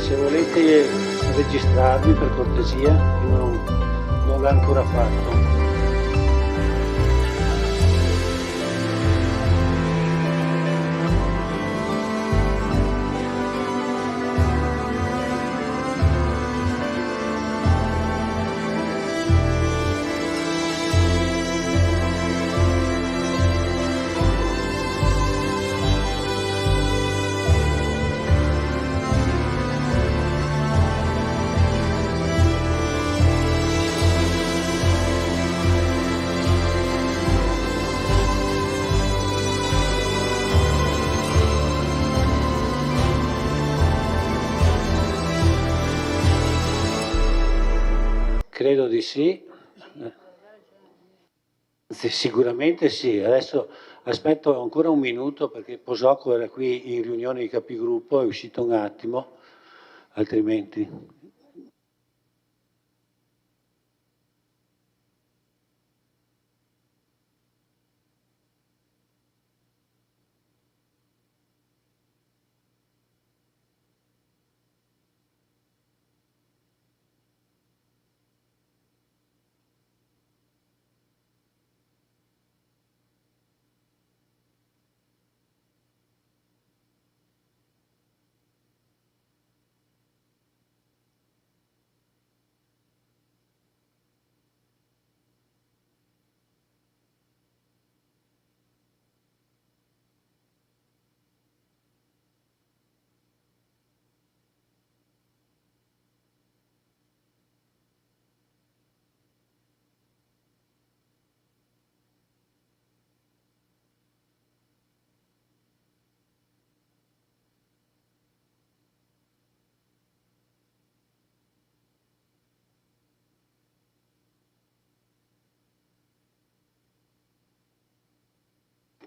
Se volete registrarvi per cortesia, che non l'ha ancora fatto. Credo di sì. Sì, sicuramente sì. Adesso aspetto ancora un minuto perché Posocco era qui in riunione di capigruppo, è uscito un attimo, altrimenti.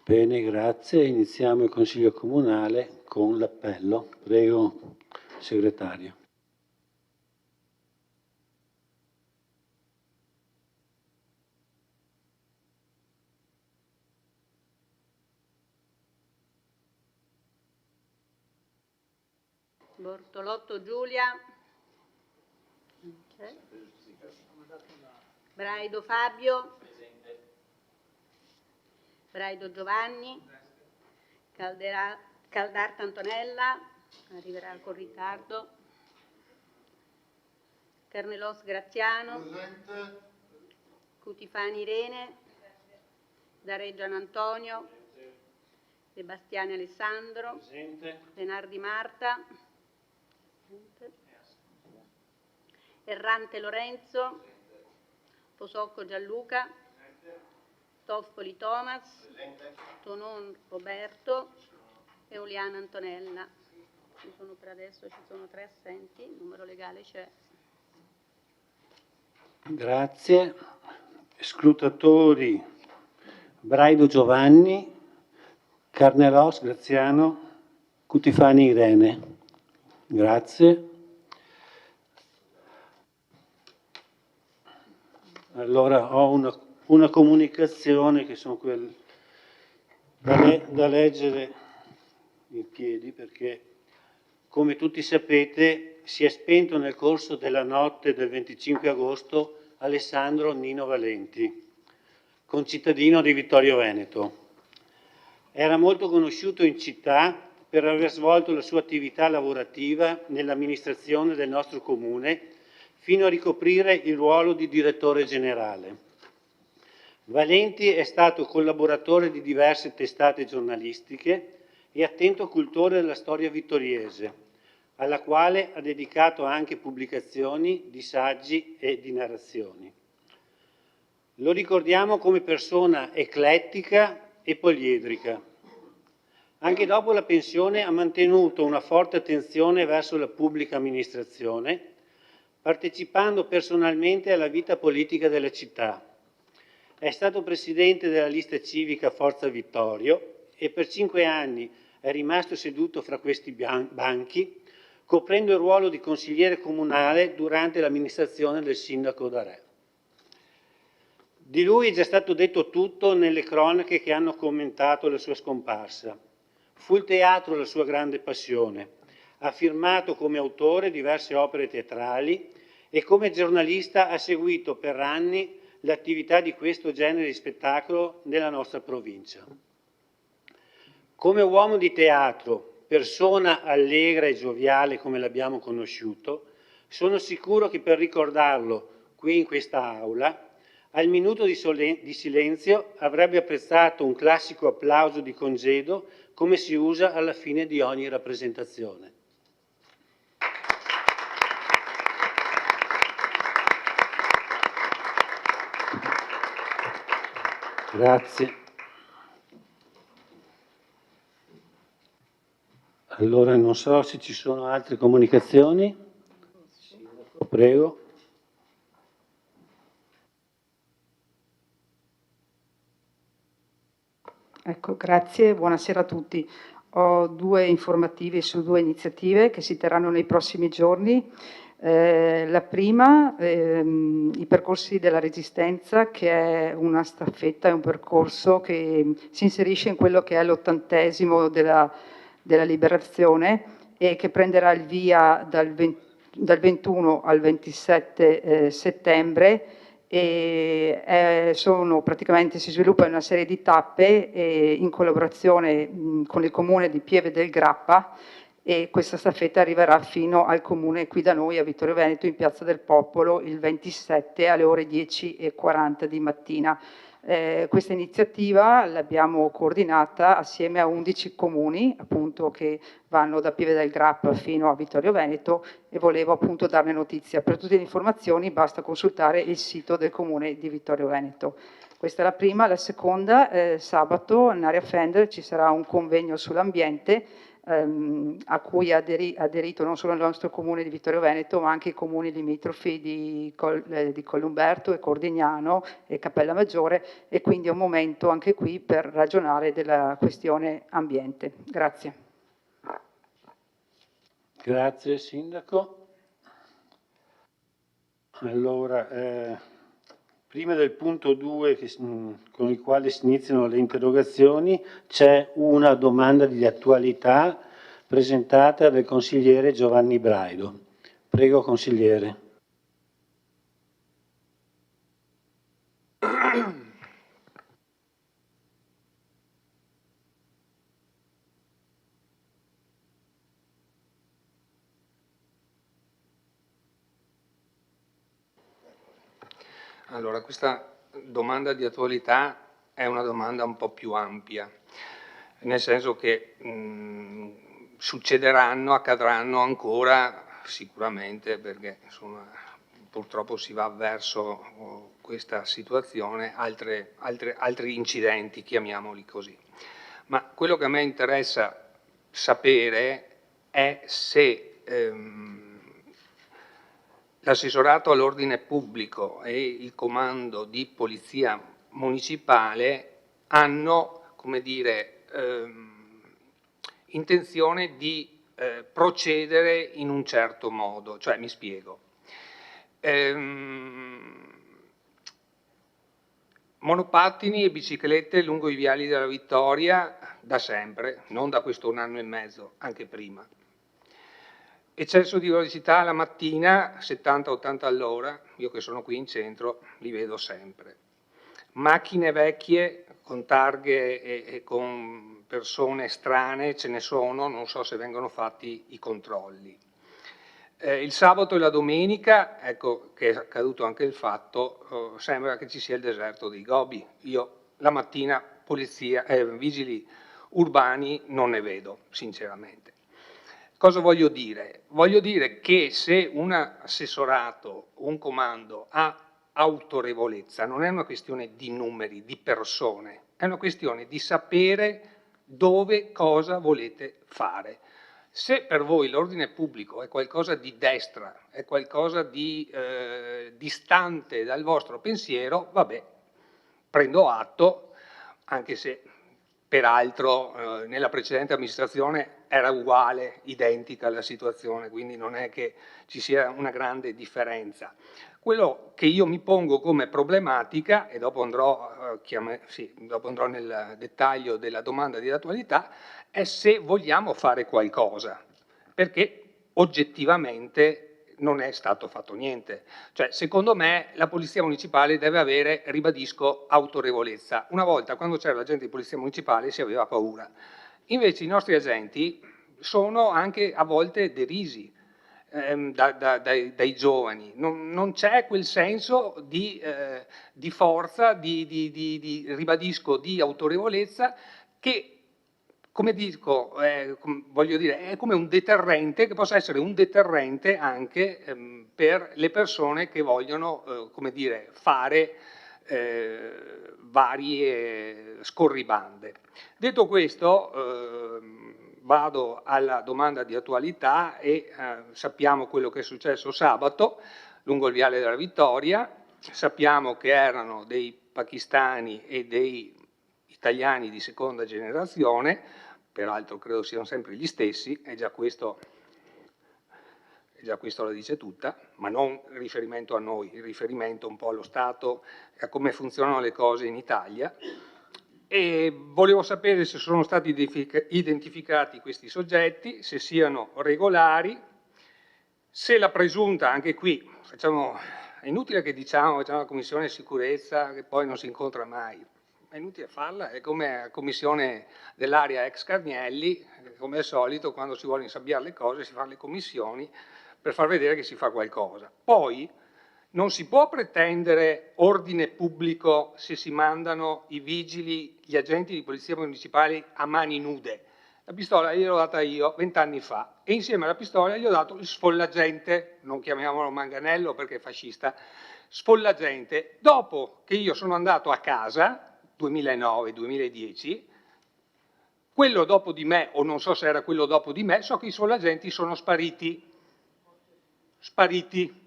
Bene, grazie. Iniziamo il Consiglio Comunale con l'appello. Prego, segretario. Bortolotto Giulia. Okay. Braido Fabio. Braido Giovanni. Caldarta Antonella, arriverà con ritardo. Carnelos Graziano. Presente. Cutifani Irene. Dareggiano Antonio. De Bastiani Alessandro. Presente. Lenardi Marta. Errante Lorenzo. Posocco Gianluca. Toffoli Thomas. Tonon Roberto. E Oliana Antonella. Per adesso ci sono 3 assenti, il numero legale c'è. Grazie. Scrutatori Braido Giovanni, Carnelos Graziano, Cutifani Irene. Grazie. Allora ho una comunicazione che sono quelle da leggere in piedi perché, come tutti sapete, si è spento nel corso della notte del 25 agosto Alessandro Nino Valenti, concittadino di Vittorio Veneto. Era molto conosciuto in città per aver svolto la sua attività lavorativa nell'amministrazione del nostro comune fino a ricoprire il ruolo di direttore generale. Valenti è stato collaboratore di diverse testate giornalistiche e attento cultore della storia vittoriese, alla quale ha dedicato anche pubblicazioni di saggi e di narrazioni. Lo ricordiamo come persona eclettica e poliedrica. Anche dopo la pensione ha mantenuto una forte attenzione verso la pubblica amministrazione, partecipando personalmente alla vita politica della città. È stato presidente della lista civica Forza Vittorio e per 5 anni è rimasto seduto fra questi banchi, coprendo il ruolo di consigliere comunale durante l'amministrazione del sindaco D'Arè. Di lui è già stato detto tutto nelle cronache che hanno commentato la sua scomparsa. Fu il teatro la sua grande passione. Ha firmato come autore diverse opere teatrali e come giornalista ha seguito per anni l'attività di questo genere di spettacolo nella nostra provincia. Come uomo di teatro, persona allegra e gioviale come l'abbiamo conosciuto, sono sicuro che per ricordarlo qui in questa aula, al minuto di silenzio avrebbe apprezzato un classico applauso di congedo come si usa alla fine di ogni rappresentazione. Grazie. Allora non so se ci sono altre comunicazioni. Prego. Ecco, grazie, buonasera a tutti. Ho due informative su due iniziative che si terranno nei prossimi giorni. La prima, i percorsi della Resistenza, che è una staffetta, è un percorso che si inserisce in quello che è l'80° della liberazione e che prenderà il via dal 21 al 27 settembre. E praticamente si sviluppa in una serie di tappe in collaborazione con il comune di Pieve del Grappa, e questa staffetta arriverà fino al comune qui da noi a Vittorio Veneto, in Piazza del Popolo, il 27 alle ore 10:40 di mattina. Questa iniziativa l'abbiamo coordinata assieme a 11 comuni, appunto, che vanno da Pieve del Grappa fino a Vittorio Veneto, e volevo appunto darne notizia. Per tutte le informazioni basta consultare il sito del comune di Vittorio Veneto. Questa è la prima. La seconda, sabato in area Fender ci sarà un convegno sull'ambiente a cui ha aderito non solo il nostro comune di Vittorio Veneto, ma anche i comuni limitrofi di Collumberto e Cordignano e Cappella Maggiore, e quindi è un momento anche qui per ragionare della questione ambiente. Grazie. Grazie Sindaco. Allora, prima del punto 2 con il quale si iniziano le interrogazioni, c'è una domanda di attualità presentata dal consigliere Giovanni Braido. Prego consigliere. Allora, questa domanda di attualità è una domanda un po' più ampia, nel senso che accadranno ancora sicuramente, perché insomma, purtroppo si va verso questa situazione, altri incidenti, chiamiamoli così. Ma quello che a me interessa sapere è se l'assessorato all'ordine pubblico e il comando di polizia municipale hanno, come dire, intenzione di procedere in un certo modo. Cioè, mi spiego. Monopattini e biciclette lungo i viali della Vittoria da sempre, non da questo 1 anno e mezzo, anche prima. Eccesso di velocità la mattina, 70-80 all'ora, io che sono qui in centro li vedo sempre. Macchine vecchie con targhe e con persone strane ce ne sono, non so se vengono fatti i controlli. Il sabato e la domenica, ecco che è accaduto anche il fatto, sembra che ci sia il deserto dei Gobi. Io la mattina vigili urbani non ne vedo, sinceramente. Cosa voglio dire? Voglio dire che se un assessorato, un comando ha autorevolezza, non è una questione di numeri, di persone, è una questione di sapere dove, cosa volete fare. Se per voi l'ordine pubblico è qualcosa di destra, è qualcosa di distante dal vostro pensiero, vabbè, prendo atto, anche se peraltro nella precedente amministrazione era uguale, identica la situazione, quindi non è che ci sia una grande differenza. Quello che io mi pongo come problematica, e dopo andrò nel dettaglio della domanda di attualità, è se vogliamo fare qualcosa. perché oggettivamente non è stato fatto niente. Cioè, secondo me, la Polizia Municipale deve avere, ribadisco, autorevolezza. Una volta, quando c'era l'agente di Polizia Municipale, si aveva paura. Invece i nostri agenti sono anche a volte derisi dai giovani. Non c'è quel senso di forza, ribadisco, di autorevolezza che, come dico, voglio dire, è come un deterrente, che possa essere un deterrente anche per le persone che vogliono, come dire, fare varie scorribande. Detto questo, vado alla domanda di attualità e sappiamo quello che è successo sabato lungo il Viale della Vittoria, sappiamo che erano dei pakistani e dei italiani di seconda generazione, peraltro credo siano sempre gli stessi, e già questo la dice tutta, ma non in riferimento a noi, in riferimento un po' allo Stato e a come funzionano le cose in Italia. E volevo sapere se sono stati identificati questi soggetti, se siano regolari, se la presunta, anche qui, è inutile che diciamo la Commissione Sicurezza che poi non si incontra mai, è inutile farla, è come la Commissione dell'area ex Carnielli, come al solito quando si vuole insabbiare le cose si fanno le commissioni per far vedere che si fa qualcosa. Poi non si può pretendere ordine pubblico se si mandano i vigili, gli agenti di polizia municipali a mani nude. La pistola gliel'ho data io 20 anni fa e insieme alla pistola gli ho dato il sfollagente, non chiamiamolo manganello perché è fascista, sfollagente. Dopo che io sono andato a casa, 2009-2010, quello dopo di me, o non so se era quello dopo di me, so che i sfollagenti sono spariti. Spariti.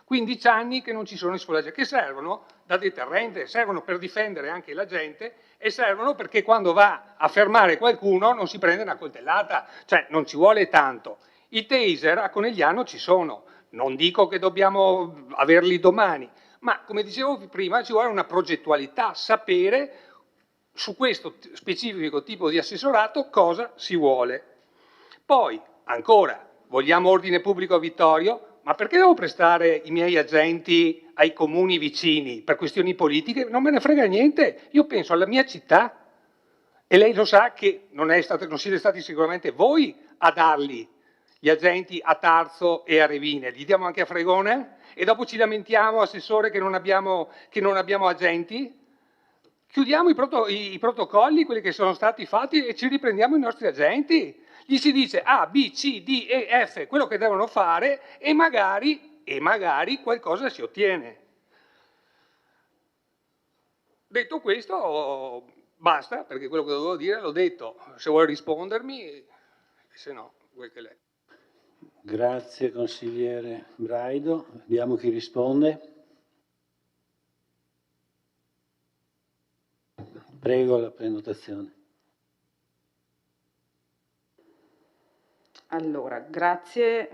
15 anni che non ci sono i sfollagenti, che servono da deterrente, servono per difendere anche la gente e servono perché quando va a fermare qualcuno non si prende una coltellata, cioè non ci vuole tanto. I taser a Conegliano ci sono, non dico che dobbiamo averli domani, ma come dicevo prima ci vuole una progettualità, sapere su questo specifico tipo di assessorato cosa si vuole. Poi, ancora, vogliamo ordine pubblico a Vittorio? Ma perché devo prestare i miei agenti ai comuni vicini per questioni politiche? Non me ne frega niente, io penso alla mia città e lei lo sa che non siete stati sicuramente voi a darli gli agenti a Tarso e a Revine, li diamo anche a Fregone e dopo ci lamentiamo, assessore, che non abbiamo agenti? Chiudiamo i protocolli, quelli che sono stati fatti e ci riprendiamo i nostri agenti. Gli si dice A, B, C, D, E, F, quello che devono fare e magari qualcosa si ottiene. Detto questo, basta, perché quello che dovevo dire l'ho detto. Se vuole rispondermi, se no, quel che lei. Grazie consigliere Braido. Vediamo chi risponde. Prego la prenotazione. Allora, grazie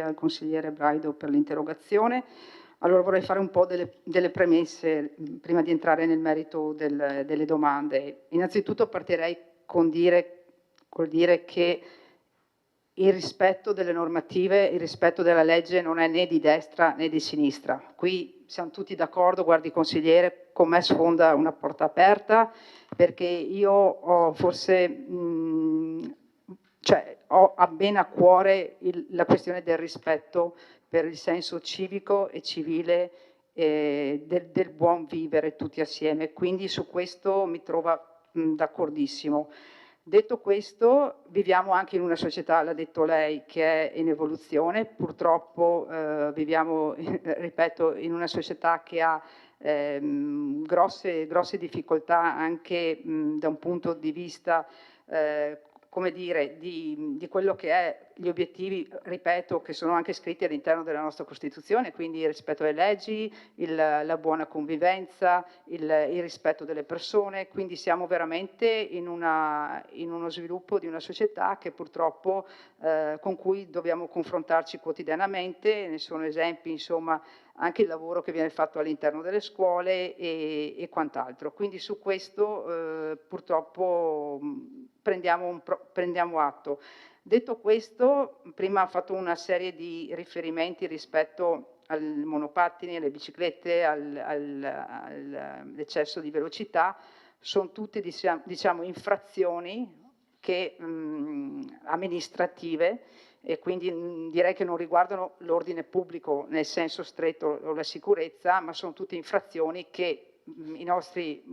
al consigliere Braido per l'interrogazione. Allora vorrei fare un po' delle premesse prima di entrare nel merito delle domande. Innanzitutto partirei col dire che il rispetto delle normative, il rispetto della legge non è né di destra né di sinistra. Qui siamo tutti d'accordo, guardi consigliere, con me sfonda una porta aperta, perché io ho forse ho bene a cuore la questione del rispetto per il senso civico e civile del buon vivere tutti assieme, quindi su questo mi trova d'accordissimo. Detto questo, viviamo anche in una società, l'ha detto lei, che è in evoluzione, purtroppo viviamo, ripeto, in una società che ha grosse difficoltà anche da un punto di vista come dire, di quello che è gli obiettivi, ripeto, che sono anche scritti all'interno della nostra Costituzione, quindi il rispetto alle leggi, la buona convivenza, il rispetto delle persone, quindi siamo veramente in uno sviluppo di una società che purtroppo con cui dobbiamo confrontarci quotidianamente, ne sono esempi, insomma, anche il lavoro che viene fatto all'interno delle scuole e quant'altro. Quindi su questo purtroppo prendiamo atto. Detto questo, prima ho fatto una serie di riferimenti rispetto al monopattini, alle biciclette, all'eccesso di velocità, sono tutte diciamo infrazioni amministrative, e quindi direi che non riguardano l'ordine pubblico nel senso stretto o la sicurezza, ma sono tutte infrazioni che i nostri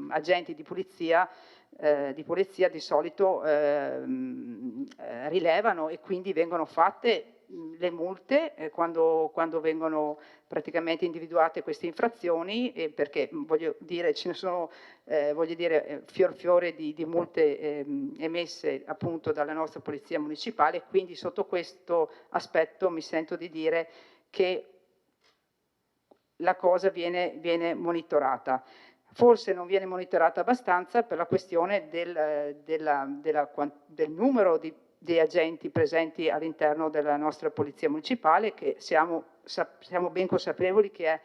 agenti di polizia di solito rilevano, e quindi vengono fatte le multe quando vengono praticamente individuate queste infrazioni, perché voglio dire ce ne sono fior di multe emesse appunto dalla nostra polizia municipale. Quindi sotto questo aspetto mi sento di dire che la cosa viene monitorata. Forse non viene monitorata abbastanza per la questione del numero di agenti presenti all'interno della nostra polizia municipale, che siamo ben consapevoli che è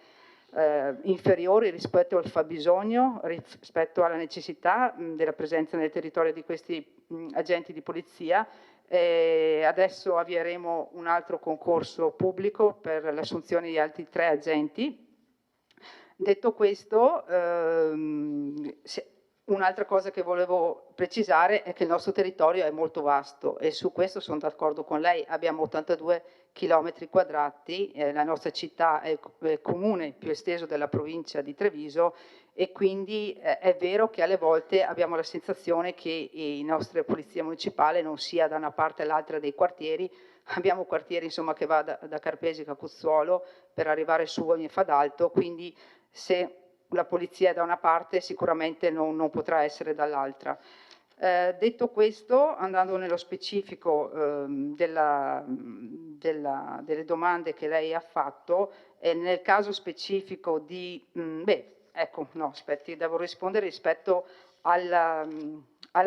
inferiore rispetto al fabbisogno, rispetto alla necessità della presenza nel territorio di questi agenti di polizia. Adesso avvieremo un altro concorso pubblico per l'assunzione di altri 3 agenti. Detto questo, un'altra cosa che volevo precisare è che il nostro territorio è molto vasto, e su questo sono d'accordo con lei. Abbiamo 82 chilometri quadrati, la nostra città è il comune più esteso della provincia di Treviso, e quindi è vero che alle volte abbiamo la sensazione che la nostra polizia municipale non sia da una parte all'altra dei quartieri. Abbiamo quartieri insomma che va da Carpesi a Capuzzuolo per arrivare su ogni Fadalto, quindi se la polizia è da una parte sicuramente non potrà essere dall'altra. Detto questo, andando nello specifico delle domande che lei ha fatto, nel caso specifico di... devo rispondere rispetto alla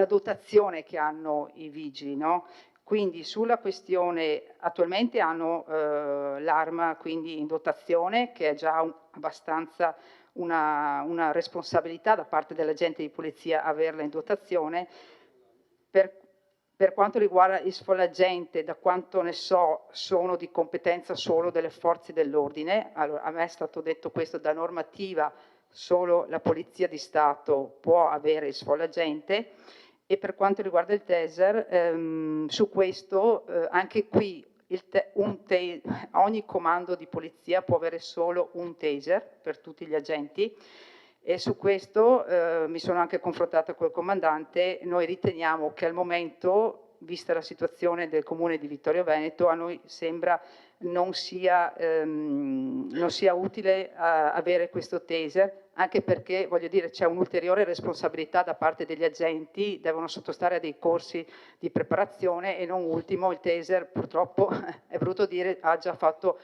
dotazione che hanno i vigili, no? Quindi sulla questione, attualmente hanno l'arma quindi in dotazione, che è già abbastanza una responsabilità da parte dell'agente di polizia averla in dotazione. Per quanto riguarda il sfollagente, da quanto ne so, sono di competenza solo delle forze dell'ordine. Allora, a me è stato detto questo: da normativa solo la Polizia di Stato può avere il sfollagente. E per quanto riguarda il taser, su questo anche qui ogni comando di polizia può avere solo un taser per tutti gli agenti, e su questo mi sono anche confrontata col comandante. Noi riteniamo che al momento, vista la situazione del comune di Vittorio Veneto, a noi sembra non sia utile avere questo taser, anche perché, voglio dire, c'è un'ulteriore responsabilità da parte degli agenti, devono sottostare a dei corsi di preparazione, e non ultimo il taser, purtroppo è brutto dire, ha già fatto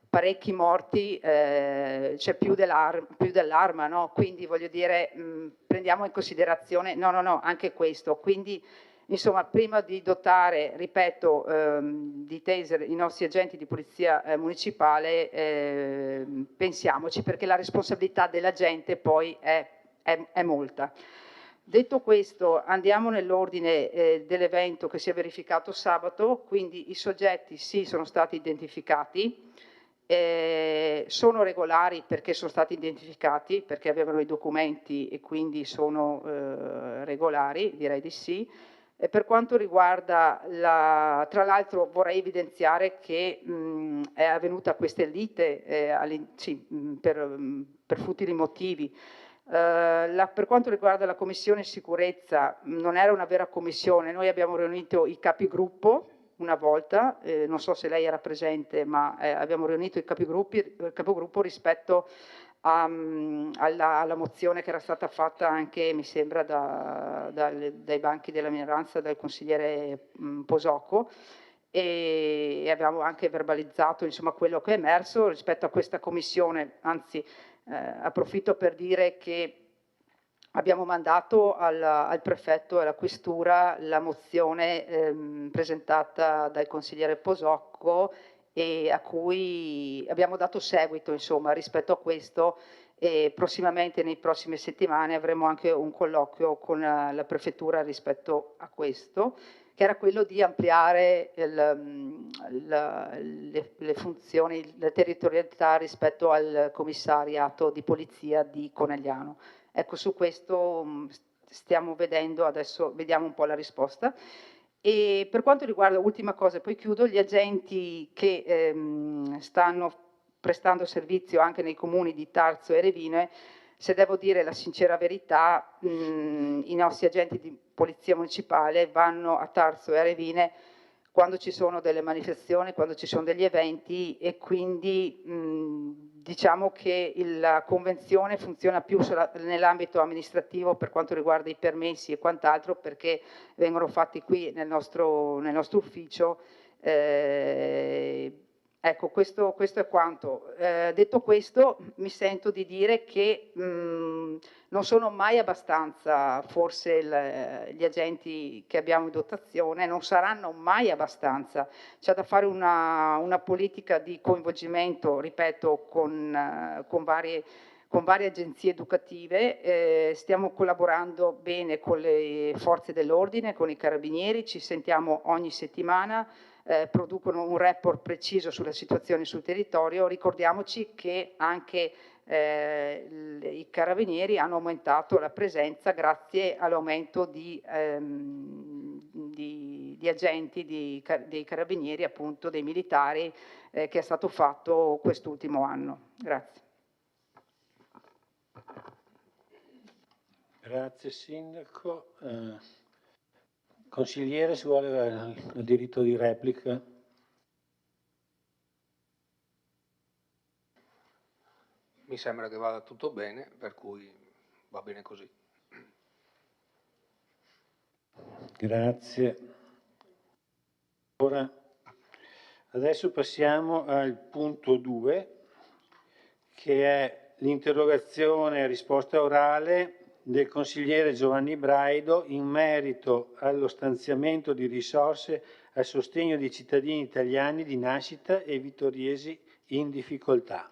parecchi morti, c'è più dell'arma, no? Quindi voglio dire, prendiamo in considerazione, no, anche questo. Quindi insomma, prima di dotare, ripeto, di taser i nostri agenti di polizia municipale, pensiamoci, perché la responsabilità della gente poi è molta. Detto questo, andiamo nell'ordine dell'evento che si è verificato sabato. Quindi i soggetti sì, sono stati identificati, sono regolari perché sono stati identificati, perché avevano i documenti e quindi sono regolari, direi di sì. Per quanto riguarda tra l'altro vorrei evidenziare che è avvenuta questa lite per futili motivi. Per quanto riguarda la commissione sicurezza, non era una vera commissione, noi abbiamo riunito i capigruppo una volta, non so se lei era presente, ma abbiamo riunito il capogruppo rispetto alla mozione che era stata fatta anche, mi sembra, dai banchi della minoranza, dal consigliere Posocco, e abbiamo anche verbalizzato insomma quello che è emerso rispetto a questa commissione. Anzi, approfitto per dire che abbiamo mandato al prefetto e alla questura la mozione presentata dal consigliere Posocco, e a cui abbiamo dato seguito, insomma, rispetto a questo, e prossimamente, nei prossime settimane, avremo anche un colloquio con la prefettura rispetto a questo, che era quello di ampliare le funzioni, la territorialità rispetto al commissariato di polizia di Conegliano. Ecco, su questo stiamo vedendo, adesso vediamo un po' la risposta. E per quanto riguarda, ultima cosa, poi chiudo, gli agenti che stanno prestando servizio anche nei comuni di Tarzo e Revine, se devo dire la sincera verità, i nostri agenti di polizia municipale vanno a Tarzo e a Revine quando ci sono delle manifestazioni, quando ci sono degli eventi, e quindi diciamo che la convenzione funziona più nell'ambito amministrativo per quanto riguarda i permessi e quant'altro, perché vengono fatti qui nel nostro ufficio. Ecco, questo è quanto. Detto questo, mi sento di dire che non sono mai abbastanza, forse gli agenti che abbiamo in dotazione non saranno mai abbastanza. C'è da fare una politica di coinvolgimento, ripeto, con varie agenzie educative. Stiamo collaborando bene con le forze dell'ordine, con i carabinieri, ci sentiamo ogni settimana. Producono un report preciso sulla situazione sul territorio. Ricordiamoci che anche i carabinieri hanno aumentato la presenza grazie all'aumento di agenti dei carabinieri, appunto dei militari, che è stato fatto quest'ultimo anno. Grazie. Grazie Sindaco. Consigliere, se vuole il diritto di replica. Mi sembra che vada tutto bene, per cui va bene così. Grazie. Adesso passiamo al punto 2, che è l'interrogazione a risposta orale del consigliere Giovanni Braido in merito allo stanziamento di risorse a sostegno di cittadini italiani di nascita e vittoriesi in difficoltà.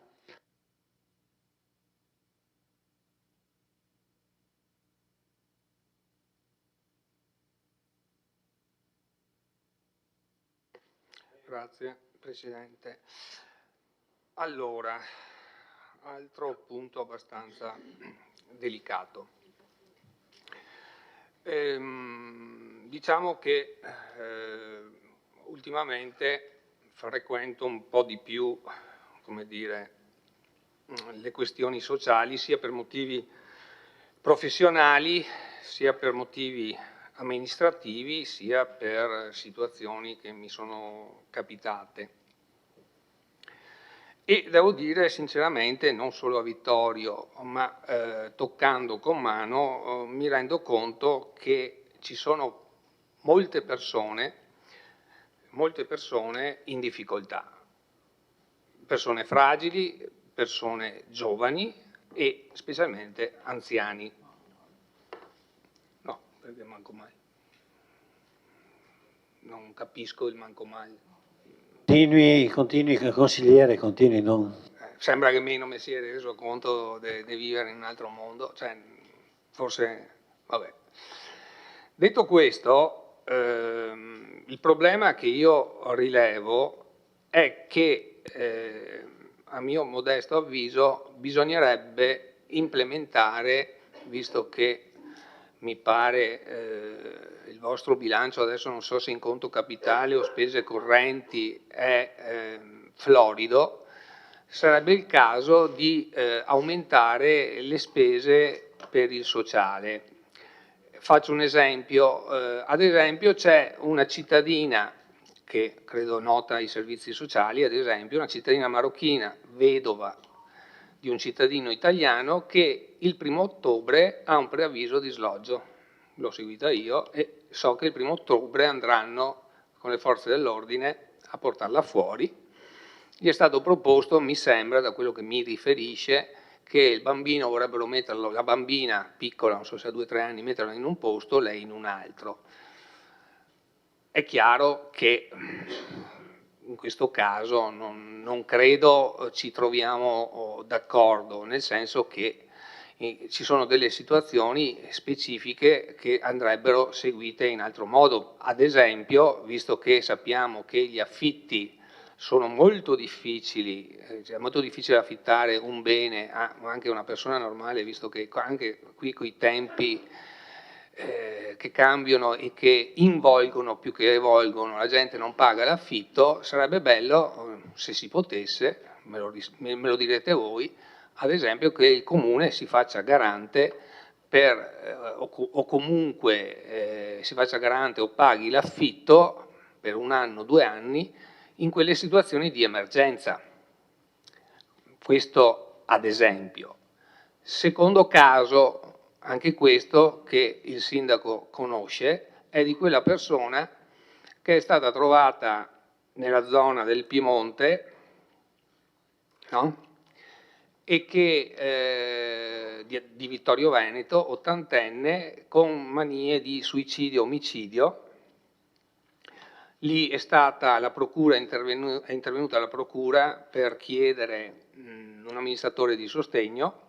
Grazie Presidente. Allora, altro punto abbastanza delicato. Diciamo che ultimamente frequento un po' di più, come dire, le questioni sociali, sia per motivi professionali, sia per motivi amministrativi, sia per situazioni che mi sono capitate. E devo dire sinceramente, non solo a Vittorio, ma toccando con mano, mi rendo conto che ci sono molte persone in difficoltà, persone fragili, persone giovani e specialmente anziani. No, perché manco mai. Non capisco il manco mai. Continui consigliere, continui. Non... Sembra che meno mi sia reso conto di vivere in un altro mondo, cioè, forse, vabbè. Detto questo, il problema che io rilevo è che, a mio modesto avviso, bisognerebbe implementare, visto che mi pare il vostro bilancio, adesso non so se in conto capitale o spese correnti, è florido, sarebbe il caso di aumentare le spese per il sociale. Faccio un esempio, ad esempio c'è una cittadina che credo nota ai servizi sociali, ad esempio una cittadina marocchina, vedova di un cittadino italiano, che il 1° ottobre ha un preavviso di sloggio. L'ho seguita io e so che il 1° ottobre andranno con le forze dell'ordine a portarla fuori. Gli è stato proposto, mi sembra, da quello che mi riferisce, che il bambino vorrebbero metterlo, la bambina piccola, non so se ha 2 o 3 anni, metterla in un posto, lei in un altro. È chiaro che in questo caso non credo ci troviamo d'accordo, nel senso che ci sono delle situazioni specifiche che andrebbero seguite in altro modo. Ad esempio, visto che sappiamo che gli affitti sono molto difficili, cioè è molto difficile affittare un bene anche a una persona normale, visto che anche qui coi tempi che cambiano e che involgono più che evolgono, la gente non paga l'affitto, sarebbe bello, se si potesse, me lo direte voi, ad esempio che il Comune si faccia garante o comunque si faccia garante o paghi l'affitto per 1 anno, 2 anni, in quelle situazioni di emergenza. Questo ad esempio. Secondo caso, anche questo che il sindaco conosce, è di quella persona che è stata trovata nella zona del Piemonte, no? E che di Vittorio Veneto, 80enne, con manie di suicidio-omicidio. Lì è stata la procura, è intervenuta la procura per chiedere un amministratore di sostegno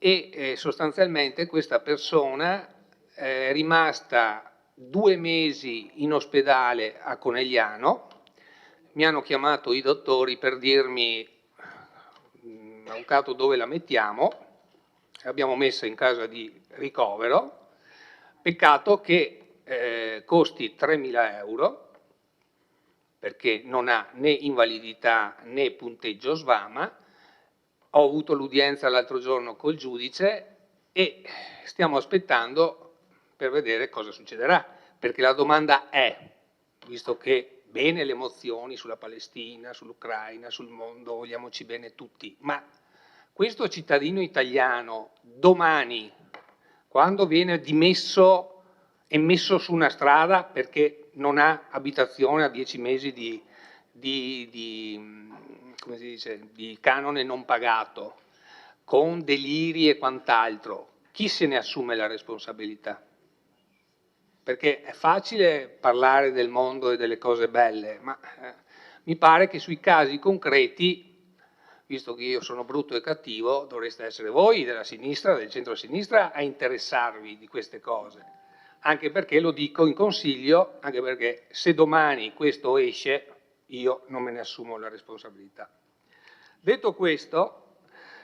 e sostanzialmente questa persona è rimasta 2 mesi in ospedale a Conegliano. Mi hanno chiamato i dottori per dirmi: avvocato, dove la mettiamo? L'abbiamo messa in casa di ricovero, peccato che costi 3.000 euro, perché non ha né invalidità né punteggio SVAMA. Ho avuto l'udienza l'altro giorno col giudice e stiamo aspettando per vedere cosa succederà, perché la domanda è, visto che bene le emozioni sulla Palestina, sull'Ucraina, sul mondo, vogliamoci bene tutti, ma questo cittadino italiano domani, quando viene dimesso e messo su una strada perché non ha abitazione a 10 mesi come si dice, di canone non pagato, con deliri e quant'altro, chi se ne assume la responsabilità? Perché è facile parlare del mondo e delle cose belle, ma mi pare che sui casi concreti, visto che io sono brutto e cattivo, dovreste essere voi della sinistra, del centro-sinistra, a interessarvi di queste cose. Anche perché lo dico in consiglio, anche perché se domani questo esce, io non me ne assumo la responsabilità. Detto questo,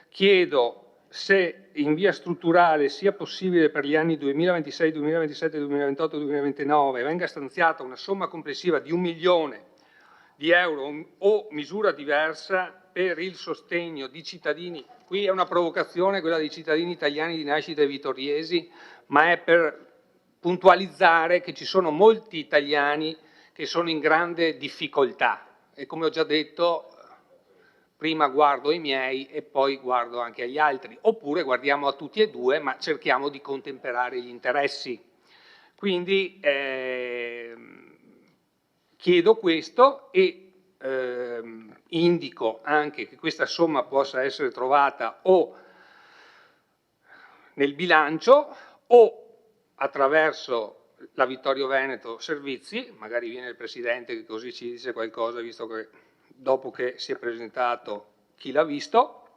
chiedo se in via strutturale sia possibile per gli anni 2026, 2027, 2028, 2029 venga stanziata una somma complessiva di 1 milione di euro o misura diversa per il sostegno di cittadini. Qui è una provocazione quella dei cittadini italiani di nascita e vittoriesi, ma è per puntualizzare che ci sono molti italiani che sono in grande difficoltà e, come ho già detto, prima guardo i miei e poi guardo anche agli altri, oppure guardiamo a tutti e due, ma cerchiamo di contemperare gli interessi. Quindi chiedo questo e indico anche che questa somma possa essere trovata o nel bilancio o attraverso la Vittorio Veneto Servizi, magari viene il Presidente che così ci dice qualcosa, visto che dopo che si è presentato chi l'ha visto,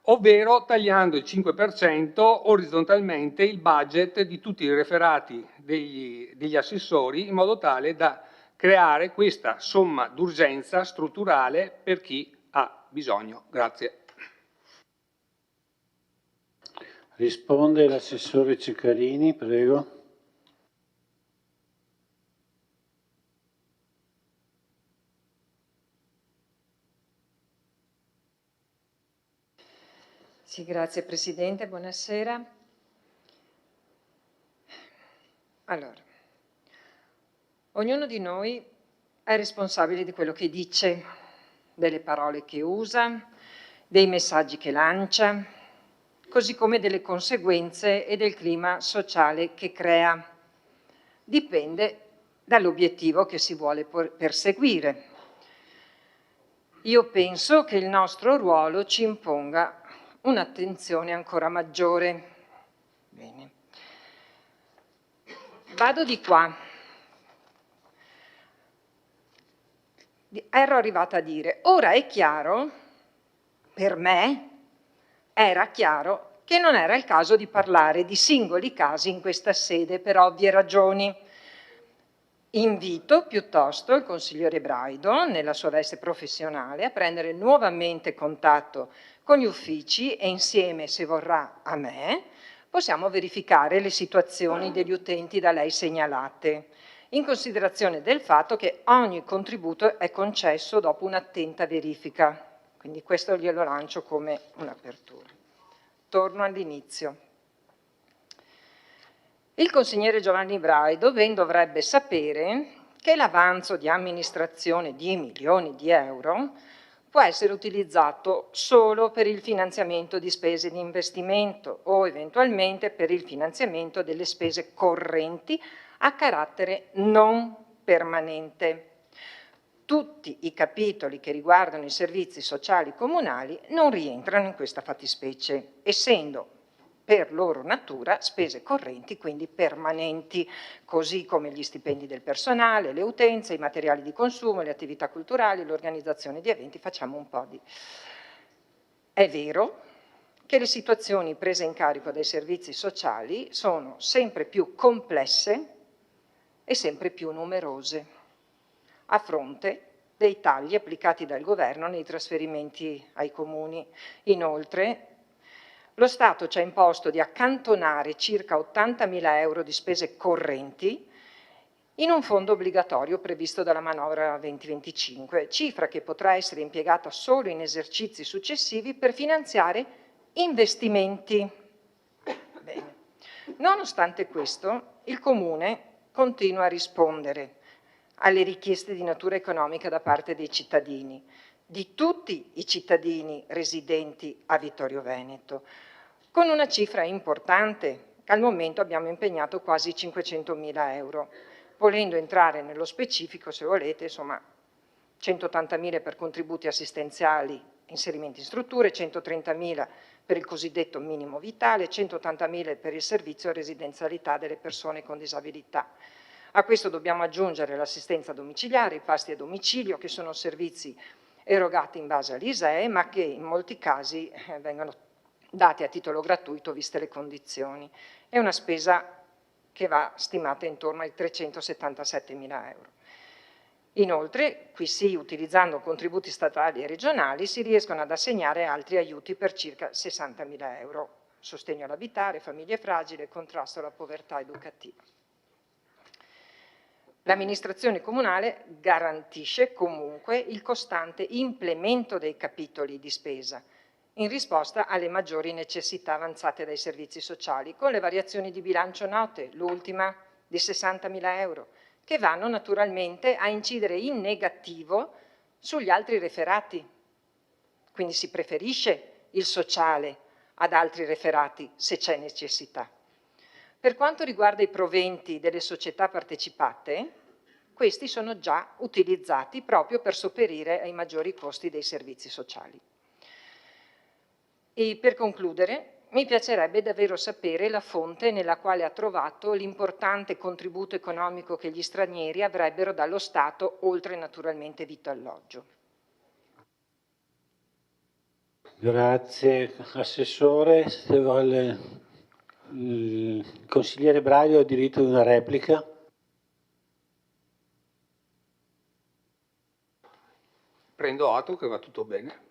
ovvero tagliando il 5% orizzontalmente il budget di tutti i referati degli assessori, in modo tale da creare questa somma d'urgenza strutturale per chi ha bisogno. Grazie. Risponde l'assessore Ceccarini, prego. Sì, grazie Presidente, buonasera. Allora, ognuno di noi è responsabile di quello che dice, delle parole che usa, dei messaggi che lancia, così come delle conseguenze e del clima sociale che crea. Dipende dall'obiettivo che si vuole perseguire. Io penso che il nostro ruolo ci imponga un'attenzione ancora maggiore. Bene. Vado di qua. ero arrivata a dire, ora è chiaro, per me era chiaro che non era il caso di parlare di singoli casi in questa sede per ovvie ragioni. Invito piuttosto il consigliere Braido, nella sua veste professionale, a prendere nuovamente contatto con gli uffici e insieme, se vorrà, a me, possiamo verificare le situazioni degli utenti da lei segnalate, in considerazione del fatto che ogni contributo è concesso dopo un'attenta verifica. Quindi questo glielo lancio come un'apertura. Torno all'inizio. Il consigliere Giovanni Braido ben dovrebbe sapere che l'avanzo di amministrazione di milioni di euro può essere utilizzato solo per il finanziamento di spese di investimento o eventualmente per il finanziamento delle spese correnti a carattere non permanente. Tutti i capitoli che riguardano i servizi sociali comunali non rientrano in questa fattispecie, essendo per loro natura spese correnti, quindi permanenti, così come gli stipendi del personale, le utenze, i materiali di consumo, le attività culturali, l'organizzazione di eventi, facciamo un po' di... È vero che le situazioni prese in carico dai servizi sociali sono sempre più complesse e sempre più numerose, a fronte dei tagli applicati dal governo nei trasferimenti ai comuni. Inoltre, lo Stato ci ha imposto di accantonare circa 80.000 euro di spese correnti in un fondo obbligatorio previsto dalla manovra 2025, cifra che potrà essere impiegata solo in esercizi successivi per finanziare investimenti. Bene. Nonostante questo, il Comune continua a rispondere alle richieste di natura economica da parte dei cittadini, di tutti i cittadini residenti a Vittorio Veneto, con una cifra importante, che al momento abbiamo impegnato quasi 500.000 euro. Volendo entrare nello specifico, se volete, insomma, 180.000 per contributi assistenziali, inserimenti in strutture, 130.000 per il cosiddetto minimo vitale, 180.000 per il servizio e residenzialità delle persone con disabilità. A questo dobbiamo aggiungere l'assistenza domiciliare, i pasti a domicilio, che sono servizi erogati in base all'ISEE, ma che in molti casi vengono dati a titolo gratuito viste le condizioni. È una spesa che va stimata intorno ai 377.000 euro. Inoltre, qui sì, utilizzando contributi statali e regionali, si riescono ad assegnare altri aiuti per circa 60.000 euro. Sostegno all'abitare, famiglie fragili e contrasto alla povertà educativa. L'amministrazione comunale garantisce comunque il costante implemento dei capitoli di spesa in risposta alle maggiori necessità avanzate dai servizi sociali, con le variazioni di bilancio note, l'ultima di 60.000 euro, che vanno naturalmente a incidere in negativo sugli altri referati. Quindi si preferisce il sociale ad altri referati se c'è necessità. Per quanto riguarda i proventi delle società partecipate, questi sono già utilizzati proprio per sopperire ai maggiori costi dei servizi sociali. E per concludere, mi piacerebbe davvero sapere la fonte nella quale ha trovato l'importante contributo economico che gli stranieri avrebbero dallo Stato, oltre naturalmente vitto e alloggio. Grazie, Assessore. Se vuole, il consigliere Braido ha diritto ad una replica. Prendo atto che va tutto bene.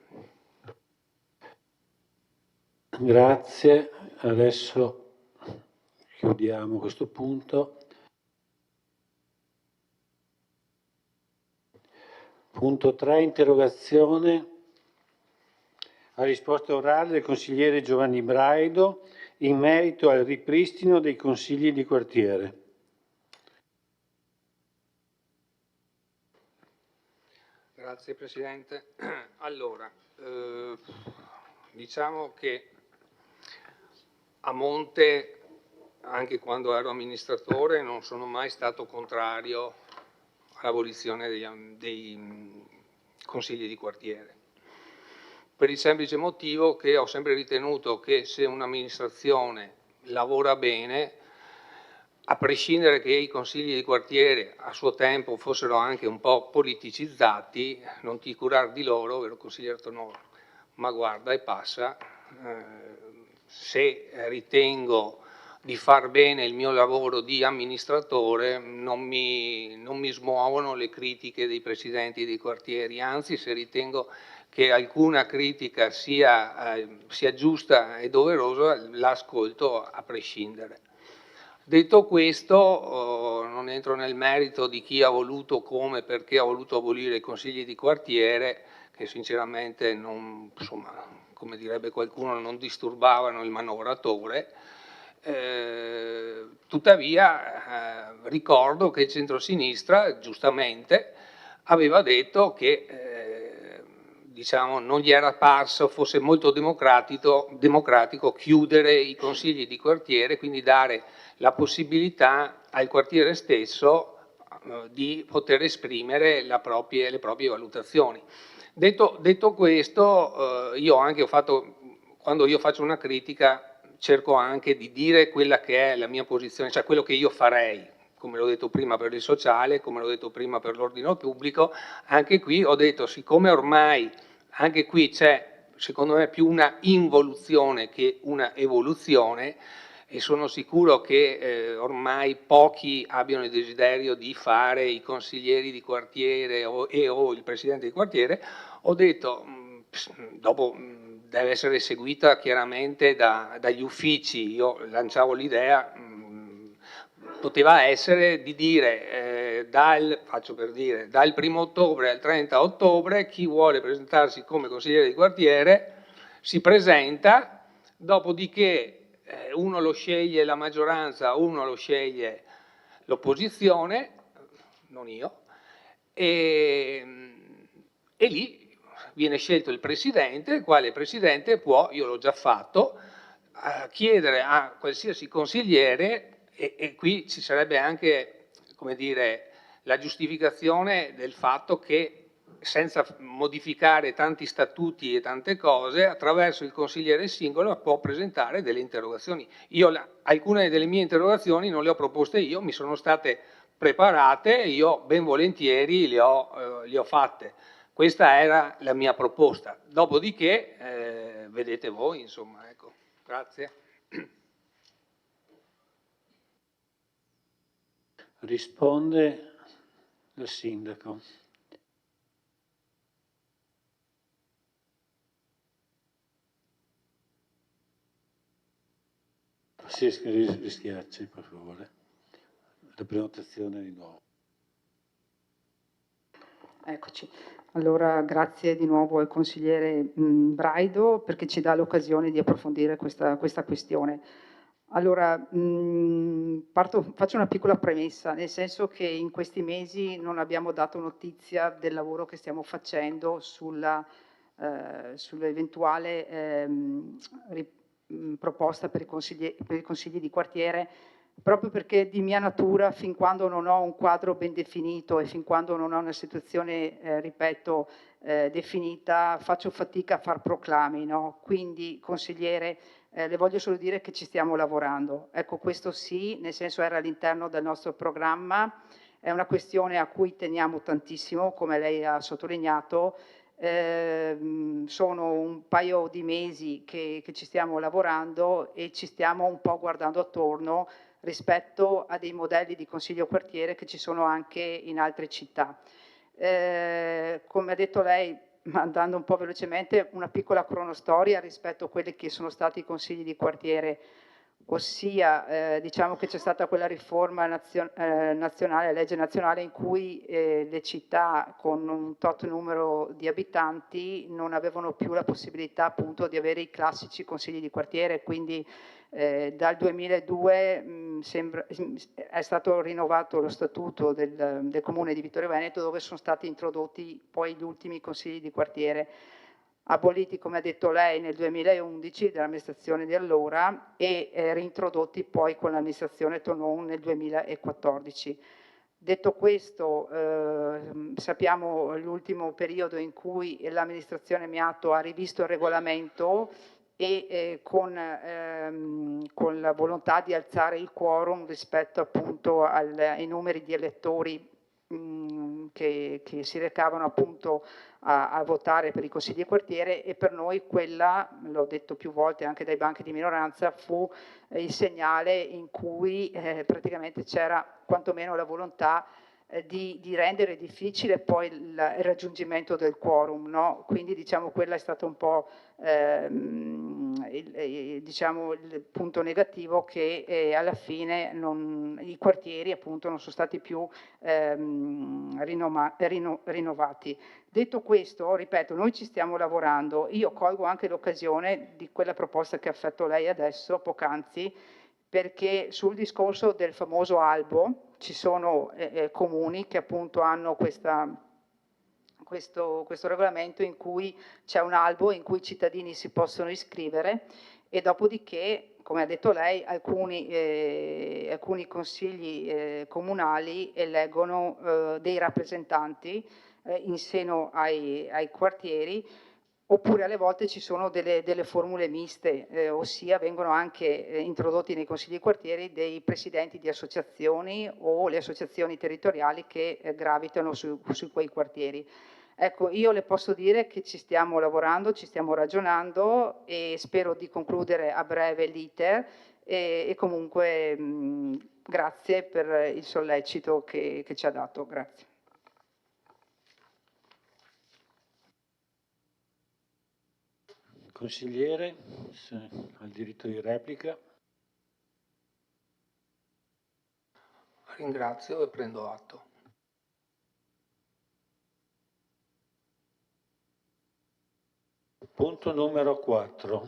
Grazie, adesso chiudiamo questo punto. Punto 3, interrogazione a risposta orale del consigliere Giovanni Braido in merito al ripristino dei consigli di quartiere. Grazie Presidente. Allora, diciamo che a monte, anche quando ero amministratore, non sono mai stato contrario all'abolizione dei consigli di quartiere, per il semplice motivo che ho sempre ritenuto che se un'amministrazione lavora bene a prescindere che i consigli di quartiere a suo tempo fossero anche un po' politicizzati, non ti curar di loro, vero consigliere Tonò, ma guarda e passa, se ritengo di far bene il mio lavoro di amministratore non mi smuovono le critiche dei presidenti dei quartieri, anzi se ritengo che alcuna critica sia giusta e doverosa l'ascolto a prescindere. Detto questo, non entro nel merito di chi ha voluto, come, perché ha voluto abolire i consigli di quartiere, che sinceramente, non, insomma, come direbbe qualcuno, non disturbavano il manovratore. Tuttavia ricordo che il centrosinistra, giustamente, aveva detto che diciamo, non gli era parso fosse molto democratico chiudere i consigli di quartiere, quindi dare la possibilità al quartiere stesso di poter esprimere le proprie valutazioni. Detto questo, io anche ho fatto, quando io faccio una critica, cerco anche di dire quella che è la mia posizione, cioè quello che io farei, come l'ho detto prima per il sociale, come l'ho detto prima per l'ordine pubblico. Anche qui ho detto, siccome ormai anche qui c'è, secondo me, più una involuzione che una evoluzione, e sono sicuro che ormai pochi abbiano il desiderio di fare i consiglieri di quartiere o il presidente di quartiere, ho detto, dopo deve essere seguita chiaramente dagli uffici, io lanciavo l'idea, poteva essere di dire, faccio per dire, dal 1° ottobre al 30 ottobre chi vuole presentarsi come consigliere di quartiere si presenta, dopodiché uno lo sceglie la maggioranza, uno lo sceglie l'opposizione, non io, e lì viene scelto il presidente, il quale presidente può, io l'ho già fatto, chiedere a qualsiasi consigliere, e qui ci sarebbe anche, come dire, la giustificazione del fatto che senza modificare tanti statuti e tante cose, attraverso il consigliere singolo può presentare delle interrogazioni. Alcune delle mie interrogazioni non le ho proposte io, mi sono state preparate, io ben volentieri le ho fatte. Questa era la mia proposta. Dopodiché, vedete voi, insomma, ecco. Grazie. Risponde il sindaco. Si rischiacci, per favore. La prenotazione di nuovo. Eccoci. Allora, grazie di nuovo al consigliere Braido perché ci dà l'occasione di approfondire questa questione. Allora, faccio una piccola premessa, nel senso che in questi mesi non abbiamo dato notizia del lavoro che stiamo facendo sull'eventuale proposta per i consigli di quartiere, proprio perché di mia natura, fin quando non ho un quadro ben definito e fin quando non ho una situazione, ripeto, definita, faccio fatica a far proclami, no? Quindi, consigliere, le voglio solo dire che ci stiamo lavorando. Ecco, questo sì, nel senso era all'interno del nostro programma, è una questione a cui teniamo tantissimo, come lei ha sottolineato. Sono un paio di mesi che ci stiamo lavorando e ci stiamo un po' guardando attorno rispetto a dei modelli di consiglio quartiere che ci sono anche in altre città. Come ha detto lei, andando un po' velocemente, una piccola cronostoria rispetto a quelli che sono stati i consigli di quartiere, ossia diciamo che c'è stata quella riforma nazionale, legge nazionale, in cui le città con un tot numero di abitanti non avevano più la possibilità appunto di avere i classici consigli di quartiere, quindi dal 2002 è stato rinnovato lo statuto del Comune di Vittorio Veneto, dove sono stati introdotti poi gli ultimi consigli di quartiere, aboliti, come ha detto lei, nel 2011 dall'amministrazione di allora e reintrodotti poi con l'amministrazione Tonon nel 2014. Detto questo, sappiamo l'ultimo periodo in cui l'amministrazione Miato ha rivisto il regolamento e con la volontà di alzare il quorum rispetto appunto ai numeri di elettori che si recavano appunto a votare per i consigli di quartiere, e per noi quella, l'ho detto più volte anche dai banchi di minoranza, fu il segnale in cui praticamente c'era quantomeno la volontà di rendere difficile poi il raggiungimento del quorum, no? Quindi diciamo quella è stata un po' diciamo, il punto negativo, che alla fine i quartieri appunto non sono stati più rinnovati. Detto questo, ripeto, noi ci stiamo lavorando. Io colgo anche l'occasione di quella proposta che ha fatto lei adesso, poc'anzi, perché sul discorso del famoso albo ci sono comuni che appunto hanno questo regolamento in cui c'è un albo in cui i cittadini si possono iscrivere, e dopodiché, come ha detto lei, alcuni consigli comunali eleggono dei rappresentanti in seno ai quartieri, oppure alle volte ci sono delle formule miste, ossia vengono anche introdotti nei consigli di quartieri dei presidenti di associazioni o le associazioni territoriali che gravitano su quei quartieri. Ecco, io le posso dire che ci stiamo lavorando, ci stiamo ragionando, e spero di concludere a breve l'iter, e comunque grazie per il sollecito che ci ha dato. Grazie. Consigliere, se ha il diritto di replica. Ringrazio e prendo atto. Punto numero 4.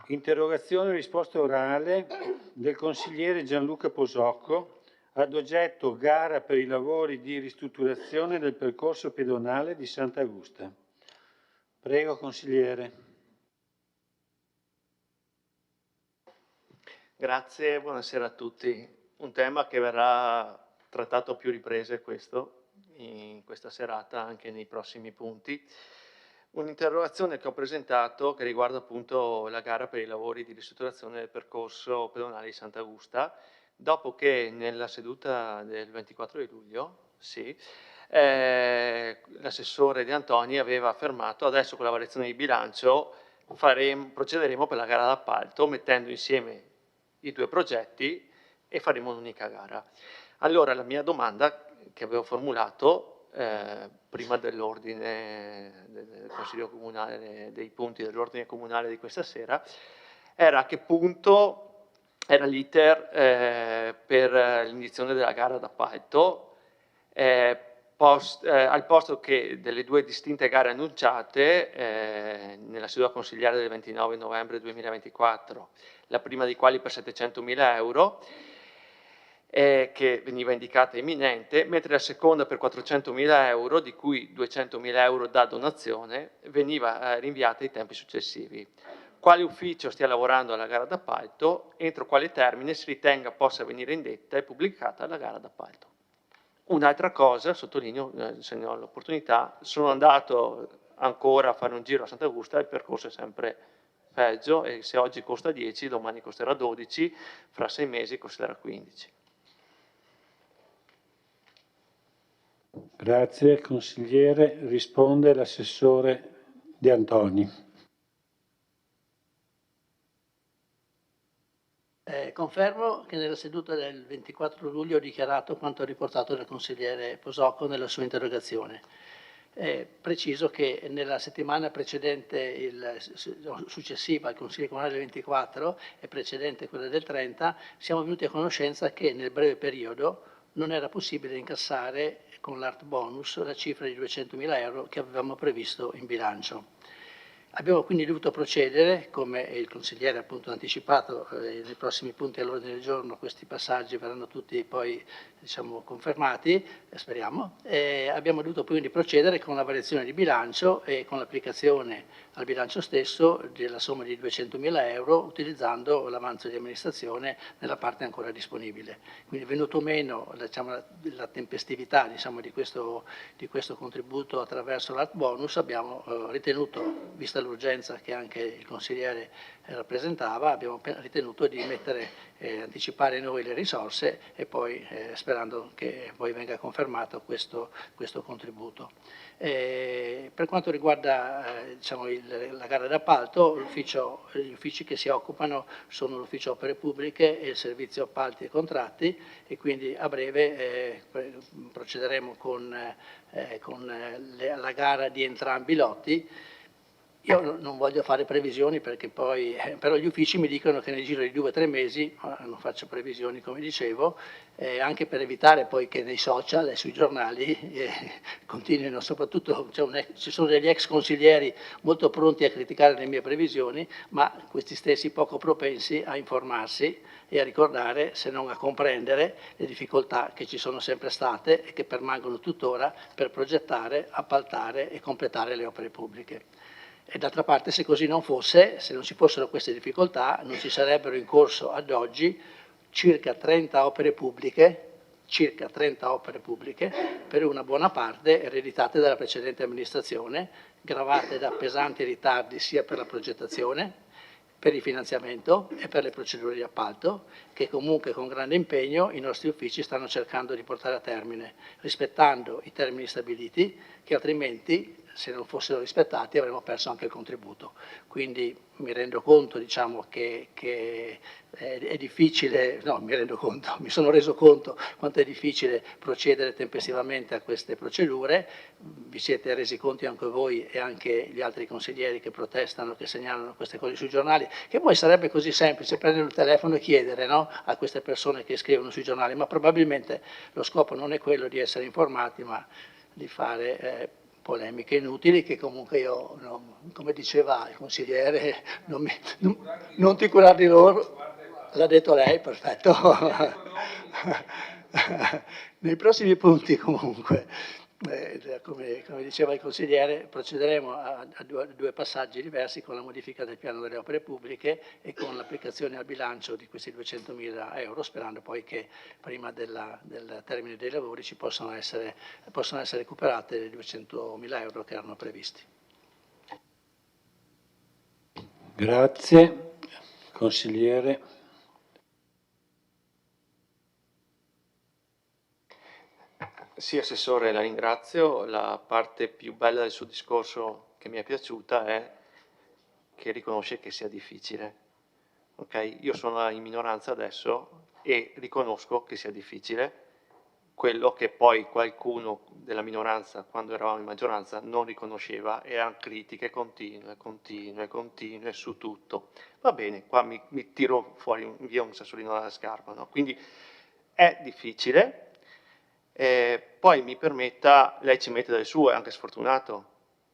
Interrogazione e risposta orale del consigliere Gianluca Posocco ad oggetto gara per i lavori di ristrutturazione del percorso pedonale di Sant'Augusta. Prego, consigliere. Grazie, buonasera a tutti. Un tema che verrà trattato a più riprese in questa serata, anche nei prossimi punti. Un'interrogazione che ho presentato che riguarda appunto la gara per i lavori di ristrutturazione del percorso pedonale di Sant'Augusta, dopo che nella seduta del 24 di luglio, l'assessore De Antoni aveva affermato: adesso con la variazione di bilancio procederemo per la gara d'appalto mettendo insieme i due progetti e faremo un'unica gara. Allora la mia domanda che avevo formulato prima dell'ordine del Consiglio Comunale, dei punti dell'ordine comunale di questa sera, era a che punto era l'iter per l'iniziazione della gara d'appalto, al posto che delle due distinte gare annunciate nella seduta consigliare del 29 novembre 2024, la prima dei quali per 700.000 euro, che veniva indicata imminente, mentre la seconda per 400.000 euro, di cui 200.000 euro da donazione, veniva rinviata ai tempi successivi. Quale ufficio stia lavorando alla gara d'appalto, entro quale termine si ritenga possa venire indetta e pubblicata la gara d'appalto. Un'altra cosa, sottolineo, se ne ho l'opportunità, sono andato ancora a fare un giro a Sant'Augusta, il percorso è sempre peggio, e se oggi costa 10, domani costerà 12, fra 6 mesi costerà 15. Grazie, consigliere. Risponde l'assessore De Antoni. Confermo che nella seduta del 24 luglio ho dichiarato quanto riportato dal consigliere Posocco nella sua interrogazione. Preciso che nella settimana precedente, successiva al Consiglio Comunale del 24 e precedente quella del 30, siamo venuti a conoscenza che nel breve periodo non era possibile incassare con l'art bonus la cifra di 200.000 euro che avevamo previsto in bilancio. Abbiamo quindi dovuto procedere, come il consigliere appunto ha anticipato, nei prossimi punti all'ordine del giorno questi passaggi verranno tutti poi diciamo, confermati, speriamo. Abbiamo dovuto quindi procedere con la variazione di bilancio e con l'applicazione al bilancio stesso della somma di 200.000 euro utilizzando l'avanzo di amministrazione nella parte ancora disponibile. Quindi venuto meno diciamo, la tempestività diciamo, di questo contributo attraverso l'art bonus, abbiamo ritenuto, vista l'urgenza che anche il consigliere rappresentava, abbiamo ritenuto di anticipare noi le risorse e poi sperando che poi venga confermato questo contributo. Per quanto riguarda diciamo, la gara d'appalto, gli uffici che si occupano sono l'ufficio opere pubbliche e il servizio appalti e contratti e quindi a breve procederemo con la gara di entrambi i lotti. Io non voglio fare previsioni perché poi, però gli uffici mi dicono che nel giro di 2 o 3 mesi, non faccio previsioni come dicevo, anche per evitare poi che nei social e sui giornali continuino, soprattutto ci sono degli ex consiglieri molto pronti a criticare le mie previsioni, ma questi stessi poco propensi a informarsi e a ricordare, se non a comprendere, le difficoltà che ci sono sempre state e che permangono tuttora per progettare, appaltare e completare le opere pubbliche. E d'altra parte, se così non fosse, se non ci fossero queste difficoltà, non ci sarebbero in corso ad oggi circa 30 opere pubbliche, per una buona parte ereditate dalla precedente amministrazione, gravate da pesanti ritardi sia per la progettazione, per il finanziamento e per le procedure di appalto, che comunque con grande impegno i nostri uffici stanno cercando di portare a termine, rispettando i termini stabiliti, che altrimenti, se non fossero rispettati, avremmo perso anche il contributo. Quindi mi rendo conto, diciamo, che è difficile, no, mi sono reso conto quanto è difficile procedere tempestivamente a queste procedure, vi siete resi conto anche voi e anche gli altri consiglieri che protestano, che segnalano queste cose sui giornali, che poi sarebbe così semplice prendere il telefono e chiedere, no, a queste persone che scrivono sui giornali, ma probabilmente lo scopo non è quello di essere informati, ma di fare polemiche inutili che comunque io, come diceva il consigliere, non ti curare di loro, l'ha detto lei, perfetto. Nei prossimi punti comunque, come diceva il consigliere, procederemo a due passaggi diversi con la modifica del piano delle opere pubbliche e con l'applicazione al bilancio di questi 200.000 euro, sperando poi che prima del termine dei lavori ci possano essere recuperate le 200.000 euro che erano previsti. Grazie, consigliere. Sì, Assessore, la ringrazio. La parte più bella del suo discorso che mi è piaciuta è che riconosce che sia difficile. Okay? Io sono in minoranza adesso e riconosco che sia difficile, quello che poi qualcuno della minoranza, quando eravamo in maggioranza, non riconosceva, erano critiche continue su tutto. Va bene, qua mi tiro fuori via un sassolino dalla scarpa, no? Quindi è difficile. Poi mi permetta, lei ci mette delle sue, è anche sfortunato,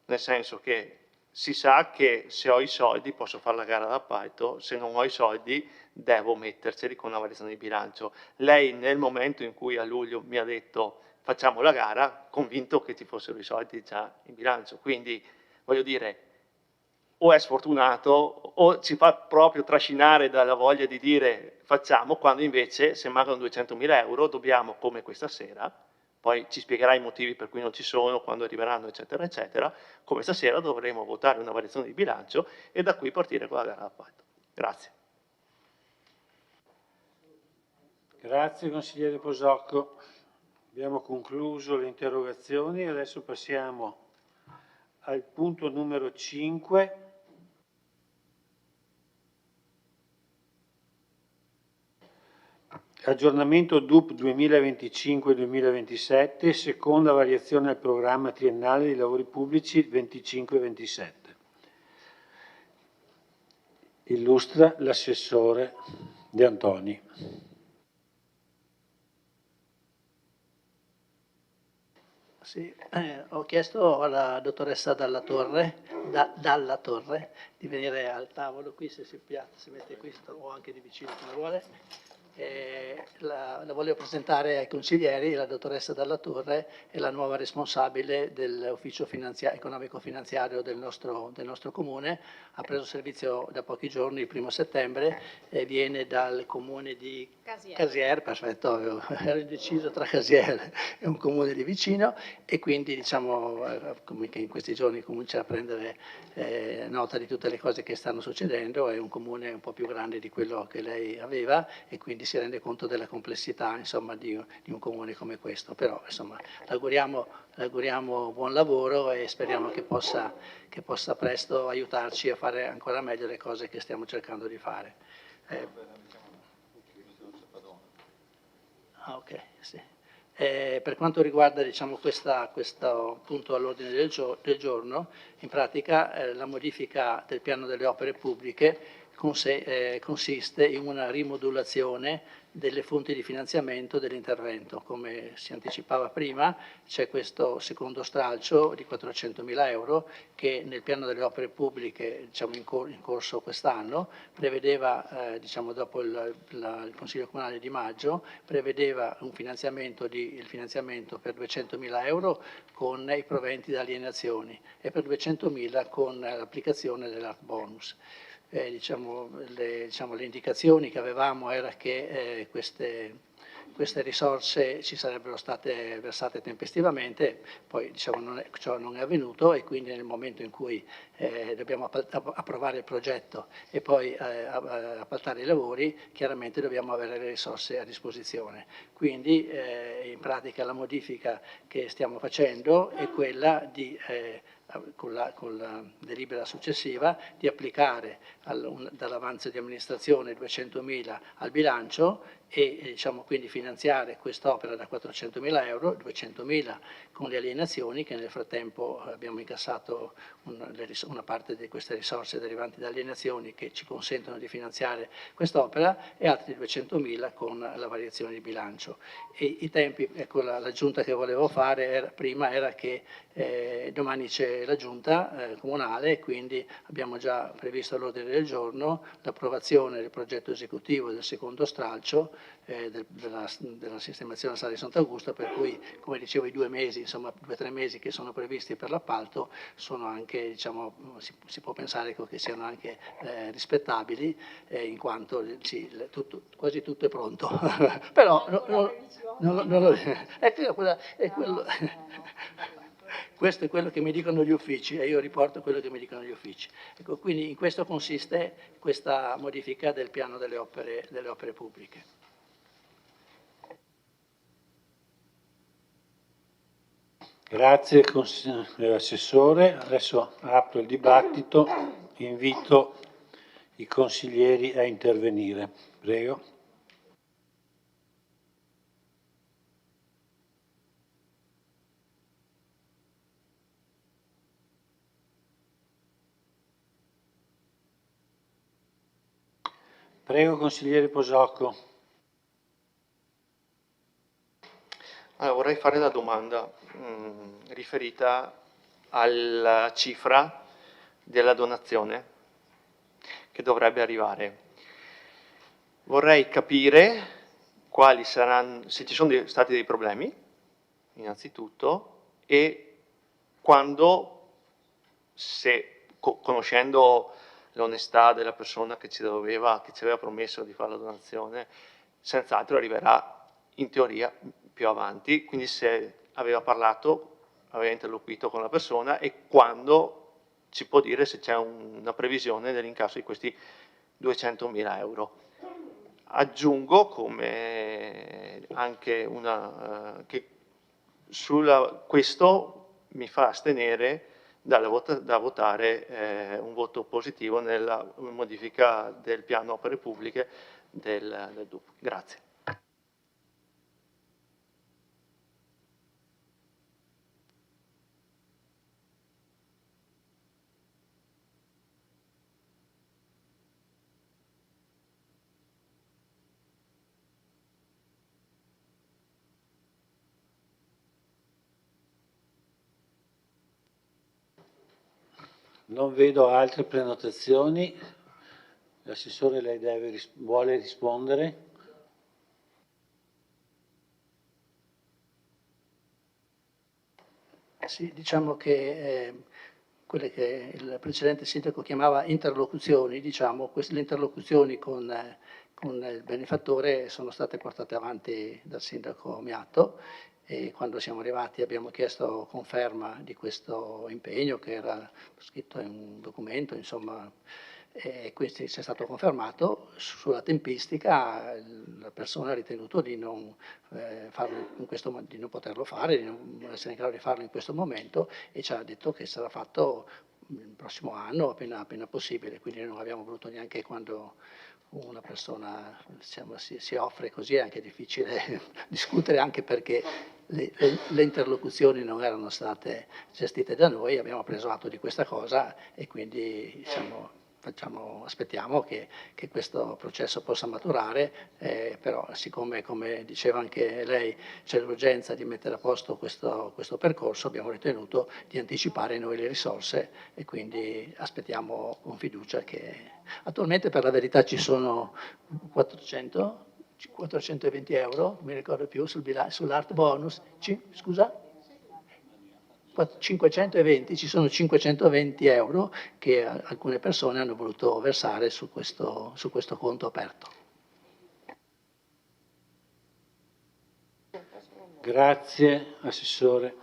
nel senso che si sa che se ho i soldi posso fare la gara d'appalto, se non ho i soldi devo metterceli con una variazione di bilancio. Lei nel momento in cui a luglio mi ha detto facciamo la gara, convinto che ci fossero i soldi già in bilancio, quindi voglio dire, o è sfortunato o ci fa proprio trascinare dalla voglia di dire facciamo, quando invece se mancano 200.000 euro dobbiamo, come questa sera, poi ci spiegherà i motivi per cui non ci sono, quando arriveranno, eccetera, eccetera, come stasera dovremo votare una variazione di bilancio e da qui partire con la gara d'appalto. Grazie. Grazie consigliere Posocco. Abbiamo concluso le interrogazioni e adesso passiamo al punto numero 5. Aggiornamento DUP 2025-2027, seconda variazione al programma triennale di lavori pubblici 25-27. Illustra l'assessore De Antoni. Sì, ho chiesto alla dottoressa Dalla Torre di venire al tavolo qui, se si piazza, si mette qui o anche di vicino come vuole. La voglio presentare ai consiglieri. La dottoressa Dalla Torre è la nuova responsabile dell'ufficio economico-finanziario del nostro comune. Ha preso servizio da pochi giorni, il 1° settembre, e viene dal comune di Casier, perfetto, ero indeciso tra Casier e un comune di vicino, e quindi diciamo che in questi giorni comincia a prendere nota di tutte le cose che stanno succedendo. È un comune un po' più grande di quello che lei aveva e quindi si rende conto della complessità, insomma, di un comune come questo. Però insomma le auguriamo buon lavoro e speriamo che possa presto aiutarci a fare ancora meglio le cose che stiamo cercando di fare. Ok, sì. Per quanto riguarda diciamo, questo punto all'ordine del giorno, in pratica la modifica del piano delle opere pubbliche consiste in una rimodulazione delle fonti di finanziamento dell'intervento. Come si anticipava prima, c'è questo secondo stralcio di 400.000 euro che nel piano delle opere pubbliche, diciamo, in corso quest'anno, prevedeva, diciamo, dopo il Consiglio Comunale di maggio, prevedeva il finanziamento per 200.000 euro con i proventi da alienazioni e per 200.000 con l'applicazione dell'art bonus. Le indicazioni che avevamo era che queste risorse ci sarebbero state versate tempestivamente, poi diciamo, ciò non è avvenuto, e quindi nel momento in cui dobbiamo approvare il progetto e poi appaltare i lavori, chiaramente dobbiamo avere le risorse a disposizione. Quindi in pratica la modifica che stiamo facendo è quella di con la delibera successiva di applicare dall'avanzo di amministrazione 200.000 al bilancio e diciamo, quindi finanziare quest'opera da 400.000 euro, 200.000 con le alienazioni, che nel frattempo abbiamo incassato una parte di queste risorse derivanti da alienazioni che ci consentono di finanziare quest'opera, e altri 200.000 con la variazione di bilancio. E i tempi, ecco, l'aggiunta che volevo fare prima era che domani c'è la giunta comunale, e quindi abbiamo già previsto all'ordine del giorno l'approvazione del progetto esecutivo del secondo stralcio della sistemazione della strada di Sant'Augusto, per cui, come dicevo, i 2 mesi, insomma 2 o 3 mesi che sono previsti per l'appalto sono anche, diciamo, si può pensare che siano anche rispettabili, in quanto quasi tutto è pronto. Però questo è quello che mi dicono gli uffici e io riporto quello che mi dicono gli uffici. Ecco, quindi in questo consiste questa modifica del piano delle opere pubbliche. Grazie Assessore. Adesso apro il dibattito e invito i consiglieri a intervenire. Prego. Prego, consigliere Posocco. Allora, vorrei fare una domanda riferita alla cifra della donazione che dovrebbe arrivare. Vorrei capire quali saranno, se ci sono stati dei problemi, innanzitutto, e quando, se conoscendo l'onestà della persona che ci aveva promesso di fare la donazione, senz'altro arriverà in teoria più avanti, quindi se aveva parlato, aveva interloquito con la persona, e quando ci può dire se c'è una previsione dell'incasso di questi 200.000 euro. Aggiungo come anche che questo mi fa astenere da votare un voto positivo nella modifica del piano opere pubbliche del DUP. Grazie. Non vedo altre prenotazioni. L'assessore, lei vuole rispondere? Sì, diciamo che quelle che il precedente sindaco chiamava interlocuzioni, diciamo, le interlocuzioni con il benefattore sono state portate avanti dal sindaco Miatto, e quando siamo arrivati abbiamo chiesto conferma di questo impegno che era scritto in un documento, insomma, e questo ci è stato confermato. Sulla tempistica la persona ha ritenuto di non farlo di non poterlo fare, di non essere in grado di farlo in questo momento, e ci ha detto che sarà fatto il prossimo anno appena possibile, quindi non abbiamo voluto neanche, quando una persona, diciamo, si offre così, è anche difficile discutere, anche perché le interlocuzioni non erano state gestite da noi. Abbiamo preso atto di questa cosa e quindi, diciamo, aspettiamo che questo processo possa maturare, però siccome, come diceva anche lei, c'è l'urgenza di mettere a posto questo percorso, abbiamo ritenuto di anticipare noi le risorse e quindi aspettiamo con fiducia che... Attualmente, per la verità, ci sono 420 euro, non mi ricordo più, sull'art bonus, scusa? 520, ci sono 520 euro che alcune persone hanno voluto versare su questo conto aperto. Grazie, Assessore.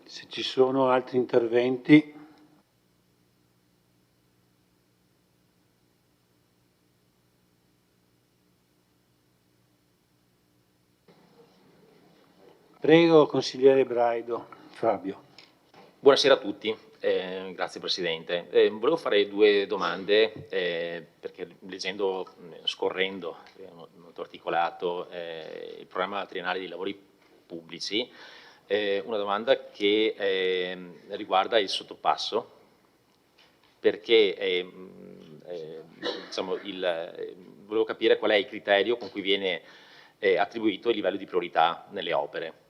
Se ci sono altri interventi. Prego, consigliere Braido. Fabio. Buonasera a tutti, grazie Presidente. Volevo fare due domande, perché leggendo, scorrendo, molto articolato, il programma triennale dei lavori pubblici, una domanda che riguarda il sottopasso, perché diciamo, volevo capire qual è il criterio con cui viene attribuito il livello di priorità nelle opere.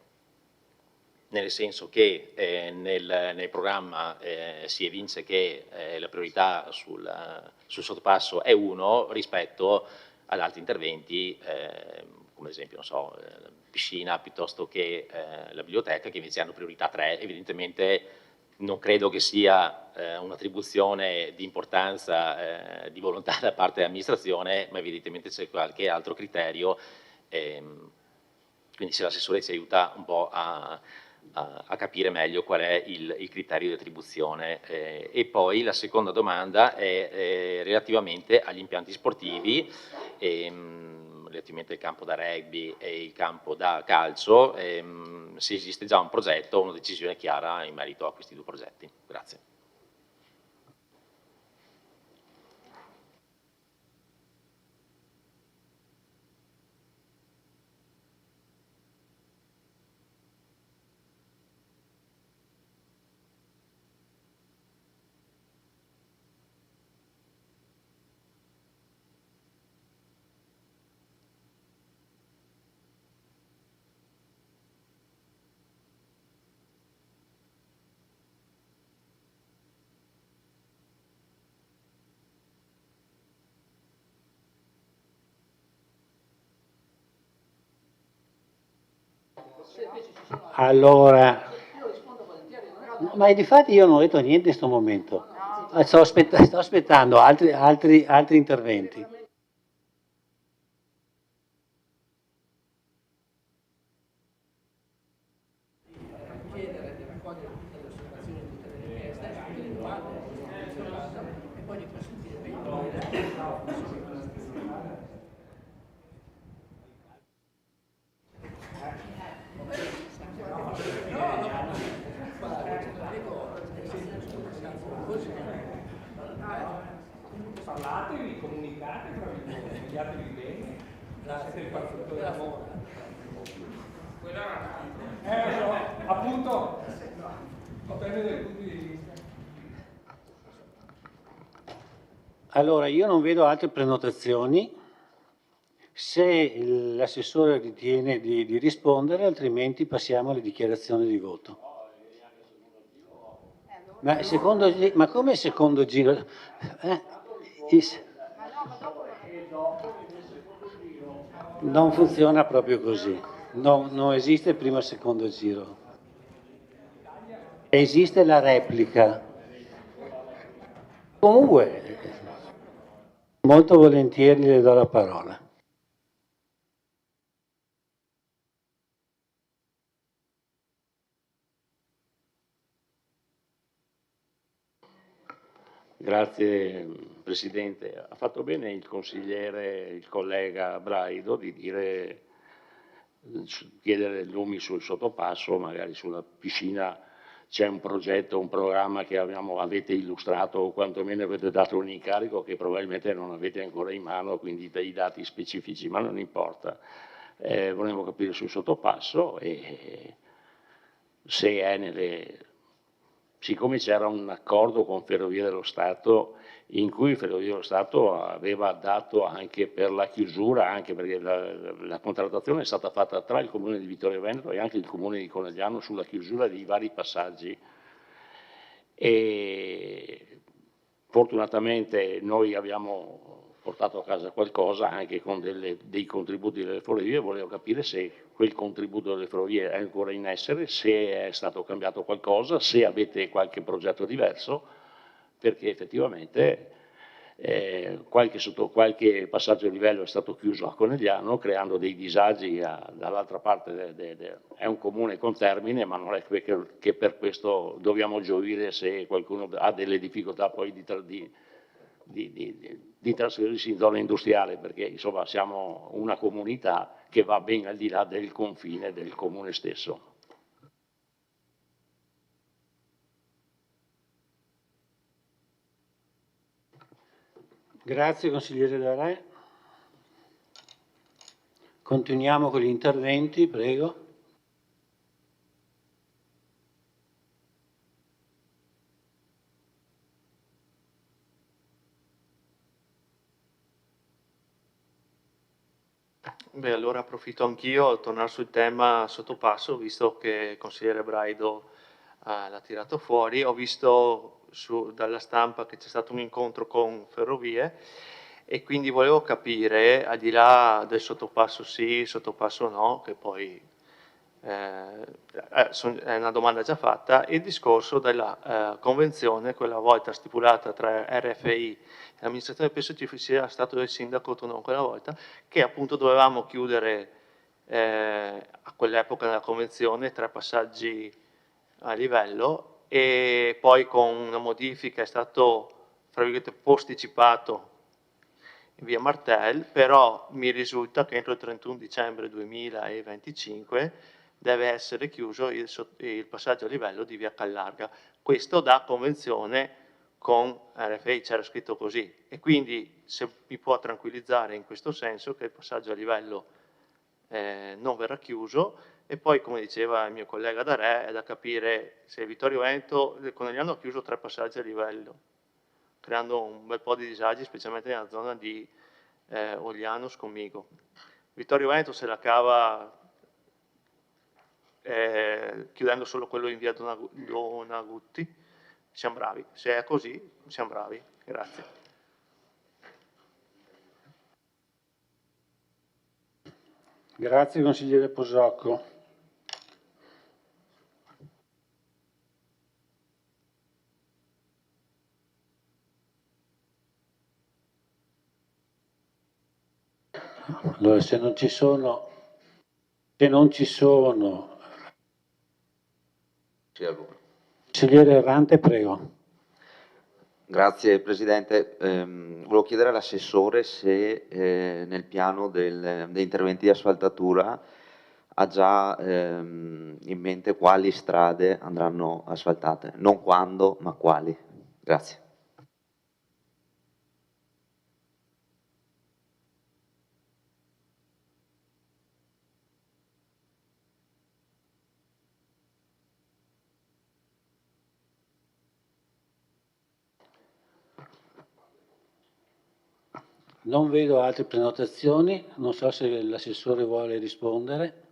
Nel senso che nel programma si evince che la priorità sul sottopasso è 1 rispetto ad altri interventi, come ad esempio, non so, piscina piuttosto che la biblioteca, che invece hanno priorità 3. Evidentemente non credo che sia un'attribuzione di importanza, di volontà da parte dell'amministrazione, ma evidentemente c'è qualche altro criterio, quindi se l'assessore ci aiuta un po' a capire meglio qual è il criterio di attribuzione. E poi la seconda domanda è relativamente agli impianti sportivi, relativamente al campo da rugby e il campo da calcio, se esiste già un progetto o una decisione chiara in merito a questi due progetti. Grazie. Allora, ma difatti io non ho detto niente in questo momento. Sto aspettando altri interventi. Parlatevi, comunicate, inviatevi bene. Grazie per il fatto dell'amore. Appunto, va bene dai punti di vista. Allora, io non vedo altre prenotazioni. Se l'assessore ritiene di rispondere, altrimenti passiamo alle dichiarazioni di voto. Ma come secondo giro? Is- Non funziona proprio così. No, non esiste il primo e il secondo giro. Esiste la replica. Comunque, molto volentieri le do la parola. Grazie Presidente. Ha fatto bene il consigliere, il collega Braido, di chiedere lumi sul sottopasso, magari sulla piscina c'è un progetto, un programma che avete illustrato o quantomeno avete dato un incarico che probabilmente non avete ancora in mano, quindi dei dati specifici, ma non importa. Volevo capire sul sottopasso e se è siccome c'era un accordo con Ferrovie dello Stato in cui Ferrovie dello Stato aveva dato anche per la chiusura, anche perché la contrattazione è stata fatta tra il Comune di Vittorio Veneto e anche il Comune di Conegliano sulla chiusura dei vari passaggi. E fortunatamente noi abbiamo portato a casa qualcosa anche con dei contributi delle ferrovie. Volevo capire se quel contributo delle ferrovie è ancora in essere, se è stato cambiato qualcosa, se avete qualche progetto diverso, perché effettivamente qualche passaggio a livello è stato chiuso a Conegliano, creando dei disagi dall'altra parte. È un comune con termine, ma non è che per questo dobbiamo gioire se qualcuno ha delle difficoltà poi di trasferirsi in zona industriale, perché insomma siamo una comunità che va ben al di là del confine del comune stesso. Grazie consigliere Darè. Continuiamo con gli interventi, prego. Beh, allora approfitto anch'io a tornare sul tema sottopasso, visto che il consigliere Braido l'ha tirato fuori. Ho visto dalla stampa che c'è stato un incontro con Ferrovie e quindi volevo capire, al di là del sottopasso sì, sottopasso no, che poi è una domanda già fatta, il discorso della convenzione, quella volta stipulata tra RFI e l'amministrazione, penso ci sia stato del sindaco Tonon quella volta, che appunto dovevamo chiudere a quell'epoca nella convenzione 3 passaggi a livello e poi con una modifica è stato, fra virgolette, posticipato in via Martel, però mi risulta che entro il 31 dicembre 2025 deve essere chiuso il passaggio a livello di via Callarga. Questo da convenzione con RFI, c'era scritto così, e quindi se mi può tranquillizzare in questo senso che il passaggio a livello non verrà chiuso. E poi, come diceva il mio collega Darè, è da capire se Vittorio Veneto, Conegliano ha chiuso 3 passaggi a livello, creando un bel po' di disagi, specialmente nella zona di Ogliano, Scomigo. Vittorio Veneto se la cava chiudendo solo quello in via Donagutti. Siamo bravi, se è così siamo bravi. Grazie. Grazie consigliere Posocco. Allora, se non ci sono Sì, allora. consigliere Errante, prego. Grazie Presidente. Volevo chiedere all'assessore se nel piano degli interventi di asfaltatura ha già in mente quali strade andranno asfaltate, non quando, ma quali. Grazie. Non vedo altre prenotazioni, non so se l'assessore vuole rispondere.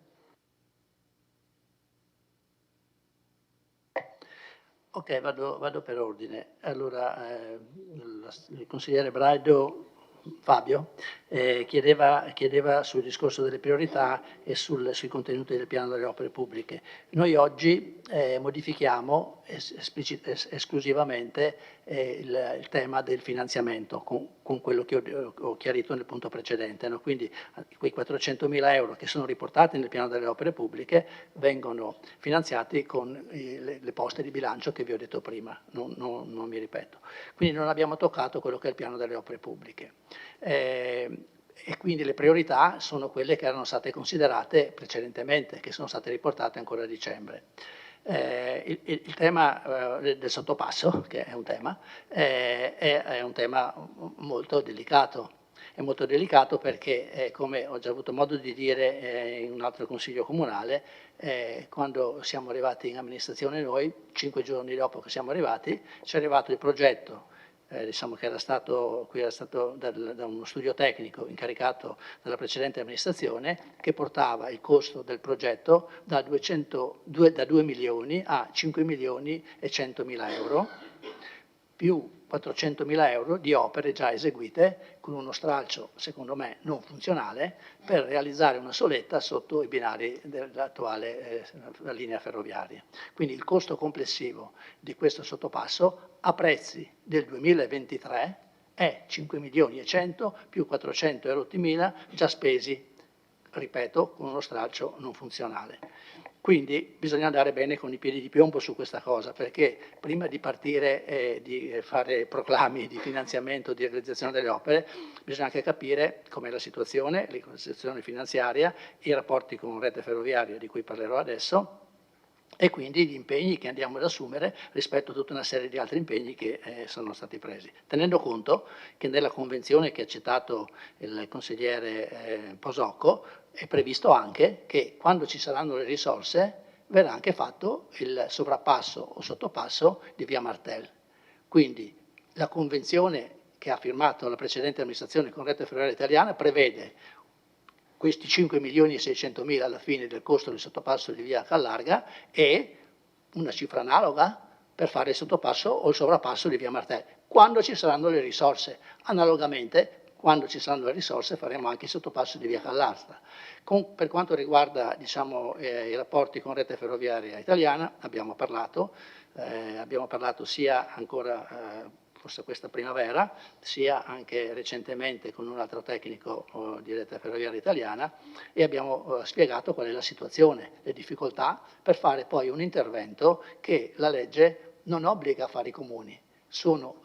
Ok, vado per ordine. Allora, il consigliere Braido, Fabio, chiedeva sul discorso delle priorità e sui contenuti del piano delle opere pubbliche. Noi oggi modifichiamo esclusivamente il tema del finanziamento con quello che ho chiarito nel punto precedente, no? Quindi quei 400.000 euro che sono riportati nel piano delle opere pubbliche vengono finanziati con le poste di bilancio che vi ho detto prima, non mi ripeto. Quindi non abbiamo toccato quello che è il piano delle opere pubbliche. E quindi le priorità sono quelle che erano state considerate precedentemente, che sono state riportate ancora a dicembre. Il tema del sottopasso, che è un tema molto delicato. È molto delicato perché, come ho già avuto modo di dire in un altro consiglio comunale, quando siamo arrivati in amministrazione noi, 5 giorni dopo che siamo arrivati, ci è arrivato il progetto, diciamo che era stato da uno studio tecnico incaricato dalla precedente amministrazione, che portava il costo del progetto da 2 milioni a 5 milioni e 100.000 euro, più 400.000 euro di opere già eseguite con uno stralcio, secondo me, non funzionale, per realizzare una soletta sotto i binari dell'attuale linea ferroviaria. Quindi il costo complessivo di questo sottopasso a prezzi del 2023 è 5 milioni e 100 più 400 e rotti mila già spesi, ripeto, con uno stralcio non funzionale. Quindi bisogna andare bene con i piedi di piombo su questa cosa, perché prima di partire e di fare proclami di finanziamento, di realizzazione delle opere, bisogna anche capire com'è la situazione finanziaria, i rapporti con Rete Ferroviaria, di cui parlerò adesso, e quindi gli impegni che andiamo ad assumere rispetto a tutta una serie di altri impegni che sono stati presi. Tenendo conto che nella convenzione che ha citato il consigliere Posocco è previsto anche che quando ci saranno le risorse verrà anche fatto il sovrappasso o sottopasso di via Martel. Quindi la convenzione che ha firmato la precedente amministrazione con Rete Ferroviaria Italiana prevede questi 5 milioni e 600 mila alla fine del costo del sottopasso di via Callarga e una cifra analoga per fare il sottopasso o il sovrappasso di via Martel, quando ci saranno le risorse. Analogamente, quando ci saranno le risorse faremo anche il sottopasso di via Callastra. Per quanto riguarda i rapporti con Rete Ferroviaria Italiana, abbiamo parlato sia ancora forse questa primavera, sia anche recentemente con un altro tecnico di Rete Ferroviaria Italiana, e abbiamo spiegato qual è la situazione, le difficoltà per fare poi un intervento che la legge non obbliga a fare i comuni.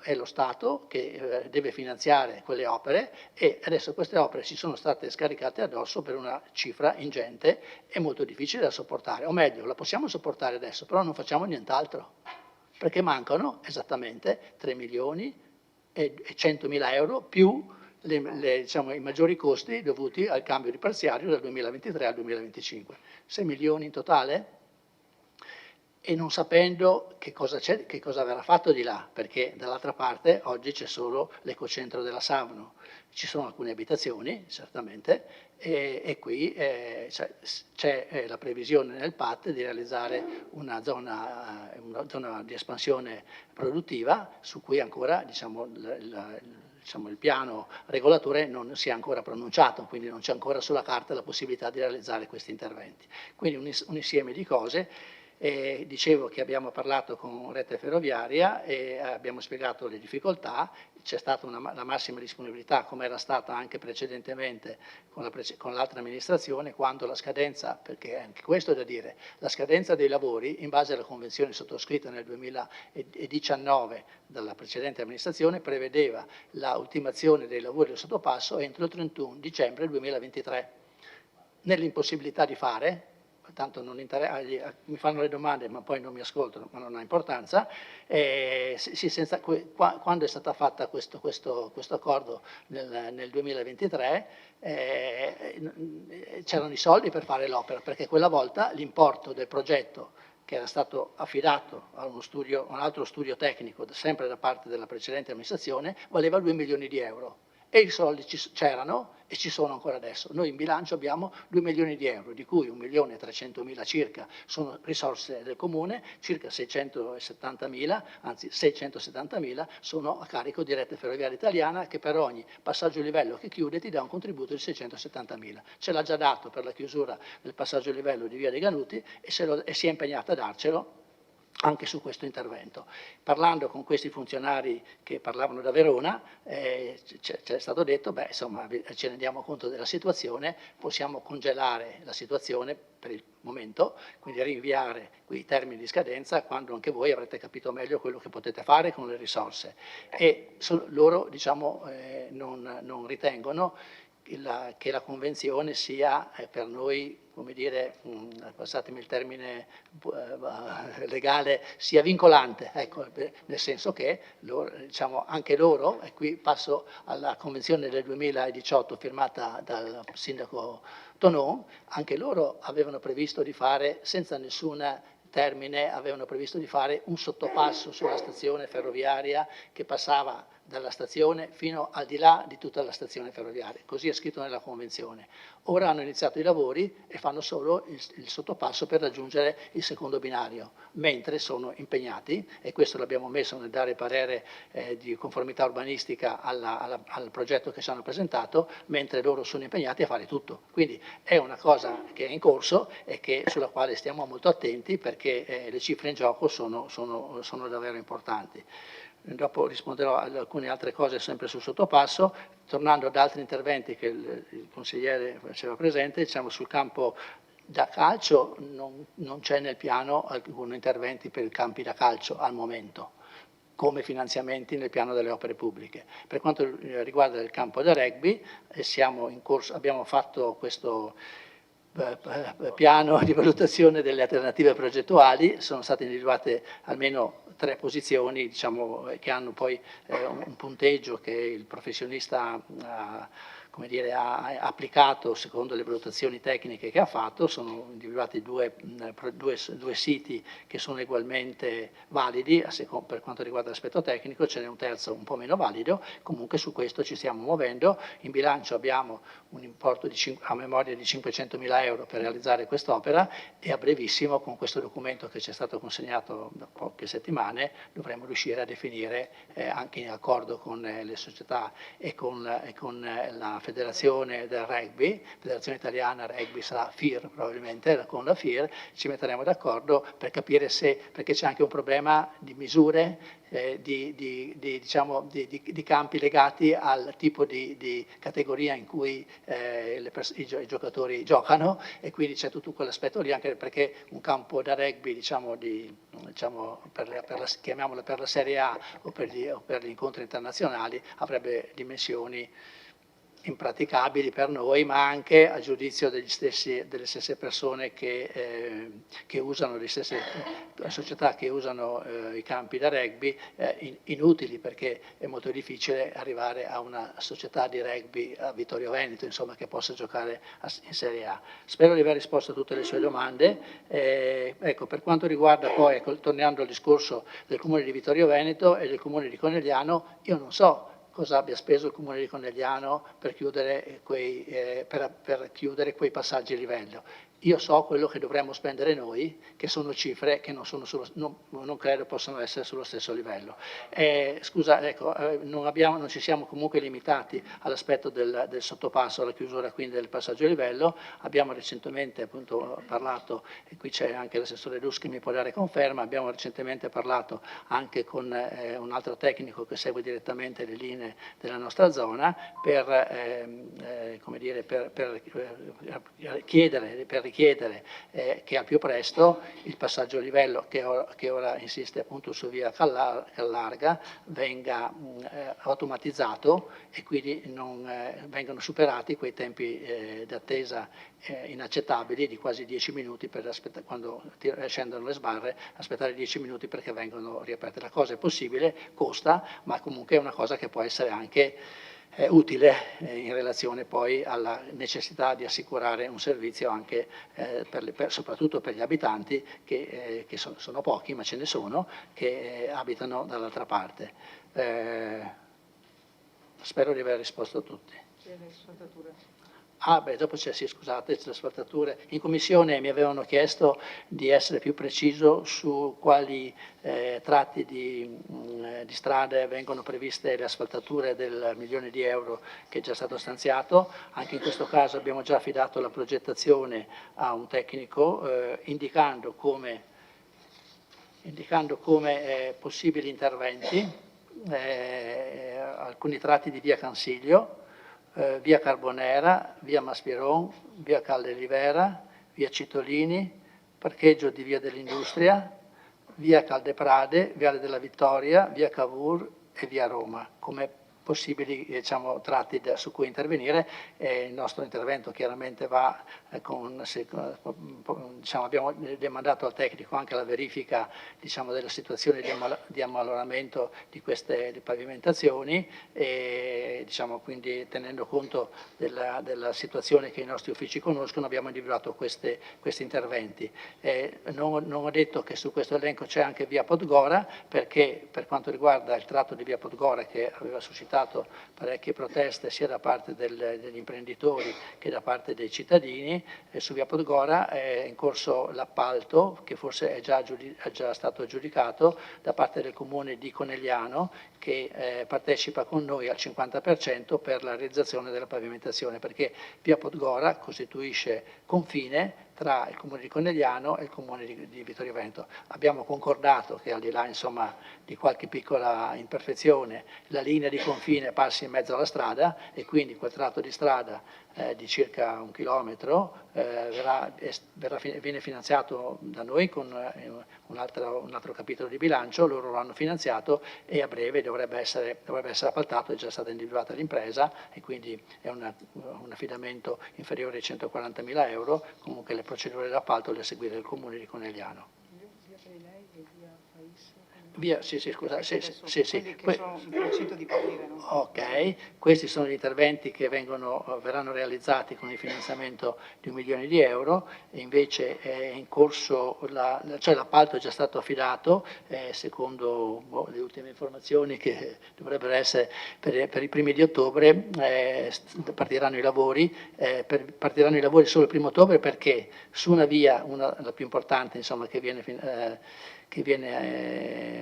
È lo Stato che deve finanziare quelle opere e adesso queste opere ci sono state scaricate addosso per una cifra ingente e molto difficile da sopportare, o meglio, la possiamo sopportare adesso, però non facciamo nient'altro, perché mancano esattamente 3 milioni e 100.000 euro più i maggiori costi dovuti al cambio di parziario dal 2023 al 2025. 6 milioni in totale? E non sapendo che cosa verrà fatto di là, perché dall'altra parte oggi c'è solo l'ecocentro della Savno, ci sono alcune abitazioni certamente e qui c'è la previsione nel PAT di realizzare una zona di espansione produttiva su cui ancora il piano regolatore non si è ancora pronunciato, quindi non c'è ancora sulla carta la possibilità di realizzare questi interventi. Quindi un insieme di cose. Dicevo che abbiamo parlato con Rete Ferroviaria e abbiamo spiegato le difficoltà, c'è stata la massima disponibilità, come era stata anche precedentemente con l'altra amministrazione, quando la scadenza, perché anche questo è da dire, la scadenza dei lavori in base alla convenzione sottoscritta nel 2019 dalla precedente amministrazione prevedeva la ultimazione dei lavori del sottopasso entro il 31 dicembre 2023. Nell'impossibilità di fare, tanto non mi fanno le domande ma poi non mi ascoltano, ma non ha importanza, quando è stata fatta questo accordo nel 2023 c'erano i soldi per fare l'opera, perché quella volta l'importo del progetto che era stato affidato a un altro studio tecnico, sempre da parte della precedente amministrazione, valeva 2 milioni di euro. e i soldi c'erano e ci sono ancora adesso. Noi in bilancio abbiamo 2 milioni di euro, di cui 1.300.000 circa sono risorse del Comune, circa 670.000, anzi 670.000 sono a carico di Rete Ferroviaria Italiana, che per ogni passaggio a livello che chiude ti dà un contributo di 670.000. Ce l'ha già dato per la chiusura del passaggio a livello di Via dei Ganuti e si è impegnata a darcelo anche su questo intervento. Parlando con questi funzionari che parlavano da Verona, c'è stato detto, beh, insomma, ci rendiamo conto della situazione, possiamo congelare la situazione per il momento, quindi rinviare quei termini di scadenza quando anche voi avrete capito meglio quello che potete fare con le risorse. E loro, diciamo, non ritengono che la convenzione sia per noi, come dire, passatemi il termine legale, sia vincolante, ecco, nel senso che diciamo, anche loro, e qui passo alla convenzione del 2018 firmata dal sindaco Tonon, anche loro avevano previsto di fare, senza nessun termine, avevano previsto di fare un sottopasso sulla stazione ferroviaria che passava dalla stazione fino al di là di tutta la stazione ferroviaria, così è scritto nella convenzione. Ora hanno iniziato i lavori e fanno solo il sottopasso per raggiungere il secondo binario, mentre sono impegnati, e questo l'abbiamo messo nel dare parere di conformità urbanistica al progetto che ci hanno presentato, mentre loro sono impegnati a fare tutto. Quindi è una cosa che è in corso e sulla quale stiamo molto attenti, perché le cifre in gioco sono davvero importanti. Dopo risponderò ad alcune altre cose sempre sul sottopasso. Tornando ad altri interventi che il consigliere faceva presente, diciamo sul campo da calcio non c'è nel piano alcun interventi per i campi da calcio al momento, come finanziamenti nel piano delle opere pubbliche. Per quanto riguarda il campo da rugby, siamo in corso, abbiamo fatto questo piano di valutazione delle alternative progettuali, sono state individuate almeno 3 posizioni, diciamo, che hanno poi un punteggio che il professionista come dire, ha applicato secondo le valutazioni tecniche che ha fatto. Sono individuati due siti che sono ugualmente validi per quanto riguarda l'aspetto tecnico, ce n'è un terzo un po' meno valido. Comunque su questo ci stiamo muovendo. In bilancio abbiamo un importo a memoria di 500.000 euro per realizzare quest'opera e a brevissimo, con questo documento che ci è stato consegnato da poche settimane, dovremo riuscire a definire, anche in accordo con le società e con la Federazione del Rugby, Federazione Italiana Rugby sarà FIR probabilmente, con la FIR ci metteremo d'accordo per capire perché c'è anche un problema di misure, di campi legati al tipo di categoria in cui i giocatori giocano, e quindi c'è tutto quell'aspetto lì, anche perché un campo da rugby, chiamiamolo per la Serie A o per gli incontri internazionali, avrebbe dimensioni impraticabili per noi, ma anche a giudizio delle stesse persone che usano, le stesse società che usano i campi da rugby, inutili, perché è molto difficile arrivare a una società di rugby a Vittorio Veneto, insomma, che possa giocare in Serie A. Spero di aver risposto a tutte le sue domande. Ecco, per quanto riguarda poi, tornando al discorso del Comune di Vittorio Veneto e del Comune di Conegliano, io non so cosa abbia speso il Comune di Conegliano per chiudere quei passaggi a livello. Io so quello che dovremmo spendere noi, che sono cifre che non credo possano essere sullo stesso livello. Scusa, ecco, non ci siamo comunque limitati all'aspetto del sottopasso, alla chiusura quindi del passaggio a livello. Abbiamo recentemente appunto parlato, e qui c'è anche l'assessore Lus che mi può dare conferma, abbiamo recentemente parlato anche con un altro tecnico che segue direttamente le linee della nostra zona per richiedere che al più presto il passaggio a livello che ora insiste appunto su via Callarga venga automatizzato e quindi non vengano superati quei tempi d'attesa inaccettabili di quasi 10 minuti per quando scendono le sbarre, aspettare 10 minuti perché vengono riaperte. La cosa è possibile, costa, ma comunque è una cosa che può essere anche utile in relazione poi alla necessità di assicurare un servizio anche soprattutto per gli abitanti che sono pochi, ma ce ne sono, che abitano dall'altra parte. Spero di aver risposto a tutti. Ah, beh, dopo c'è, sì, scusate, c'è le asfaltature. In commissione mi avevano chiesto di essere più preciso su quali tratti di strade vengono previste le asfaltature del milione di euro che è già stato stanziato. Anche in questo caso abbiamo già affidato la progettazione a un tecnico indicando come possibili interventi, alcuni tratti di via Cansiglio, via Carbonera, via Maspieron, via Calle Rivera, via Citolini, parcheggio di via dell'Industria, via Caldeprade, viale della Vittoria, via Cavour e via Roma, come possibili, diciamo, tratti su cui intervenire. Il nostro intervento chiaramente va diciamo, abbiamo demandato al tecnico anche la verifica, diciamo, della situazione di ammaloramento di queste pavimentazioni e, diciamo, quindi tenendo conto della situazione che i nostri uffici conoscono abbiamo individuato questi interventi. Non ho detto che su questo elenco c'è anche via Podgora, perché per quanto riguarda il tratto di via Podgora, che aveva suscitato parecchie proteste sia da parte degli imprenditori che da parte dei cittadini, su via Podgora è in corso l'appalto, che forse è già stato aggiudicato da parte del comune di Conegliano, che partecipa con noi al 50% per la realizzazione della pavimentazione, perché via Podgora costituisce confine tra il comune di Conegliano e il comune di Vittorio Veneto. Abbiamo concordato che al di là, insomma, di qualche piccola imperfezione, la linea di confine passi in mezzo alla strada e quindi quel tratto di strada di circa 1 chilometro viene finanziato da noi con un altro capitolo di bilancio, loro lo hanno finanziato e a breve dovrebbe essere appaltato, è già stata individuata l'impresa e quindi è un affidamento inferiore ai 140.000 euro, comunque le procedure d'appalto le seguire il comune di Conegliano. Via, sì, scusa, sì. Che sono in procinto di partire, no? Ok, questi sono gli interventi che verranno realizzati con il finanziamento di 1 milione di euro e invece è in corso, cioè l'appalto è già stato affidato, secondo le ultime informazioni che dovrebbero essere per i primi di ottobre, partiranno i lavori solo il 1° ottobre perché su una via, la più importante, insomma,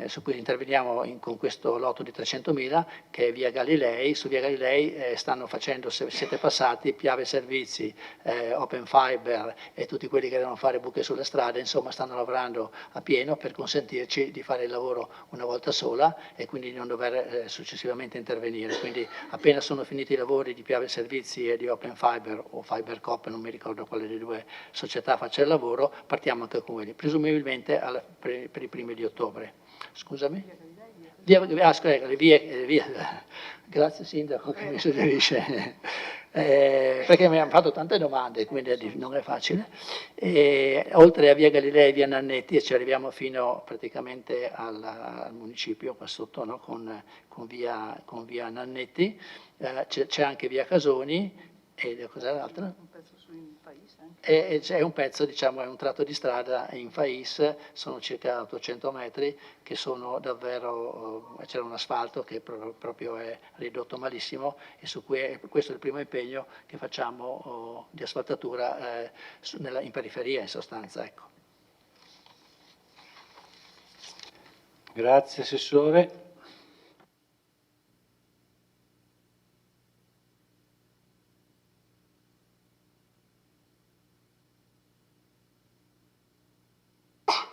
su cui interveniamo con questo lotto di 300.000, che è via Galilei. Su via Galilei stanno facendo, se siete passati, Piave Servizi, Open Fiber e tutti quelli che devono fare buche sulle strade, insomma stanno lavorando a pieno per consentirci di fare il lavoro una volta sola e quindi non dover successivamente intervenire. Quindi appena sono finiti i lavori di Piave Servizi e di Open Fiber o FiberCop, non mi ricordo quale delle due società faccia il lavoro, partiamo anche con quelli, presumibilmente per i primi di ottobre. Scusami? Grazie Sindaco che mi suggerisce, perché mi hanno fatto tante domande, quindi non è facile. Oltre a via Galilei e via Nannetti, e ci arriviamo fino praticamente al municipio, qua sotto, no? con via Nannetti, c'è anche via Casoni, e cos'è l'altro? E c'è un pezzo, diciamo, è un tratto di strada in Fais, sono circa 800 metri, che sono davvero, c'era un asfalto che proprio è ridotto malissimo e su cui questo è il primo impegno che facciamo di asfaltatura in periferia, in sostanza. Ecco. Grazie Assessore.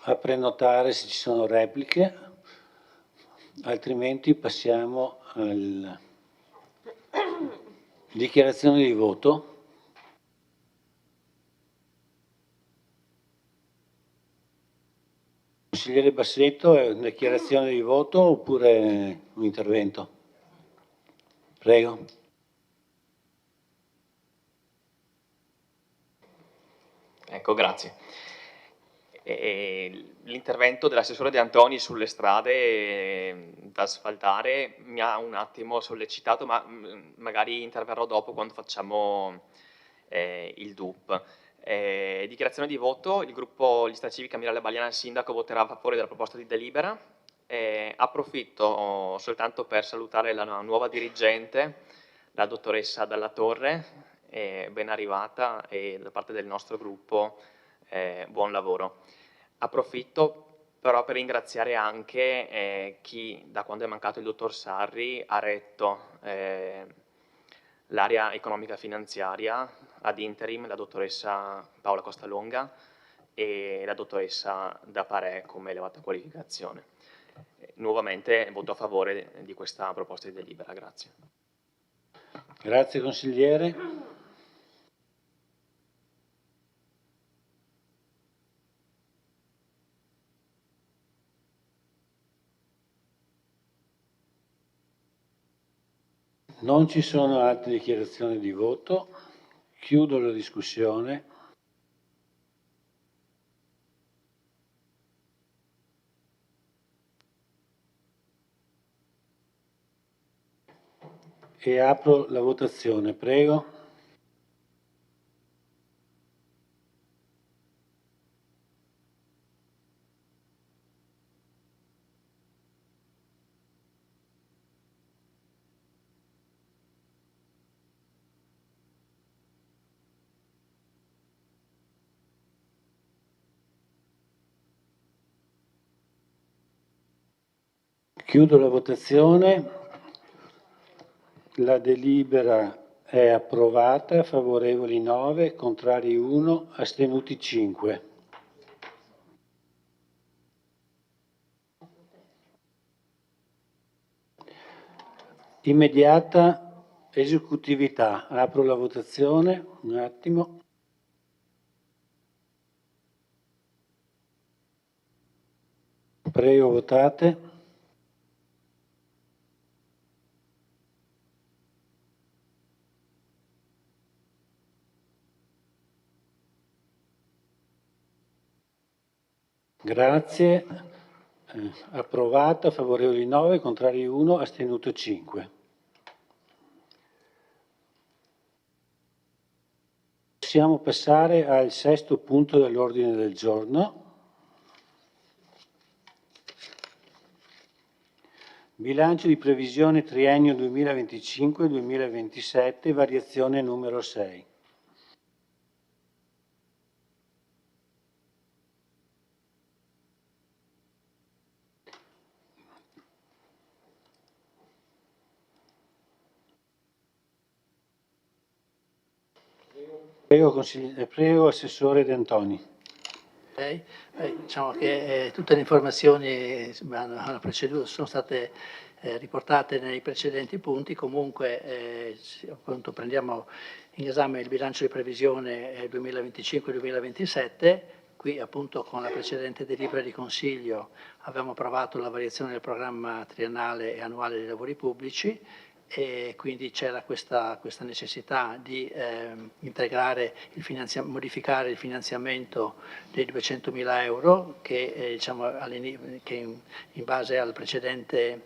A prenotare se ci sono repliche, altrimenti passiamo alla dichiarazione di voto. Consigliere Bassetto, è una dichiarazione di voto oppure un intervento? Prego. Ecco, grazie. L'intervento dell'assessore De Antoni sulle strade da asfaltare mi ha un attimo sollecitato, ma magari interverrò dopo quando facciamo il DUP. Dichiarazione di voto: il gruppo Lista Civica Mirale Balliana Sindaco voterà a favore della proposta di delibera Approfitto soltanto per salutare la nuova dirigente, la dottoressa Dalla Torre, ben arrivata, e da parte del nostro gruppo buon lavoro. Approfitto però per ringraziare anche chi, da quando è mancato il dottor Sarri, ha retto l'area economica finanziaria ad interim, la dottoressa Paola Costalonga e la dottoressa Da Parè come elevata qualificazione. Nuovamente voto a favore di questa proposta di delibera. Grazie. Grazie consigliere. Non ci sono altre dichiarazioni di voto. Chiudo la discussione. E apro la votazione, prego. Chiudo la votazione. La delibera è approvata, favorevoli 9, contrari 1, astenuti 5. Immediata esecutività. Apro la votazione, un attimo. Prego, votate. Grazie. Approvata, favorevoli 9, contrari 1, astenuto 5. Possiamo passare al sesto punto dell'ordine del giorno. Bilancio di previsione triennio 2025-2027, variazione numero 6. Prego Assessore De Antoni. Diciamo che tutte le informazioni hanno preceduto, sono state riportate nei precedenti punti. Comunque appunto prendiamo in esame il bilancio di previsione 2025-2027. Qui appunto con la precedente delibera di Consiglio abbiamo approvato la variazione del programma triennale e annuale dei lavori pubblici, e quindi c'era questa necessità di integrare modificare il finanziamento dei 200.000 euro che, diciamo, che in base al precedente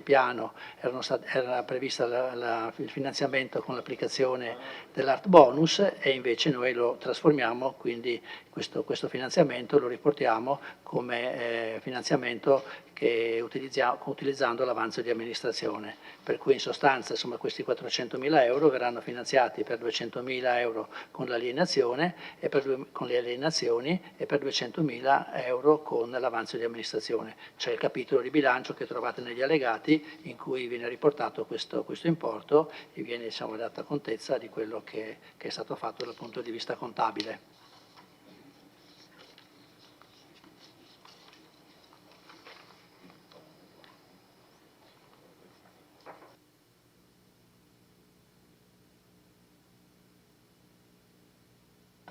piano era prevista il finanziamento con l'applicazione dell'art bonus, e invece noi lo trasformiamo, quindi questo finanziamento lo riportiamo come finanziamento che utilizzando l'avanzo di amministrazione, per cui in sostanza insomma, questi 400.000 euro verranno finanziati per 200.000 euro con l'alienazione con le alienazioni e per 200.000 euro con l'avanzo di amministrazione. C'è il capitolo di bilancio che trovate negli allegati in cui viene riportato questo importo e viene, diciamo, data contezza di quello che è stato fatto dal punto di vista contabile.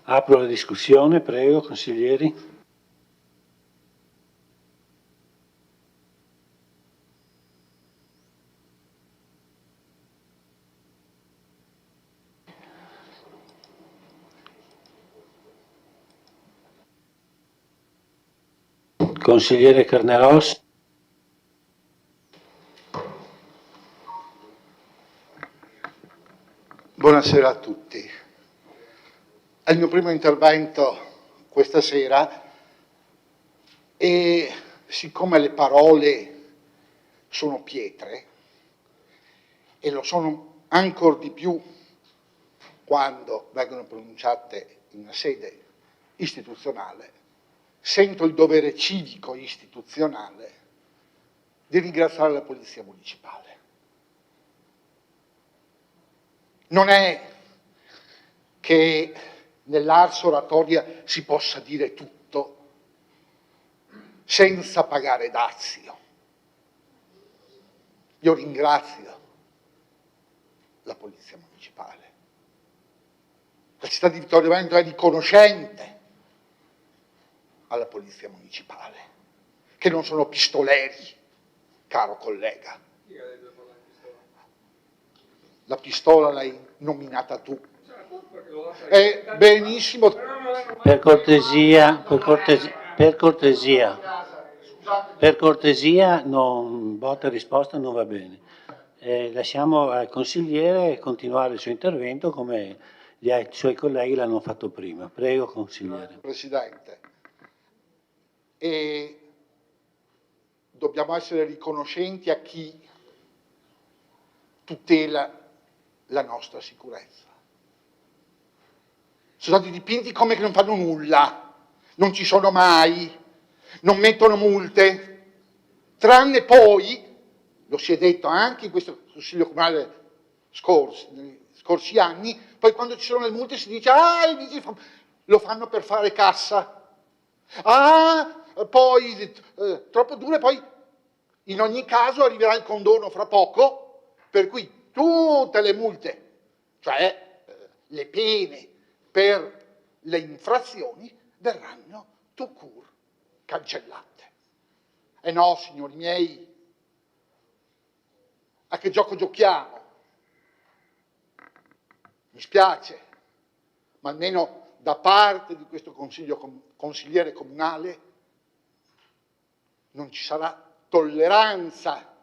Apro la discussione, prego, consiglieri. Consigliere Carneros. Buonasera a tutti. È il mio primo intervento questa sera e siccome le parole sono pietre, e lo sono ancor di più quando vengono pronunciate in una sede istituzionale, sento il dovere civico istituzionale di ringraziare la Polizia Municipale. Non è che nell'ars oratoria si possa dire tutto senza pagare dazio. Io ringrazio la Polizia Municipale. La città di Vittorio Veneto è riconoscente alla Polizia Municipale, che non sono pistoleri, caro collega. La pistola l'hai nominata tu. È benissimo. Per cortesia, botta e risposta non va bene. Lasciamo al consigliere continuare il suo intervento come gli suoi colleghi l'hanno fatto prima. Prego, consigliere. Presidente, e dobbiamo essere riconoscenti a chi tutela la nostra sicurezza. Sono stati dipinti come che non fanno nulla, non ci sono mai, non mettono multe, tranne poi, lo si è detto anche in questo Consiglio Comunale negli scorsi anni, poi quando ci sono le multe si dice i vigili lo fanno per fare cassa, poi troppo dure, poi in ogni caso arriverà il condono fra poco, per cui tutte le multe, cioè le pene per le infrazioni, verranno tout court cancellate. E no, signori miei, a che gioco giochiamo? Mi spiace, ma almeno da parte di questo consigliere comunale non ci sarà tolleranza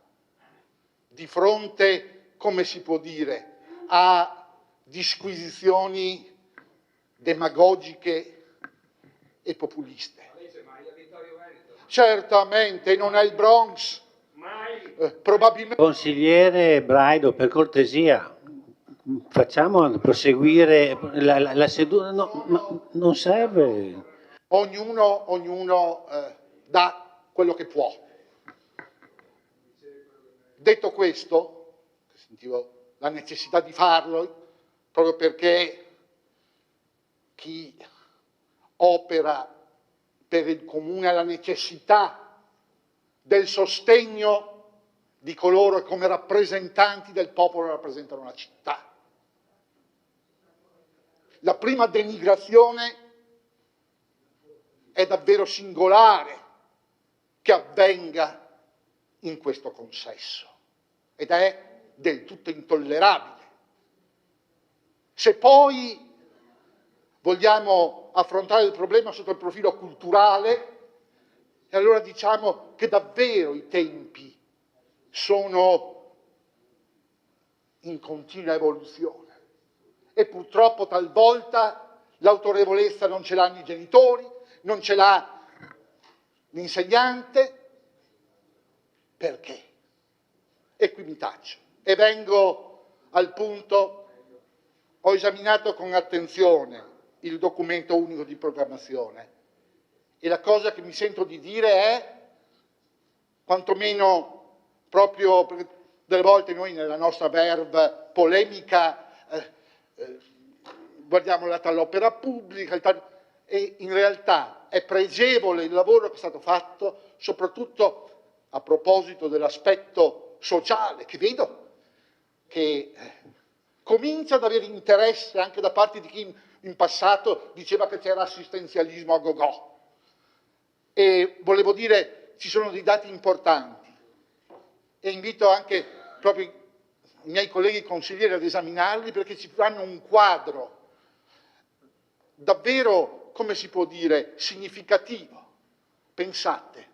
di fronte, come si può dire, a disquisizioni demagogiche e populiste. Certamente non è il Bronx, probabilmente. Consigliere Braido, per cortesia, facciamo proseguire la seduta. No, non serve. Ognuno dà quello che può. Detto questo, sentivo la necessità di farlo, proprio perché chi opera per il comune ha la necessità del sostegno di coloro che come rappresentanti del popolo rappresentano la città. La prima denigrazione è davvero singolare che avvenga in questo consesso ed è del tutto intollerabile. Se poi vogliamo affrontare il problema sotto il profilo culturale, e allora diciamo che davvero i tempi sono in continua evoluzione e purtroppo talvolta l'autorevolezza non ce l'hanno i genitori, non ce l'ha l'insegnante. Perché? E qui mi taccio e vengo al punto. Ho esaminato con attenzione il documento unico di programmazione e la cosa che mi sento di dire è, quantomeno proprio perché delle volte noi nella nostra verve polemica guardiamo l'opera pubblica e in realtà è pregevole il lavoro che è stato fatto, soprattutto a proposito dell'aspetto sociale, che vedo che comincia ad avere interesse anche da parte di chi in passato diceva che c'era assistenzialismo a go-go. E volevo dire, ci sono dei dati importanti e invito anche proprio i miei colleghi consiglieri ad esaminarli perché ci fanno un quadro davvero, come si può dire, significativo. Pensate,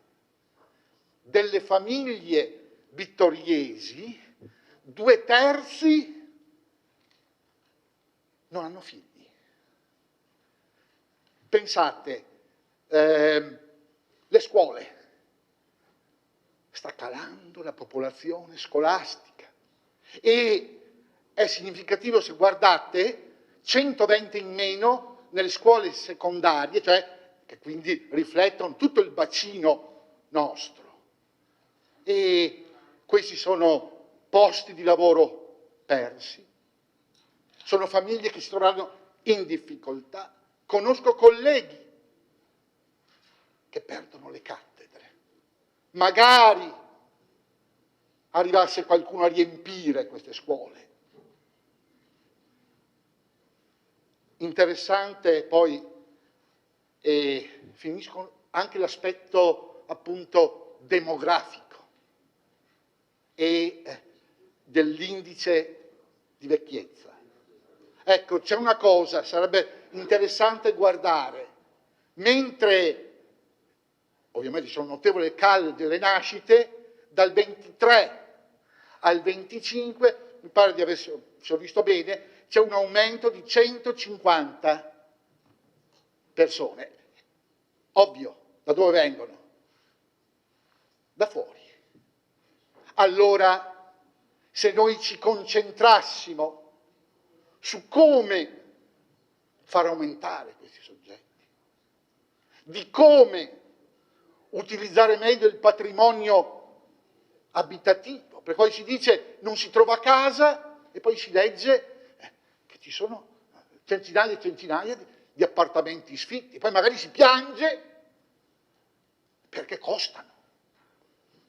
delle famiglie vittoriesi, 2/3 non hanno figli. Pensate, le scuole, sta calando la popolazione scolastica e è significativo se guardate 120 in meno nelle scuole secondarie, cioè che quindi riflettono tutto il bacino nostro. E questi sono posti di lavoro persi, sono famiglie che si trovano in difficoltà. Conosco colleghi che perdono le cattedre. Magari arrivasse qualcuno a riempire queste scuole. Interessante poi, e finisco, anche l'aspetto appunto demografico e dell'indice di vecchiezza. Ecco, c'è una cosa, sarebbe interessante guardare, mentre ovviamente c'è un notevole calo delle nascite, dal 23 al 25, mi pare di aver, se ho visto bene, c'è un aumento di 150 persone. Ovvio, da dove vengono? Da fuori. Allora, se noi ci concentrassimo su come far aumentare questi soggetti, di come utilizzare meglio il patrimonio abitativo, perché poi si dice non si trova casa e poi si legge che ci sono centinaia e centinaia di appartamenti sfitti, poi magari si piange perché costano.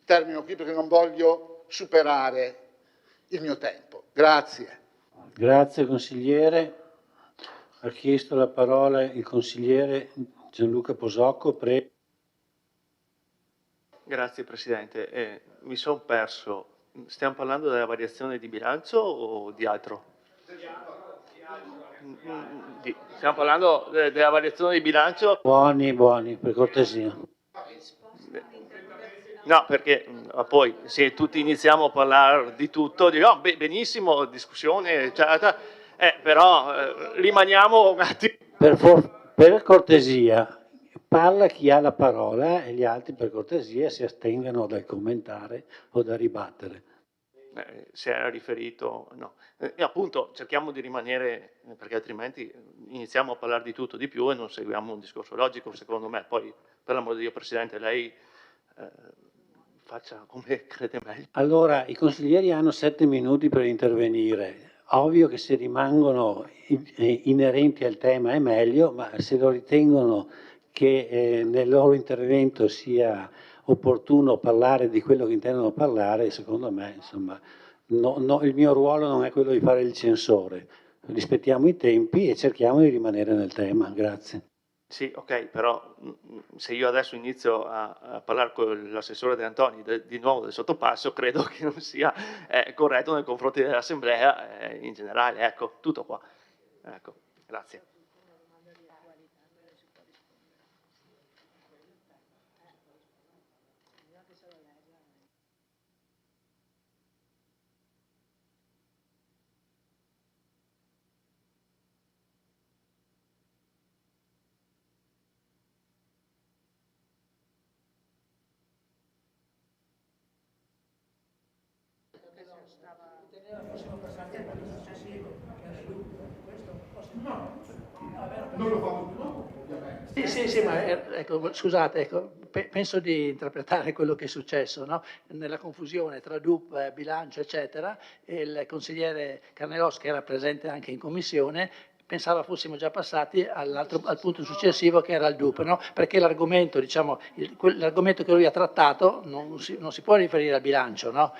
Termino qui perché non voglio superare il mio tempo. Grazie. Grazie consigliere. Ha chiesto la parola il consigliere Gianluca Posocco, prego. Grazie Presidente. Mi sono perso. Stiamo parlando della variazione di bilancio o di altro? Stiamo parlando della variazione di bilancio. Buoni, per cortesia. No, perché poi se tutti iniziamo a parlare di tutto, dico oh, benissimo, discussione, però rimaniamo un attimo. Per cortesia, parla chi ha la parola e gli altri per cortesia si astengano dal commentare o da ribattere. Se era riferito, no. E appunto cerchiamo di rimanere, perché altrimenti iniziamo a parlare di tutto di più e non seguiamo un discorso logico, secondo me. Poi, per l'amor di Dio, Presidente, lei faccia come crede meglio. Allora, i consiglieri hanno 7 minuti per intervenire. Ovvio che se rimangono inerenti al tema è meglio, ma se lo ritengono che nel loro intervento sia opportuno parlare di quello che intendono parlare, secondo me, insomma, il mio ruolo non è quello di fare il censore. Rispettiamo i tempi e cerchiamo di rimanere nel tema. Grazie. Sì, ok, però se io adesso inizio a parlare con l'assessore De Antoni di nuovo del sottopasso, credo che non sia corretto nei confronti dell'Assemblea in generale. Ecco, tutto qua. Ecco, grazie. Non lo fanno più, ovviamente. Sì, ma ecco, scusate, ecco, penso di interpretare quello che è successo, no? Nella confusione tra DUP, bilancio, eccetera, il consigliere Carnelos, che era presente anche in commissione, pensava fossimo già passati al punto successivo che era il DUP, no? Perché l'argomento, diciamo, l'argomento che lui ha trattato non si può riferire al bilancio, no?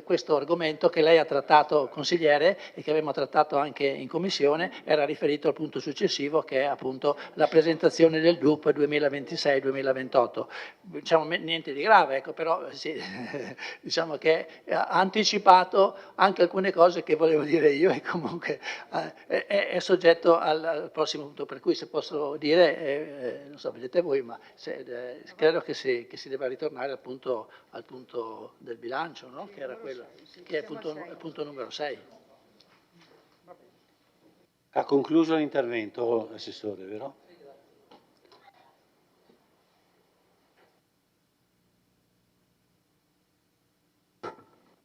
Questo argomento che lei ha trattato, consigliere, e che abbiamo trattato anche in commissione, era riferito al punto successivo che è appunto la presentazione del DUP 2026-2028. Diciamo niente di grave, ecco, però sì, diciamo che ha anticipato anche alcune cose che volevo dire io e comunque è soggetto al prossimo punto, per cui se posso dire, non so, vedete voi, ma credo che si debba ritornare al punto del bilancio, no? Che era quello, che è il punto numero 6. Ha concluso l'intervento, Assessore, vero?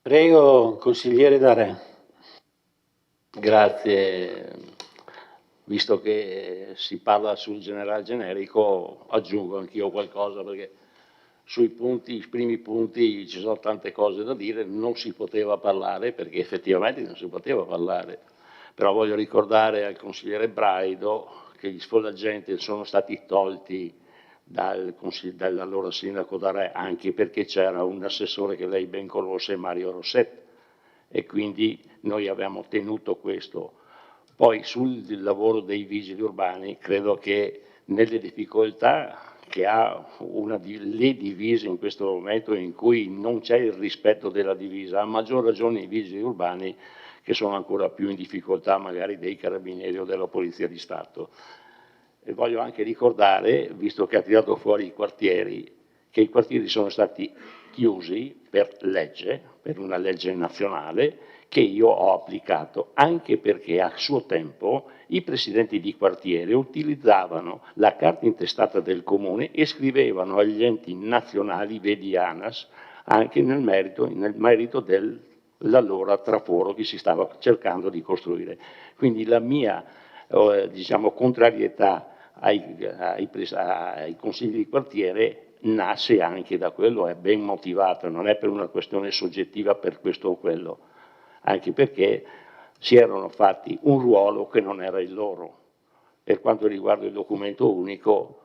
Prego, consigliere D'Arè. Grazie. Visto che si parla sul generale generico, aggiungo anch'io qualcosa perché sui primi punti ci sono tante cose da dire, non si poteva parlare perché effettivamente non si poteva parlare, però voglio ricordare al consigliere Braido che gli sfollagenti sono stati tolti dall'allora sindaco D'Arè anche perché c'era un assessore che lei ben conosce, Mario Rossetti, e quindi noi abbiamo tenuto questo. Poi sul lavoro dei vigili urbani credo che nelle difficoltà che ha le divise in questo momento in cui non c'è il rispetto della divisa, a maggior ragione i vigili urbani che sono ancora più in difficoltà magari dei carabinieri o della polizia di Stato. E voglio anche ricordare, visto che ha tirato fuori i quartieri, che i quartieri sono stati chiusi per legge, per una legge nazionale, che io ho applicato, anche perché a suo tempo i presidenti di quartiere utilizzavano la carta intestata del comune e scrivevano agli enti nazionali, vedi ANAS, anche nel merito dell'allora traforo che si stava cercando di costruire. Quindi la mia diciamo, contrarietà ai consigli di quartiere nasce anche da quello, è ben motivata, non è per una questione soggettiva per questo o quello, anche perché si erano fatti un ruolo che non era il loro. Per quanto riguarda il documento unico,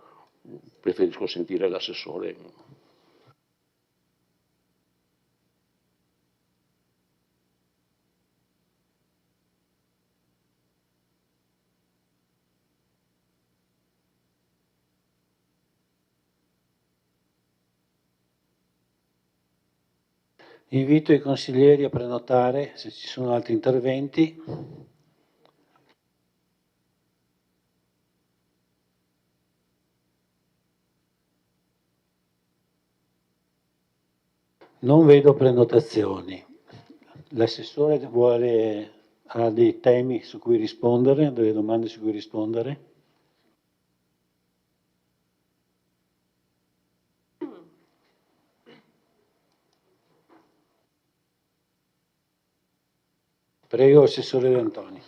preferisco sentire l'assessore. Invito i consiglieri a prenotare se ci sono altri interventi. Non vedo prenotazioni. L'assessore ha dei temi su cui rispondere, delle domande su cui rispondere? Prego, Assessore D'Antoni.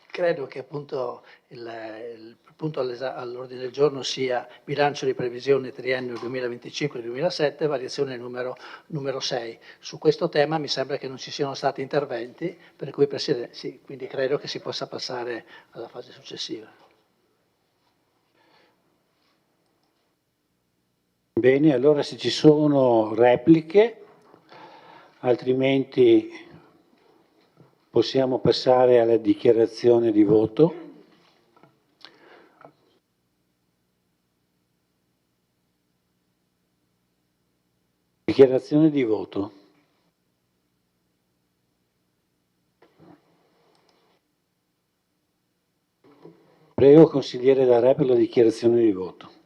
Credo che appunto il punto all'ordine del giorno sia bilancio di previsione triennio 2025-2027, variazione numero 6. Su questo tema mi sembra che non ci siano stati interventi, per cui Presidente, sì, quindi credo che si possa passare alla fase successiva. Bene, allora se ci sono repliche, altrimenti possiamo passare alla dichiarazione di voto. Dichiarazione di voto. Prego, consigliere D'Arè, per la dichiarazione di voto.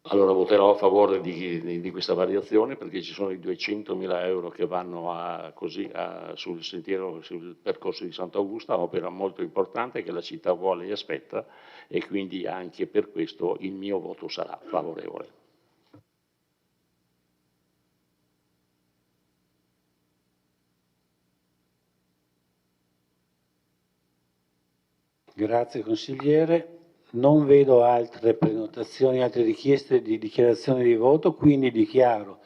Allora voterò a favore di questa variazione perché ci sono i 200.000 euro che vanno sul percorso di Sant'Augusta, opera molto importante che la città vuole e aspetta, e quindi anche per questo il mio voto sarà favorevole. Grazie consigliere. Non vedo altre prenotazioni, altre richieste di dichiarazione di voto, quindi dichiaro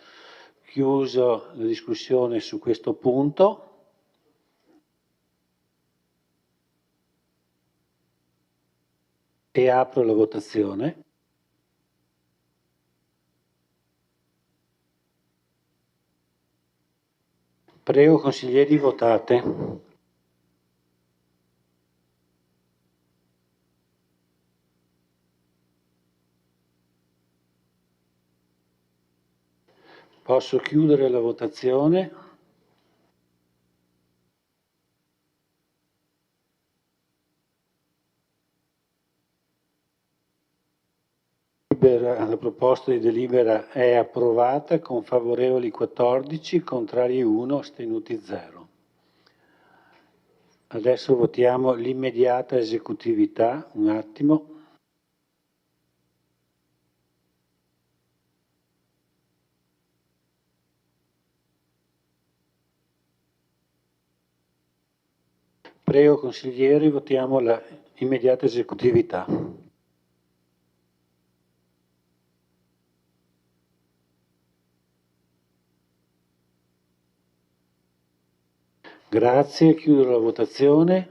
chiuso la discussione su questo punto. E apro la votazione. Prego consiglieri, votate. Posso chiudere la votazione. La proposta di delibera è approvata con favorevoli 14, contrari 1, astenuti 0. Adesso votiamo l'immediata esecutività, un attimo. Prego consiglieri, votiamo la immediata esecutività. Grazie, chiudo la votazione.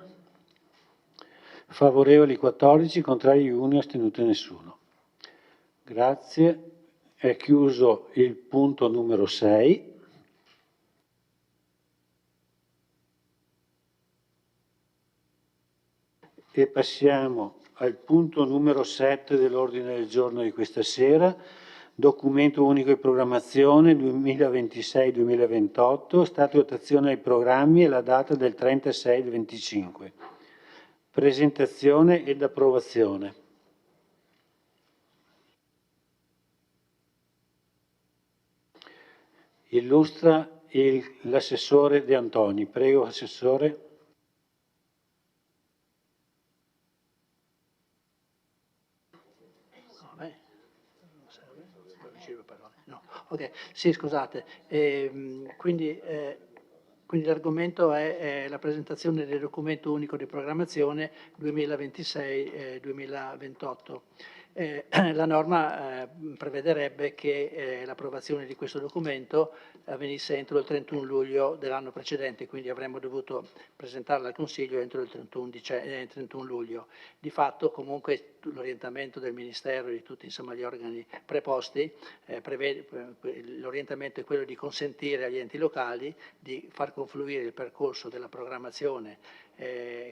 Favorevoli 14, contrari 1, astenuto nessuno. Grazie, è chiuso il punto numero 6. E passiamo al punto numero 7 dell'ordine del giorno di questa sera, documento unico di programmazione 2026-2028, stato di attuazione dei programmi e la data del 30/6/25. Presentazione ed approvazione. Illustra l'assessore De Antoni. Prego, assessore. No. Okay. Sì, scusate. Quindi l'argomento è la presentazione del documento unico di programmazione 2026-2028. La norma prevederebbe che l'approvazione di questo documento avvenisse entro il 31 luglio dell'anno precedente, quindi avremmo dovuto presentarla al Consiglio entro il 31 luglio. Di fatto comunque l'orientamento del Ministero e di tutti insomma, gli organi preposti l'orientamento è quello di consentire agli enti locali di far confluire il percorso della programmazione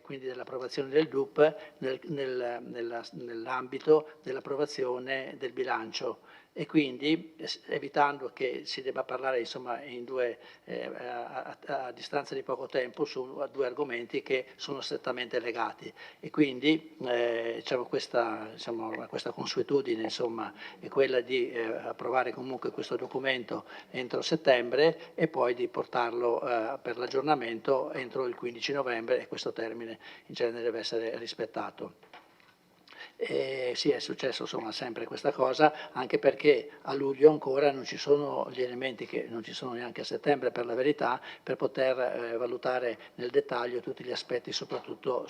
quindi dell'approvazione del DUP nell'ambito dell'approvazione del bilancio e quindi evitando che si debba parlare insomma in a distanza di poco tempo su due argomenti che sono strettamente legati e quindi diciamo, questa consuetudine insomma, è quella di approvare comunque questo documento entro settembre e poi di portarlo per l'aggiornamento entro il 15 novembre e questo termine in genere deve essere rispettato. Sì, è successo insomma sempre questa cosa, anche perché a luglio ancora non ci sono gli elementi che non ci sono neanche a settembre per la verità, per poter valutare nel dettaglio tutti gli aspetti soprattutto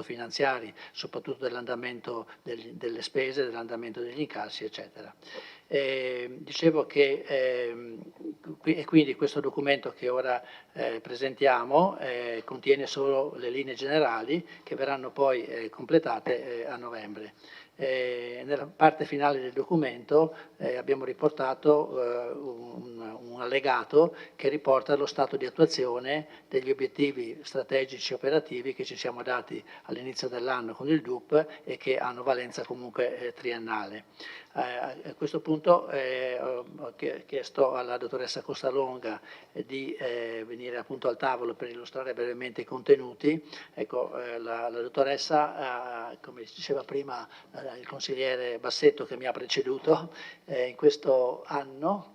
finanziari, soprattutto dell'andamento delle spese, dell'andamento degli incassi, eccetera. Dicevo che e quindi questo documento che ora presentiamo contiene solo le linee generali che verranno poi completate a novembre. Nella parte finale del documento abbiamo riportato un allegato che riporta lo stato di attuazione degli obiettivi strategici operativi che ci siamo dati all'inizio dell'anno con il DUP e che hanno valenza comunque triennale. A questo punto ho chiesto alla dottoressa Costalonga di venire appunto al tavolo per illustrare brevemente i contenuti. Ecco, la dottoressa, come diceva prima il consigliere Bassetto che mi ha preceduto, in questo anno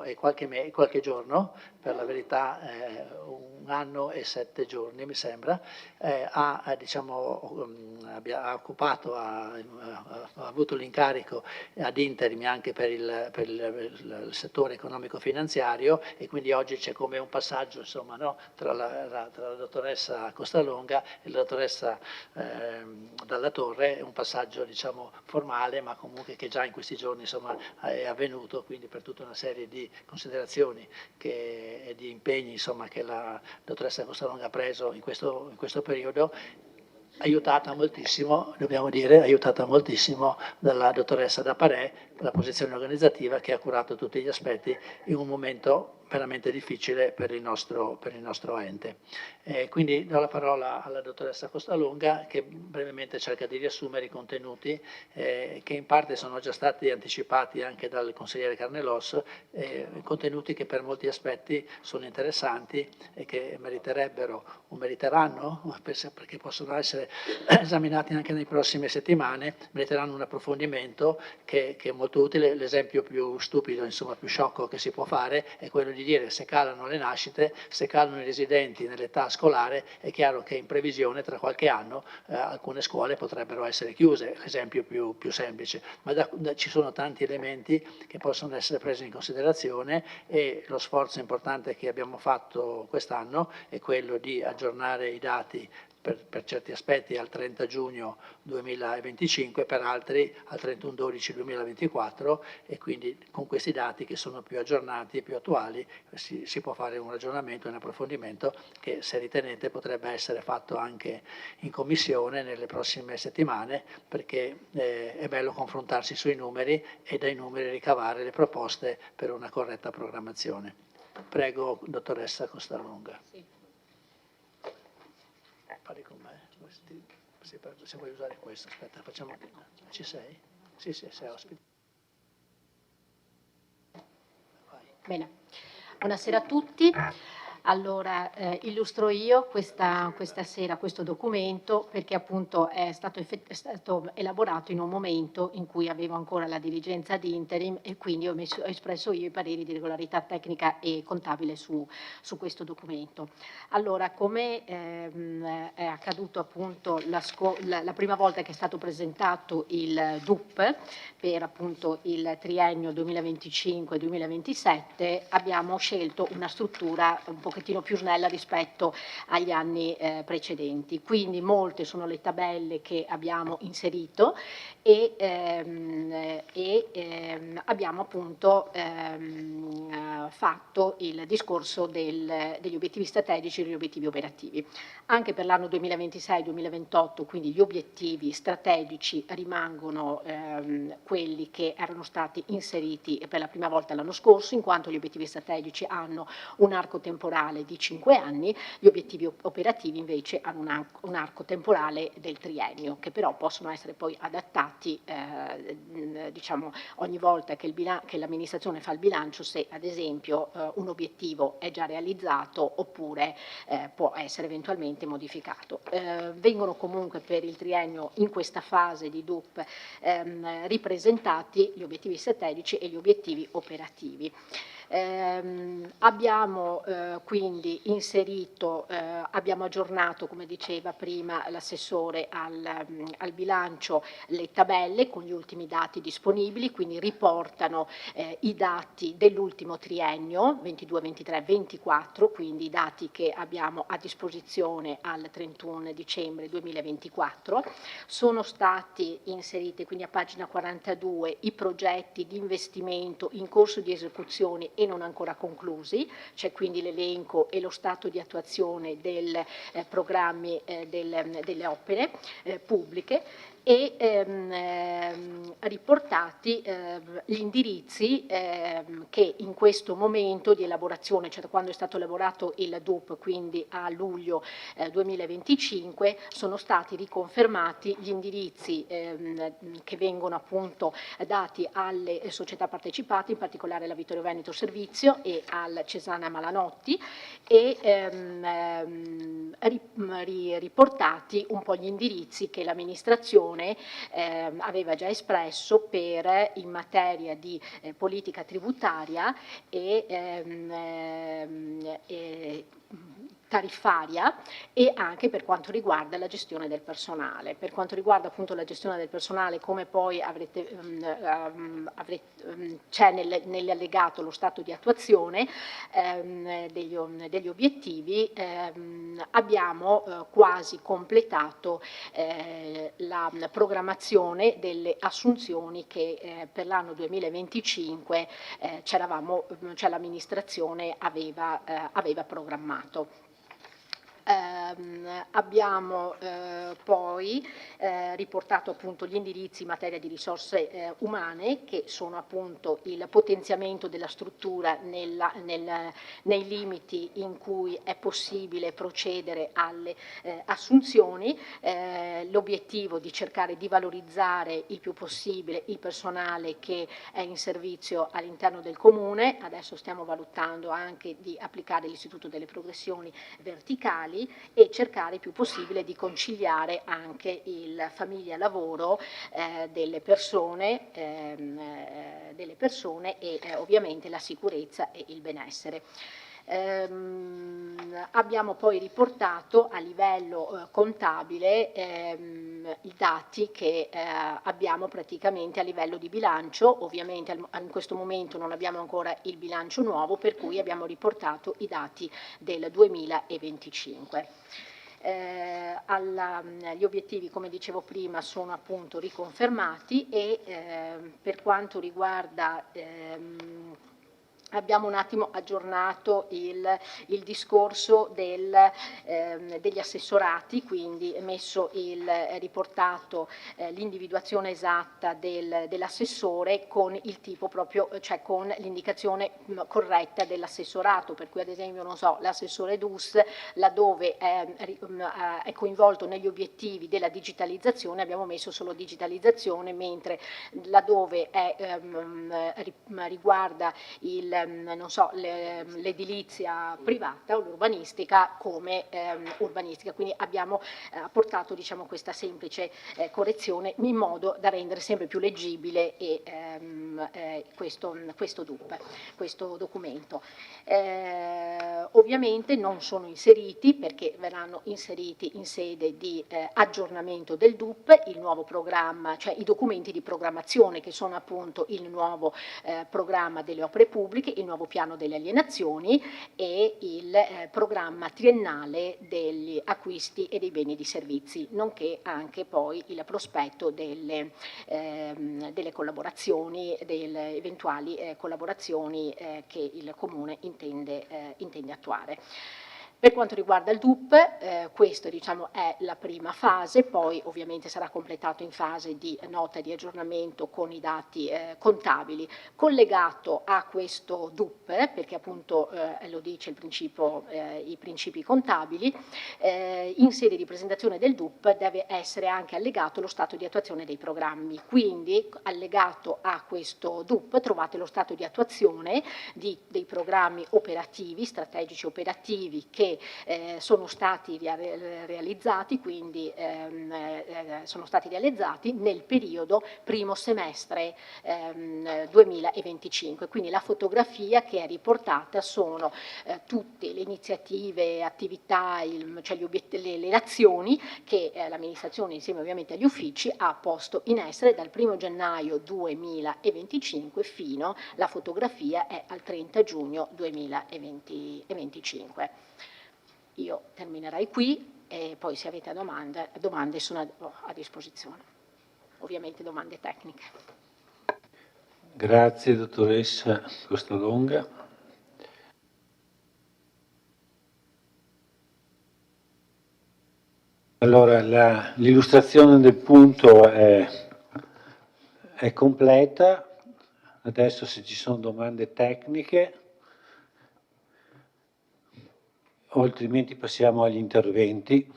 e qualche giorno, per la verità 1 anno e 7 giorni mi sembra, ha avuto l'incarico ad interim anche per il settore economico-finanziario e quindi oggi c'è come un passaggio insomma, no? tra la dottoressa Costalonga e la dottoressa Dalla Torre, un passaggio diciamo, formale ma comunque che già in questi giorni insomma, è avvenuto, quindi per tutta una serie di considerazioni e di impegni insomma, che la dottoressa Costalonga ha preso in questo periodo, aiutata moltissimo, dobbiamo dire, aiutata moltissimo dalla dottoressa Daparè, la posizione organizzativa che ha curato tutti gli aspetti in un momento veramente difficile per il nostro ente. Quindi do la parola alla dottoressa Costalonga che brevemente cerca di riassumere i contenuti che in parte sono già stati anticipati anche dal consigliere Carnelos, contenuti che per molti aspetti sono interessanti e che meriterebbero o meriteranno, perché possono essere essere esaminati anche nelle prossime settimane, meriteranno un approfondimento che è molto utile. L'esempio più stupido, insomma più sciocco che si può fare è quello di dire: se calano le nascite, se calano i residenti nell'età scolare, è chiaro che in previsione tra qualche anno alcune scuole potrebbero essere chiuse, l'esempio più semplice, ma ci sono tanti elementi che possono essere presi in considerazione, e lo sforzo importante che abbiamo fatto quest'anno è quello di aggiornare i dati per certi aspetti al 30 giugno 2025, per altri al 31/12/2024, e quindi con questi dati che sono più aggiornati e più attuali si può fare un ragionamento, un approfondimento che, se ritenete, potrebbe essere fatto anche in commissione nelle prossime settimane, perché è bello confrontarsi sui numeri e dai numeri ricavare le proposte per una corretta programmazione. Prego, dottoressa Costalunga. Sì. Parli con me, se vuoi usare questo, aspetta, facciamo. Ci sei? Sì, sei ospite. Vai. Bene, buonasera a tutti. Allora, illustro io questa sera questo documento perché appunto è stato elaborato in un momento in cui avevo ancora la dirigenza di interim, e quindi ho espresso io i pareri di regolarità tecnica e contabile su questo documento. Allora, come è accaduto appunto la prima volta che è stato presentato il DUP per appunto il triennio 2025-2027, abbiamo scelto una struttura un pochettino più snella rispetto agli anni precedenti. Quindi molte sono le tabelle che abbiamo inserito e abbiamo appunto fatto il discorso degli obiettivi strategici e degli obiettivi operativi. Anche per l'anno 2026-2028, quindi gli obiettivi strategici rimangono quelli che erano stati inseriti per la prima volta l'anno scorso, in quanto gli obiettivi strategici hanno un arco temporale di 5 anni, gli obiettivi operativi invece hanno un arco temporale del triennio, che però possono essere poi adattati diciamo ogni volta che l'amministrazione fa il bilancio, se ad esempio un obiettivo è già realizzato oppure può essere eventualmente modificato. Vengono comunque per il triennio in questa fase di DUP ripresentati gli obiettivi strategici e gli obiettivi operativi. Abbiamo quindi inserito, abbiamo aggiornato, come diceva prima l'assessore al bilancio, le tabelle con gli ultimi dati disponibili, quindi riportano i dati dell'ultimo triennio 22-23-24, quindi i dati che abbiamo a disposizione al 31 dicembre 2024. Sono stati inseriti quindi a pagina 42 i progetti di investimento in corso di esecuzione e non ancora conclusi, c'è quindi l'elenco e lo stato di attuazione dei programmi delle opere pubbliche, e riportati gli indirizzi che in questo momento di elaborazione, cioè da quando è stato elaborato il DUP, quindi a luglio 2025, sono stati riconfermati gli indirizzi che vengono appunto dati alle società partecipate, in particolare alla Vittorio Veneto Servizio e al Cesana Malanotti, e riportati un po' gli indirizzi che l'amministrazione aveva già espresso in materia di politica tributaria e tariffaria, e anche per quanto riguarda la gestione del personale. Per quanto riguarda appunto la gestione del personale, come poi c'è nell'allegato lo stato di attuazione degli obiettivi, abbiamo quasi completato la programmazione delle assunzioni che per l'anno 2025 l'amministrazione aveva programmato. Abbiamo poi riportato appunto gli indirizzi in materia di risorse umane, che sono appunto il potenziamento della struttura nei limiti in cui è possibile procedere alle assunzioni, l'obiettivo di cercare di valorizzare il più possibile il personale che è in servizio all'interno del comune. Adesso stiamo valutando anche di applicare l'istituto delle progressioni verticali, e e cercare il più possibile di conciliare anche il famiglia-lavoro delle persone e ovviamente la sicurezza e il benessere. Abbiamo poi riportato a livello contabile i dati che abbiamo praticamente a livello di bilancio. Ovviamente in questo momento non abbiamo ancora il bilancio nuovo, per cui abbiamo riportato i dati del 2025. Gli obiettivi, come dicevo prima, sono appunto riconfermati e per quanto riguarda abbiamo un attimo aggiornato il discorso degli assessorati, quindi riportato l'individuazione esatta dell'assessore con il tipo proprio, cioè con l'indicazione corretta dell'assessorato, per cui ad esempio, non so, l'assessore DUS, laddove è coinvolto negli obiettivi della digitalizzazione, abbiamo messo solo digitalizzazione, mentre laddove riguarda non so, l'edilizia privata o l'urbanistica come urbanistica, quindi abbiamo apportato, diciamo, questa semplice correzione in modo da rendere sempre più leggibile questo DUP, questo documento. Ovviamente non sono inseriti, perché verranno inseriti in sede di aggiornamento del DUP, il nuovo programma, cioè i documenti di programmazione, che sono appunto il nuovo programma delle opere pubbliche, il nuovo piano delle alienazioni e il programma triennale degli acquisti e dei beni e di servizi, nonché anche poi il prospetto delle collaborazioni, delle eventuali collaborazioni che il Comune intende attuare. Per quanto riguarda il DUP, questa, diciamo, è la prima fase, poi ovviamente sarà completato in fase di nota di aggiornamento con i dati contabili. Collegato a questo DUP, perché appunto lo dice il principio, i principi contabili, in sede di presentazione del DUP deve essere anche allegato lo stato di attuazione dei programmi. Quindi allegato a questo DUP trovate lo stato di attuazione dei programmi operativi, strategici operativi, che sono stati realizzati, quindi sono stati realizzati nel periodo primo semestre 2025. Quindi la fotografia che è riportata sono tutte le iniziative, attività, cioè le azioni che l'amministrazione, insieme ovviamente agli uffici, ha posto in essere dal 1° gennaio 2025 fino la fotografia è al 30 giugno 2025. Io terminerei qui e poi se avete domande sono a disposizione, ovviamente domande tecniche. Grazie dottoressa Costalonga. Allora, l'illustrazione del punto è completa. Adesso se ci sono domande tecniche, o altrimenti passiamo agli interventi.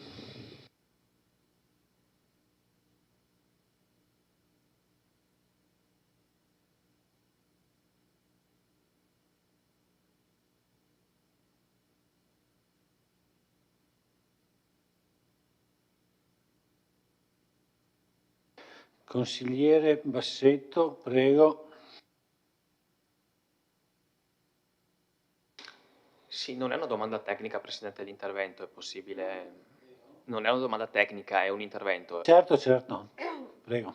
Consigliere Bassetto, prego. Sì, non è una domanda tecnica, Presidente, l'intervento, è possibile? Non è una domanda tecnica, è un intervento. Certo, certo, prego.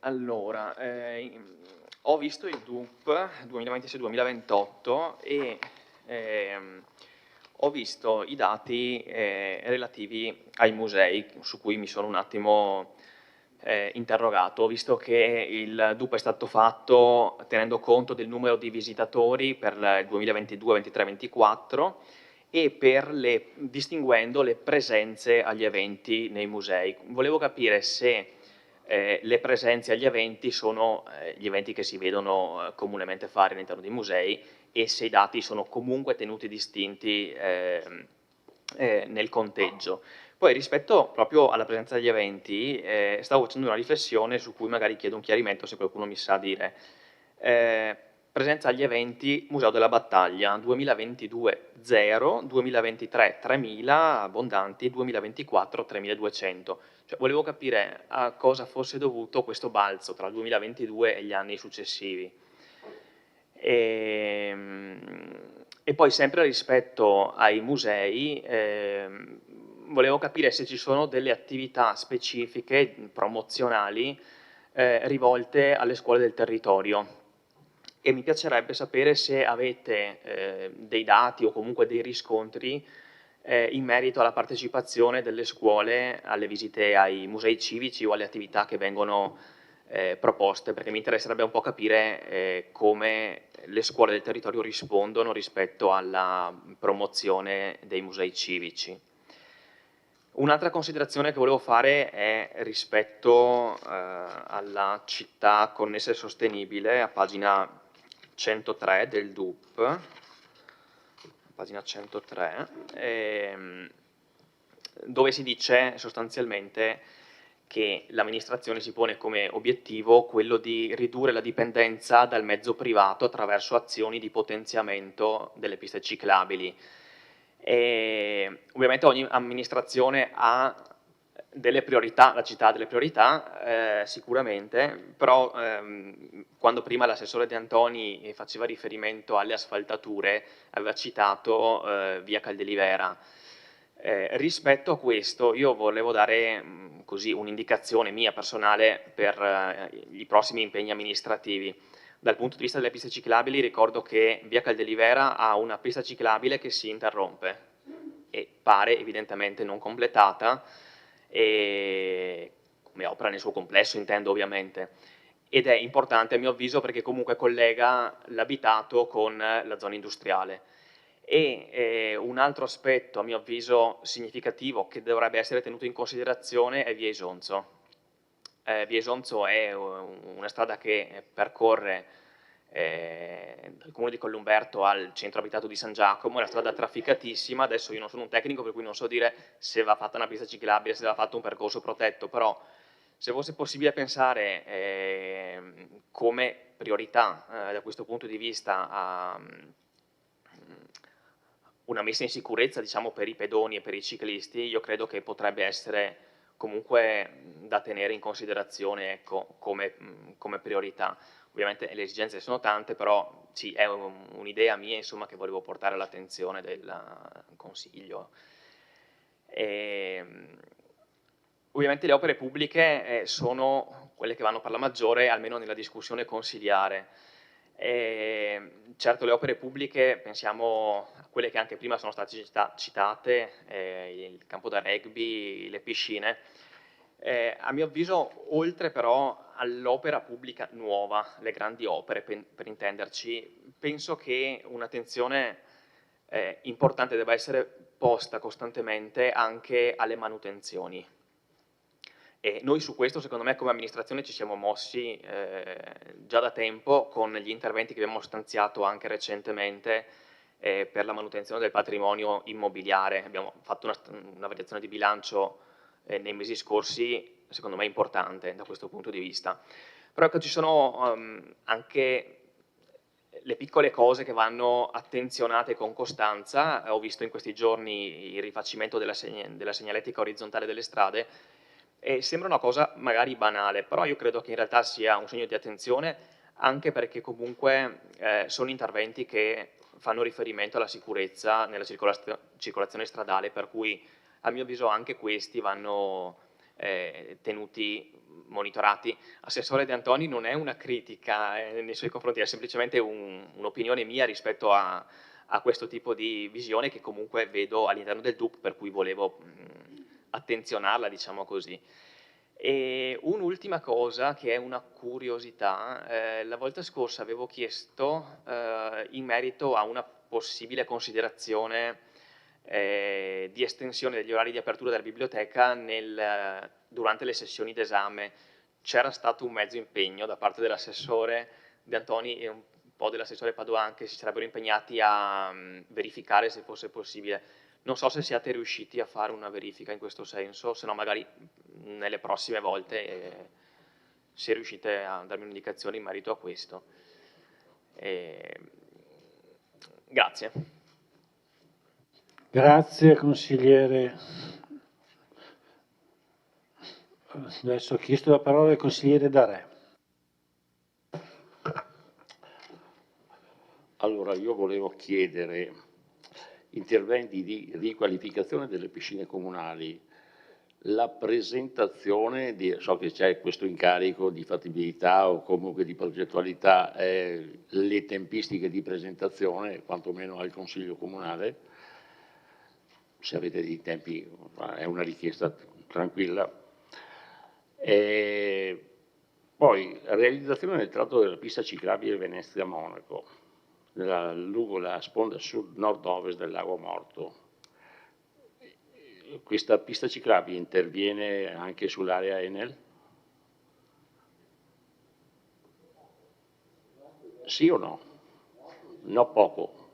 Allora, ho visto il DUP 2026-2028 e ho visto i dati relativi ai musei, su cui mi sono un attimo interrogato. Ho visto che il DUP è stato fatto tenendo conto del numero di visitatori per il 2022, 23, 24 e distinguendo le presenze agli eventi nei musei. Volevo capire se le presenze agli eventi sono gli eventi che si vedono comunemente fare all'interno dei musei e se i dati sono comunque tenuti distinti nel conteggio. Poi rispetto proprio alla presenza degli eventi, stavo facendo una riflessione su cui magari chiedo un chiarimento se qualcuno mi sa dire. Per presenza agli eventi Museo della Battaglia, 2022 0, 2023 3.000 abbondanti, 2024 3.200. Cioè, volevo capire a cosa fosse dovuto questo balzo tra il 2022 e gli anni successivi. E poi sempre rispetto ai musei, volevo capire se ci sono delle attività specifiche, promozionali, rivolte alle scuole del territorio. E mi piacerebbe sapere se avete dei dati o comunque dei riscontri in merito alla partecipazione delle scuole alle visite ai musei civici o alle attività che vengono proposte, perché mi interesserebbe un po' capire come le scuole del territorio rispondono rispetto alla promozione dei musei civici. Un'altra considerazione che volevo fare è rispetto alla città connessa e sostenibile, a pagina 103 del DUP, pagina 103, dove si dice sostanzialmente che l'amministrazione si pone come obiettivo quello di ridurre la dipendenza dal mezzo privato attraverso azioni di potenziamento delle piste ciclabili. Ovviamente ogni amministrazione ha delle priorità, la città ha delle priorità sicuramente, però quando prima l'assessore De Antoni faceva riferimento alle asfaltature aveva citato via Caldelivera. Rispetto a questo io volevo dare così un'indicazione mia personale per i prossimi impegni amministrativi. Dal punto di vista delle piste ciclabili ricordo che via Caldelivera ha una pista ciclabile che si interrompe e pare evidentemente non completata, e come opera nel suo complesso intendo ovviamente, ed è importante a mio avviso perché comunque collega l'abitato con la zona industriale. E un altro aspetto a mio avviso significativo che dovrebbe essere tenuto in considerazione è via Isonzo. Via Isonzo è una strada che percorre dal comune di Collumberto al centro abitato di San Giacomo, è una strada trafficatissima. Adesso io non sono un tecnico per cui non so dire se va fatta una pista ciclabile, se va fatto un percorso protetto, però se fosse possibile pensare come priorità da questo punto di vista a una messa in sicurezza, diciamo, per i pedoni e per i ciclisti, io credo che potrebbe essere comunque da tenere in considerazione, ecco, come priorità. Ovviamente le esigenze sono tante, però sì, è un'idea mia, insomma, che volevo portare all'attenzione del Consiglio. Ovviamente le opere pubbliche sono quelle che vanno per la maggiore, almeno nella discussione consiliare. Certo, le opere pubbliche, pensiamo a quelle che anche prima sono state citate, il campo da rugby, le piscine. A mio avviso, oltre però all'opera pubblica nuova, le grandi opere per intenderci, penso che un'attenzione importante debba essere posta costantemente anche alle manutenzioni. E noi su questo, secondo me, come amministrazione ci siamo mossi già da tempo con gli interventi che abbiamo stanziato anche recentemente per la manutenzione del patrimonio immobiliare. Abbiamo fatto una variazione di bilancio nei mesi scorsi, secondo me importante da questo punto di vista. Però ecco, ci sono anche le piccole cose che vanno attenzionate con costanza. Ho visto in questi giorni il rifacimento della segnaletica orizzontale delle strade, e sembra una cosa magari banale, però io credo che in realtà sia un segno di attenzione, anche perché comunque sono interventi che fanno riferimento alla sicurezza nella circolazione stradale, per cui a mio avviso anche questi vanno tenuti, monitorati. Assessore De Antoni, non è una critica nei suoi confronti, è semplicemente un'opinione mia rispetto a questo tipo di visione che comunque vedo all'interno del DUP, per cui volevo attenzionarla, diciamo così. E un'ultima cosa che è una curiosità, la volta scorsa avevo chiesto in merito a una possibile considerazione di estensione degli orari di apertura della biblioteca durante le sessioni d'esame. C'era stato un mezzo impegno da parte dell'assessore De Antoni e un po' dell'assessore Padoan, che si sarebbero impegnati a verificare se fosse possibile. Non so se siate riusciti a fare una verifica in questo senso, se no magari nelle prossime volte se riuscite a darmi un'indicazione in merito a questo. Grazie. Grazie consigliere. Adesso ha chiesto la parola il consigliere Darè. Allora, io volevo chiedere interventi di riqualificazione delle piscine comunali, la presentazione, so che c'è questo incarico di fattibilità o comunque di progettualità, le tempistiche di presentazione, quantomeno al Consiglio Comunale, se avete dei tempi, è una richiesta tranquilla. Poi, realizzazione del tratto della pista ciclabile Venezia-Monaco, lungo la sponda sud-nord-ovest del Lago Morto. Questa pista ciclabile interviene anche sull'area Enel? Sì o no? No, poco.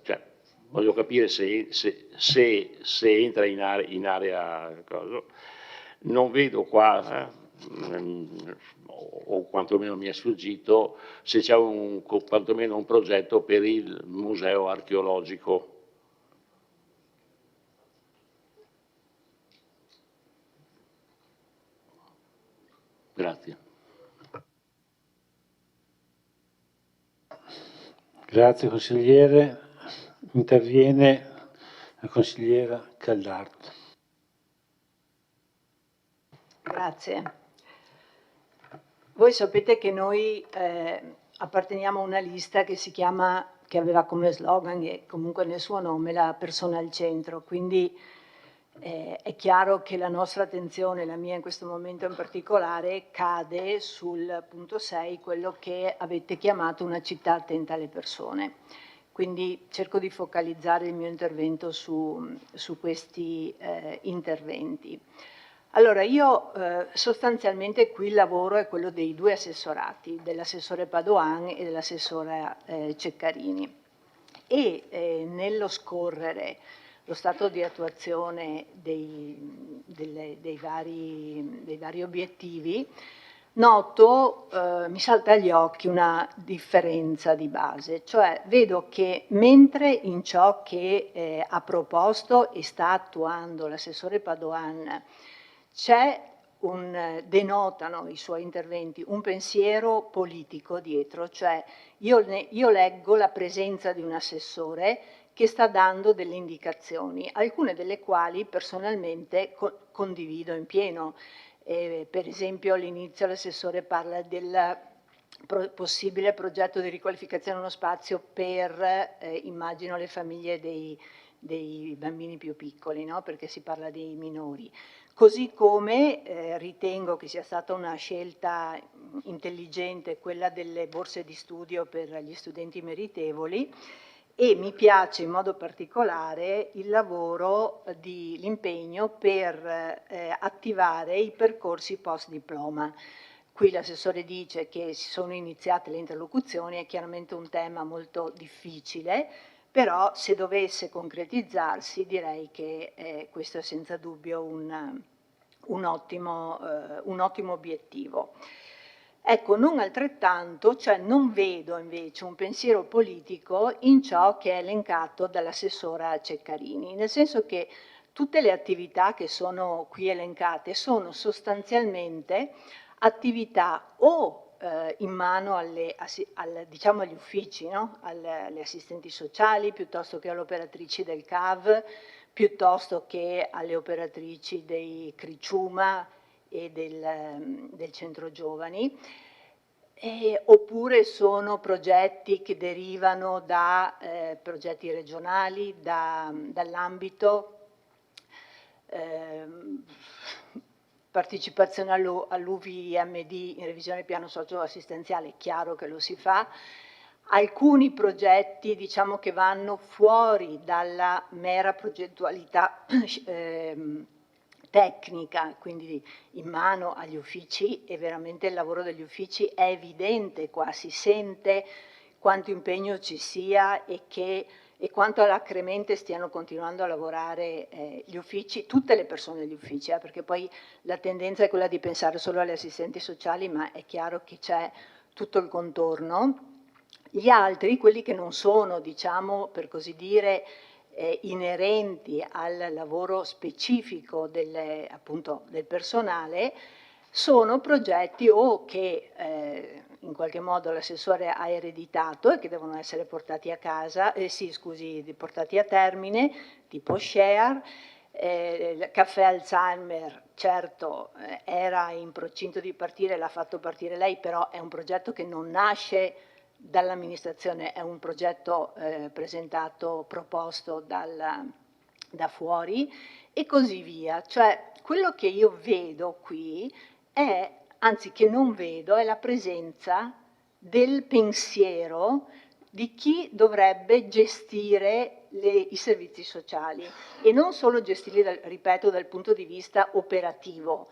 Cioè, voglio capire se entra in area cosa. Non vedo qua, o quantomeno mi è sfuggito, se c'è quantomeno un progetto per il museo archeologico. Grazie. Grazie consigliere. Interviene la consigliera Caldardo. Grazie. Voi sapete che noi apparteniamo a una lista che che aveva come slogan e comunque nel suo nome la persona al centro, quindi è chiaro che la nostra attenzione, la mia in questo momento in particolare, cade sul punto 6, quello che avete chiamato una città attenta alle persone. Quindi cerco di focalizzare il mio intervento su questi interventi. Allora, io sostanzialmente qui il lavoro è quello dei due assessorati, dell'assessore Padoan e dell'assessore Ceccarini. E nello scorrere lo stato di attuazione dei vari obiettivi, noto, mi salta agli occhi una differenza di base, cioè vedo che mentre in ciò che ha proposto e sta attuando l'assessore Padoan denotano i suoi interventi un pensiero politico dietro, cioè io leggo la presenza di un assessore che sta dando delle indicazioni, alcune delle quali personalmente condivido in pieno. Per esempio all'inizio l'assessore parla del possibile progetto di riqualificazione di uno spazio per, immagino, le famiglie dei bambini più piccoli, no? Perché si parla dei minori. Così come ritengo che sia stata una scelta intelligente quella delle borse di studio per gli studenti meritevoli, e mi piace in modo particolare il lavoro l'impegno per attivare i percorsi post diploma. Qui l'assessore dice che si sono iniziate le interlocuzioni, è chiaramente un tema molto difficile, però se dovesse concretizzarsi direi che questo è senza dubbio un ottimo obiettivo. Ecco, non altrettanto, cioè non vedo invece un pensiero politico in ciò che è elencato dall'assessora Ceccarini, nel senso che tutte le attività che sono qui elencate sono sostanzialmente attività o in mano diciamo agli uffici, no? alle assistenti sociali, piuttosto che alle operatrici del CAV, piuttosto che alle operatrici dei Criciuma e del Centro Giovani, oppure sono progetti che derivano da progetti regionali, dall'ambito partecipazione all'UVMD in revisione piano socioassistenziale, è chiaro che lo si fa. Alcuni progetti, diciamo, che vanno fuori dalla mera progettualità tecnica, quindi in mano agli uffici, e veramente il lavoro degli uffici è evidente qua, si sente quanto impegno ci sia e che e quanto all'accremente stiano continuando a lavorare gli uffici, tutte le persone degli uffici, perché poi la tendenza è quella di pensare solo agli assistenti sociali, ma è chiaro che c'è tutto il contorno. Gli altri, quelli che non sono, diciamo, per così dire, inerenti al lavoro specifico appunto, del personale, sono progetti o che in qualche modo l'assessore ha ereditato e che devono essere portati a casa, portati a termine, tipo share. Il caffè Alzheimer, certo, era in procinto di partire, l'ha fatto partire lei, però è un progetto che non nasce dall'amministrazione, è un progetto presentato, proposto da fuori e così via. Cioè, quello che io vedo qui è, anzi che non vedo, è la presenza del pensiero di chi dovrebbe gestire i servizi sociali e non solo gestirli, ripeto, dal punto di vista operativo.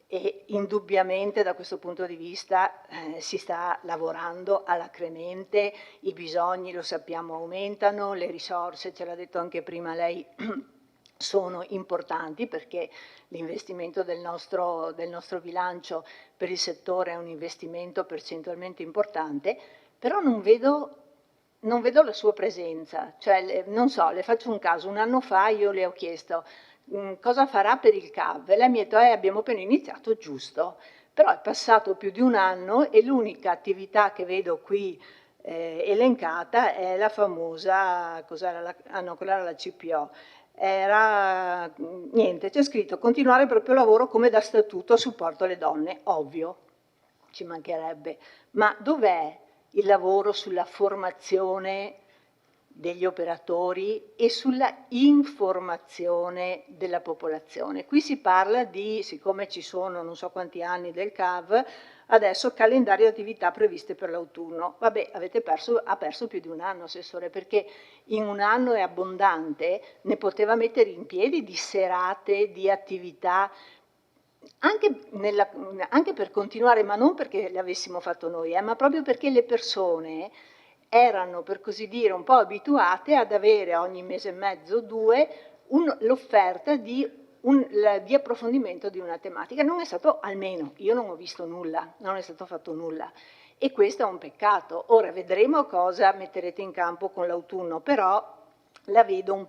E indubbiamente da questo punto di vista si sta lavorando alacremente, i bisogni, lo sappiamo, aumentano, le risorse, ce l'ha detto anche prima lei, sono importanti perché l'investimento del nostro bilancio per il settore è un investimento percentualmente importante, però non vedo la sua presenza. Cioè, non so, le faccio un caso, un anno fa io le ho chiesto cosa farà per il CAV? E lei mi ha detto, abbiamo appena iniziato, giusto, però è passato più di un anno e l'unica attività che vedo qui elencata è la famosa, quella era la CPO, era, niente, c'è scritto continuare il proprio lavoro come da statuto a supporto alle donne, ovvio, ci mancherebbe, ma dov'è il lavoro sulla formazione degli operatori e sulla informazione della popolazione? Qui si parla di, siccome ci sono non so quanti anni del CAV, adesso calendario di attività previste per l'autunno. Vabbè, ha perso più di un anno, assessore, perché in un anno è abbondante, ne poteva mettere in piedi di serate, di attività, anche per continuare, ma non perché le avessimo fatto noi, ma proprio perché le persone erano, per così dire, un po' abituate ad avere ogni mese e mezzo, 2, l'offerta di approfondimento di una tematica. Non è stato, almeno io non ho visto nulla, non è stato fatto nulla. E questo è un peccato. Ora vedremo cosa metterete in campo con l'autunno, però la vedo un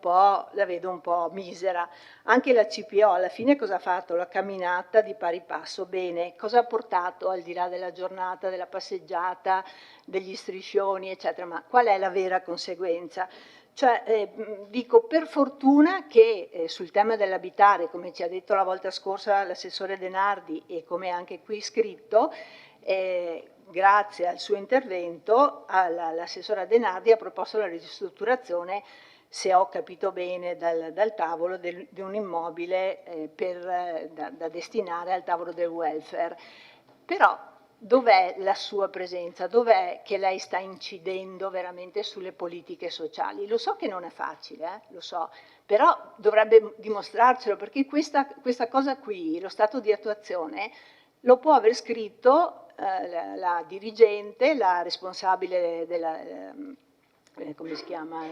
po' misera. Anche la CPO alla fine cosa ha fatto? La camminata di pari passo, bene, cosa ha portato al di là della giornata, della passeggiata, degli striscioni, eccetera, ma qual è la vera conseguenza? Cioè, dico, per fortuna che sul tema dell'abitare, come ci ha detto la volta scorsa l'assessore Denardi e come anche qui scritto, grazie al suo intervento l'assessora Denardi ha proposto la ristrutturazione, se ho capito bene dal tavolo, di un immobile da destinare al tavolo del welfare. Però dov'è la sua presenza? Dov'è che lei sta incidendo veramente sulle politiche sociali? Lo so che non è facile, lo so, però dovrebbe dimostrarcelo, perché questa cosa qui, lo stato di attuazione, lo può aver scritto la dirigente, la responsabile della... come si chiama,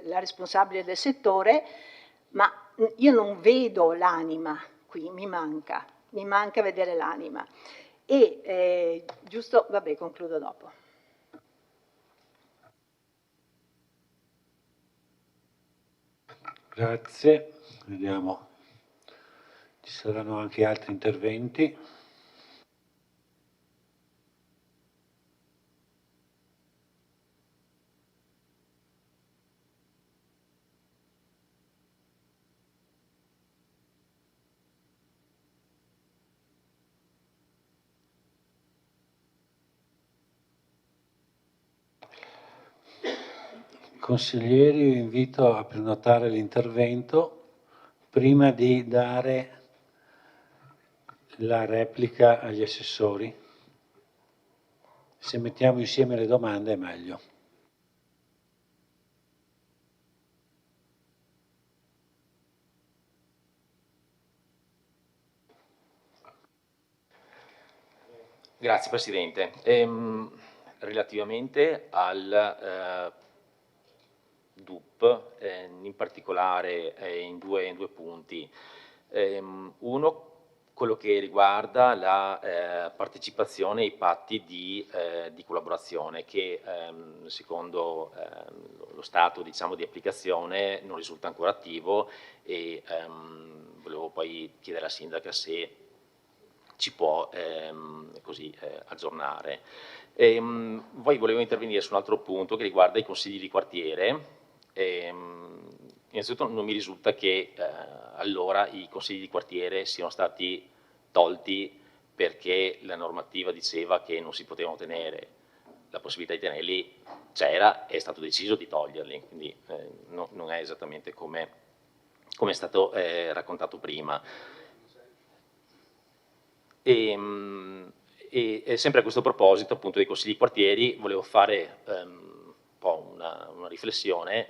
la responsabile del settore, ma io non vedo l'anima qui, mi manca vedere l'anima. E giusto, vabbè, concludo dopo. Grazie, vediamo, ci saranno anche altri interventi. Consiglieri, vi invito a prenotare l'intervento prima di dare la replica agli assessori. Se mettiamo insieme le domande è meglio. Grazie Presidente. Relativamente al DUP, in particolare in due punti. Uno, quello che riguarda la partecipazione ai patti di collaborazione che secondo lo stato, diciamo, di applicazione non risulta ancora attivo, e volevo poi chiedere alla Sindaca se ci può così aggiornare. Poi volevo intervenire su un altro punto che riguarda i consigli di quartiere. Innanzitutto non mi risulta che allora i consigli di quartiere siano stati tolti perché la normativa diceva che non si potevano tenere. La possibilità di tenerli c'era, è stato deciso di toglierli, quindi non è esattamente come è stato raccontato prima. E sempre a questo proposito, appunto, dei consigli di quartieri, volevo fare un po' una riflessione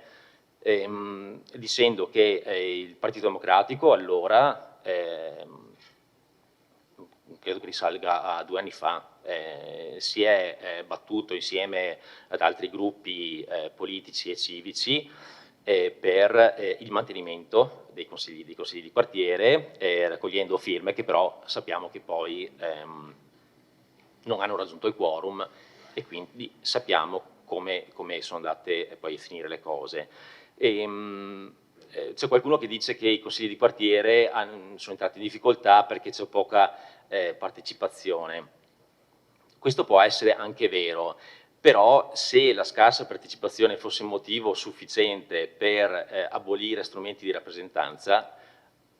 dicendo che il Partito Democratico allora, credo che risalga a 2 anni fa, si è battuto insieme ad altri gruppi politici e civici per il mantenimento dei consigli di quartiere, raccogliendo firme che però sappiamo che poi non hanno raggiunto il quorum, e quindi sappiamo come sono andate poi a finire le cose. C'è qualcuno che dice che i consigli di quartiere sono entrati in difficoltà perché c'è poca partecipazione. Questo può essere anche vero, però se la scarsa partecipazione fosse un motivo sufficiente per abolire strumenti di rappresentanza,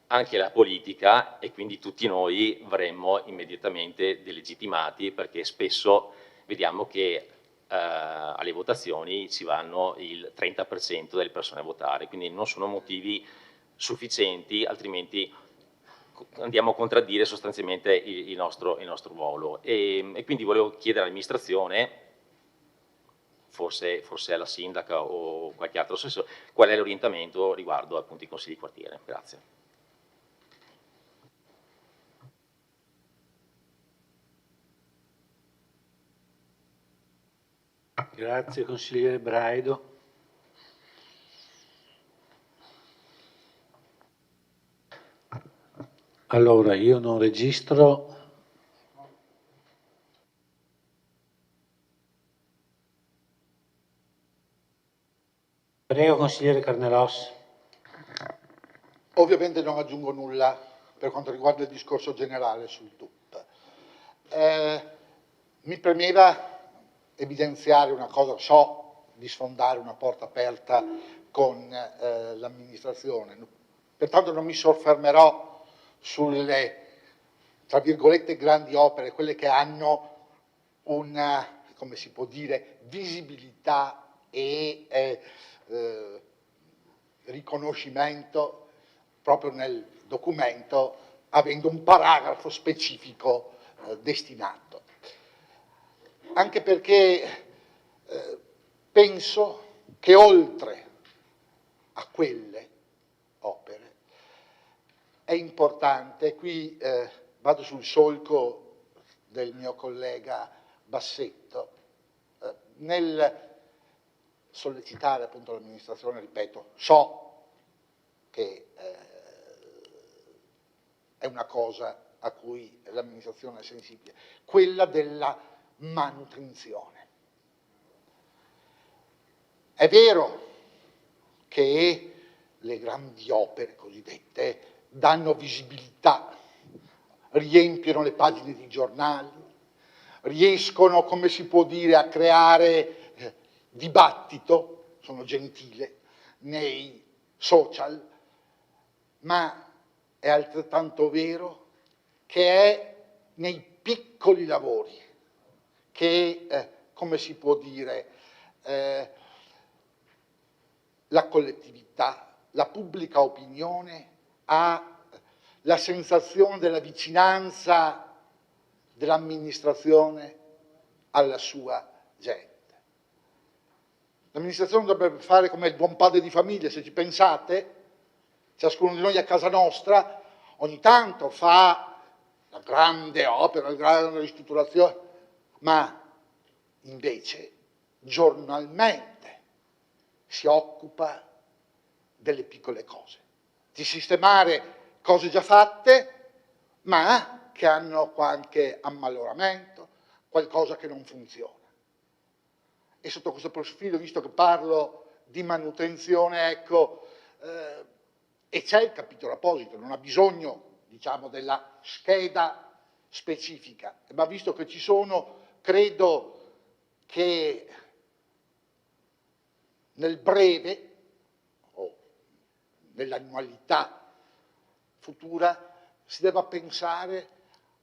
anche la politica e quindi tutti noi verremmo immediatamente delegittimati, perché spesso vediamo che alle votazioni ci vanno il 30% delle persone a votare, quindi non sono motivi sufficienti, altrimenti andiamo a contraddire sostanzialmente il nostro ruolo. E quindi volevo chiedere all'amministrazione, forse alla Sindaca o qualche altro assessore, qual è l'orientamento riguardo appunto i consigli di quartiere. Grazie. Grazie consigliere Braido. Allora, io non registro. Prego consigliere Carnelos. Ovviamente non aggiungo nulla per quanto riguarda il discorso generale sul DUP. Mi premeva evidenziare una cosa, so di sfondare una porta aperta con l'amministrazione, pertanto non mi soffermerò sulle, tra virgolette, grandi opere, quelle che hanno una, come si può dire, visibilità e riconoscimento proprio nel documento, avendo un paragrafo specifico destinato. Anche perché penso che oltre a quelle opere è importante, qui vado sul solco del mio collega Bassetto, nel sollecitare appunto l'amministrazione, ripeto, so che è una cosa a cui l'amministrazione è sensibile, quella della manutenzione. È vero che le grandi opere cosiddette danno visibilità, riempiono le pagine di giornali, riescono, come si può dire, a creare dibattito, sono gentile, nei social, ma è altrettanto vero che è nei piccoli lavori che, come si può dire, la collettività, la pubblica opinione ha la sensazione della vicinanza dell'amministrazione alla sua gente. L'amministrazione dovrebbe fare come il buon padre di famiglia, se ci pensate, ciascuno di noi a casa nostra ogni tanto fa la grande opera, la grande ristrutturazione, ma invece giornalmente si occupa delle piccole cose, di sistemare cose già fatte, ma che hanno qualche ammaloramento, qualcosa che non funziona. E sotto questo profilo, visto che parlo di manutenzione, ecco, e c'è il capitolo apposito, non ha bisogno, diciamo, della scheda specifica, ma visto che ci sono, credo che nel breve o nell'annualità futura si debba pensare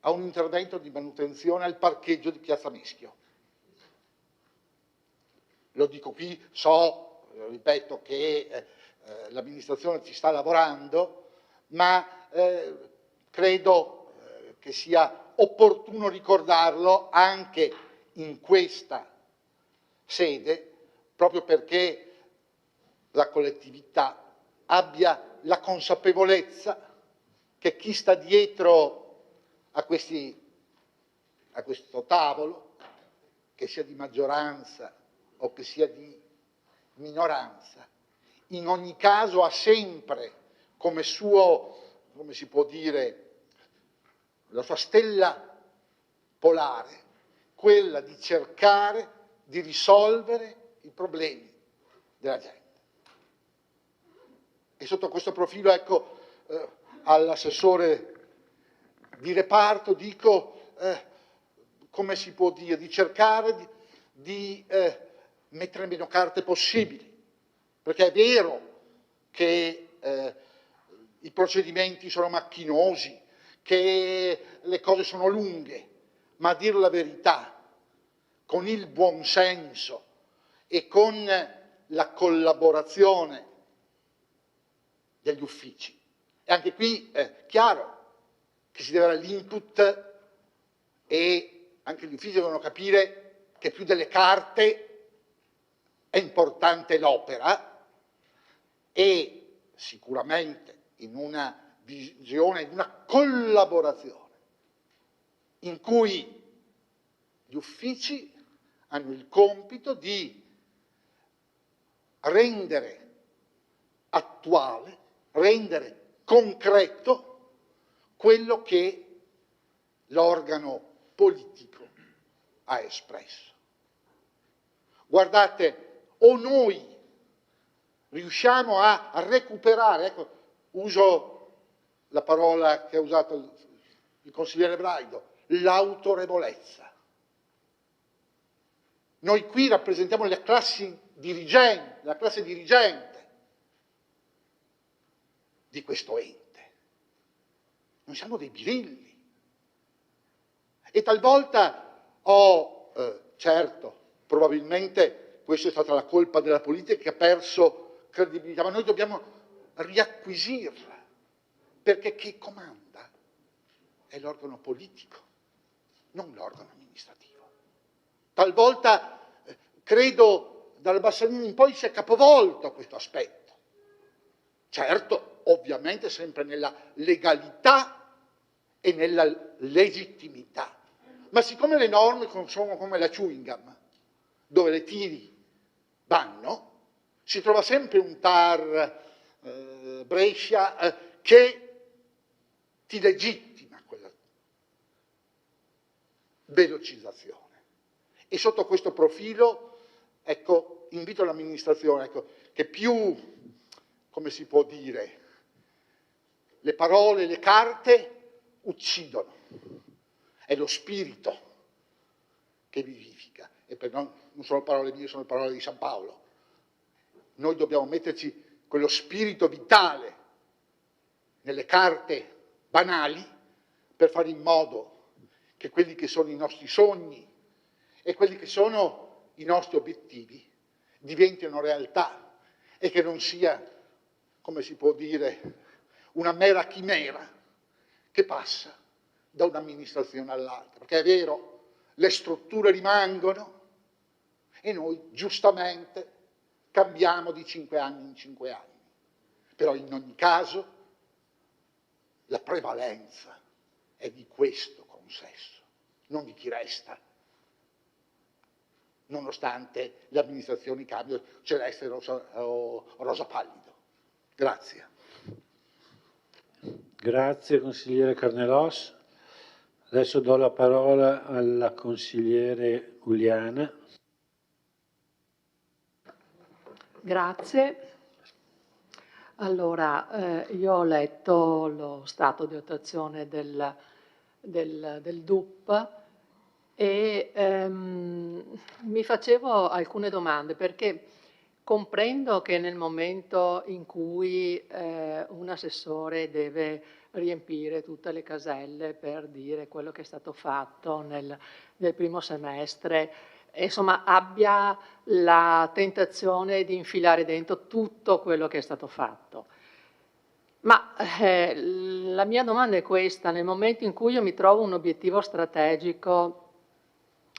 a un intervento di manutenzione al parcheggio di Piazza Meschio. Lo dico qui, so, ripeto, che l'amministrazione ci sta lavorando, ma credo che sia opportuno ricordarlo anche in questa sede, proprio perché la collettività abbia la consapevolezza che chi sta dietro a questo tavolo, che sia di maggioranza o che sia di minoranza, in ogni caso ha sempre come suo, come si può dire, la sua stella polare, quella di cercare di risolvere i problemi della gente. E sotto questo profilo, ecco, all'assessore di reparto dico, come si può dire, di cercare di mettere meno carte possibili, perché è vero che i procedimenti sono macchinosi, che le cose sono lunghe, ma a dire la verità, con il buon senso e con la collaborazione degli uffici. E anche qui è chiaro che si deve dare l'input e anche gli uffici devono capire che più delle carte è importante l'opera e sicuramente in una visione, in una collaborazione in cui gli uffici hanno il compito di rendere attuale, rendere concreto quello che l'organo politico ha espresso. Guardate, o noi riusciamo a recuperare, ecco, uso la parola che ha usato il consigliere Braido, l'autorevolezza. Noi qui rappresentiamo la classe dirigente di questo ente. Noi siamo dei birilli. E talvolta certo, probabilmente questa è stata la colpa della politica che ha perso credibilità, ma noi dobbiamo riacquisirla, perché chi comanda è l'organo politico, non l'organo amministrativo. Talvolta, credo, dal Bassanini in poi si è capovolto questo aspetto. Certo, ovviamente sempre nella legalità e nella legittimità. Ma siccome le norme sono come la chewing gum, dove le tiri vanno, si trova sempre un TAR Brescia che ti legittima quella velocizzazione. E sotto questo profilo, ecco, invito l'amministrazione, ecco, che più, come si può dire, le parole, le carte uccidono. È lo spirito che vivifica. E non sono parole mie, sono parole di San Paolo. Noi dobbiamo metterci quello spirito vitale nelle carte banali per fare in modo che quelli che sono i nostri sogni e quelli che sono i nostri obiettivi diventino realtà e che non sia, come si può dire, una mera chimera che passa da un'amministrazione all'altra. Perché è vero, le strutture rimangono e noi giustamente cambiamo di 5 anni in 5 anni. Però in ogni caso la prevalenza è di questo consesso, non di chi resta. nonostante le amministrazioni cambino, celeste o rosa pallido. Grazie. Grazie consigliere Carnelos. Adesso do la parola alla consigliere Uliana. Grazie. Allora, io ho letto lo stato di attuazione del DUP e mi facevo alcune domande, perché comprendo che nel momento in cui un assessore deve riempire tutte le caselle per dire quello che è stato fatto nel primo semestre, insomma abbia la tentazione di infilare dentro tutto quello che è stato fatto. Ma la mia domanda è questa: nel momento in cui io mi trovo un obiettivo strategico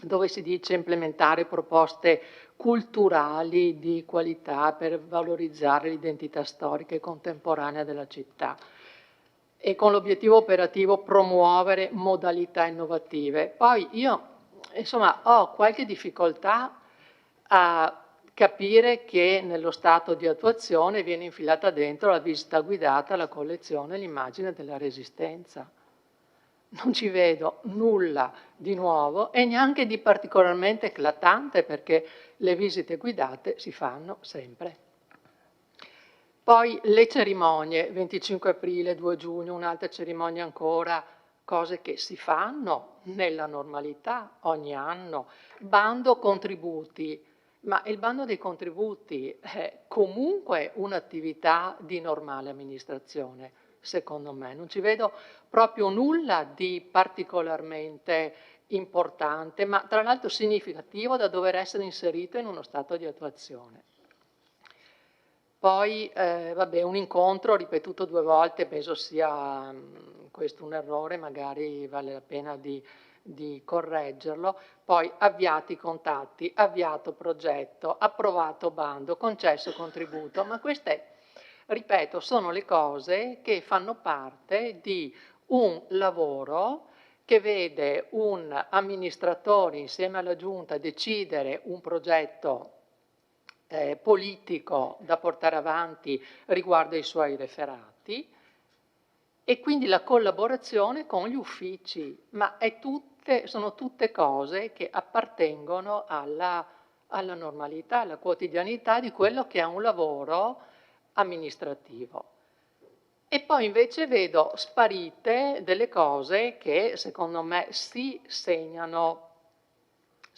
dove si dice implementare proposte culturali di qualità per valorizzare l'identità storica e contemporanea della città, e con l'obiettivo operativo promuovere modalità innovative. Poi io, insomma, ho qualche difficoltà a capire che nello stato di attuazione viene infilata dentro la visita guidata, la collezione, l'immagine della Resistenza. Non ci vedo nulla di nuovo e neanche di particolarmente eclatante, perché le visite guidate si fanno sempre. Poi le cerimonie, 25 aprile, 2 giugno, un'altra cerimonia ancora, cose che si fanno nella normalità ogni anno. Bando contributi, ma il bando dei contributi è comunque un'attività di normale amministrazione, secondo me. Non ci vedo proprio nulla di particolarmente importante, ma tra l'altro significativo da dover essere inserito in uno stato di attuazione. Poi, vabbè, un incontro ripetuto 2 volte, penso sia questo un errore, magari vale la pena di correggerlo. Poi avviati i contatti, avviato progetto, approvato bando, concesso contributo, ma queste, ripeto, sono le cose che fanno parte di un lavoro che vede un amministratore insieme alla giunta decidere un progetto politico da portare avanti riguardo ai suoi referati, e quindi la collaborazione con gli uffici, ma sono tutte cose che appartengono alla normalità, alla quotidianità di quello che è un lavoro amministrativo. E poi invece vedo sparite delle cose che secondo me si segnano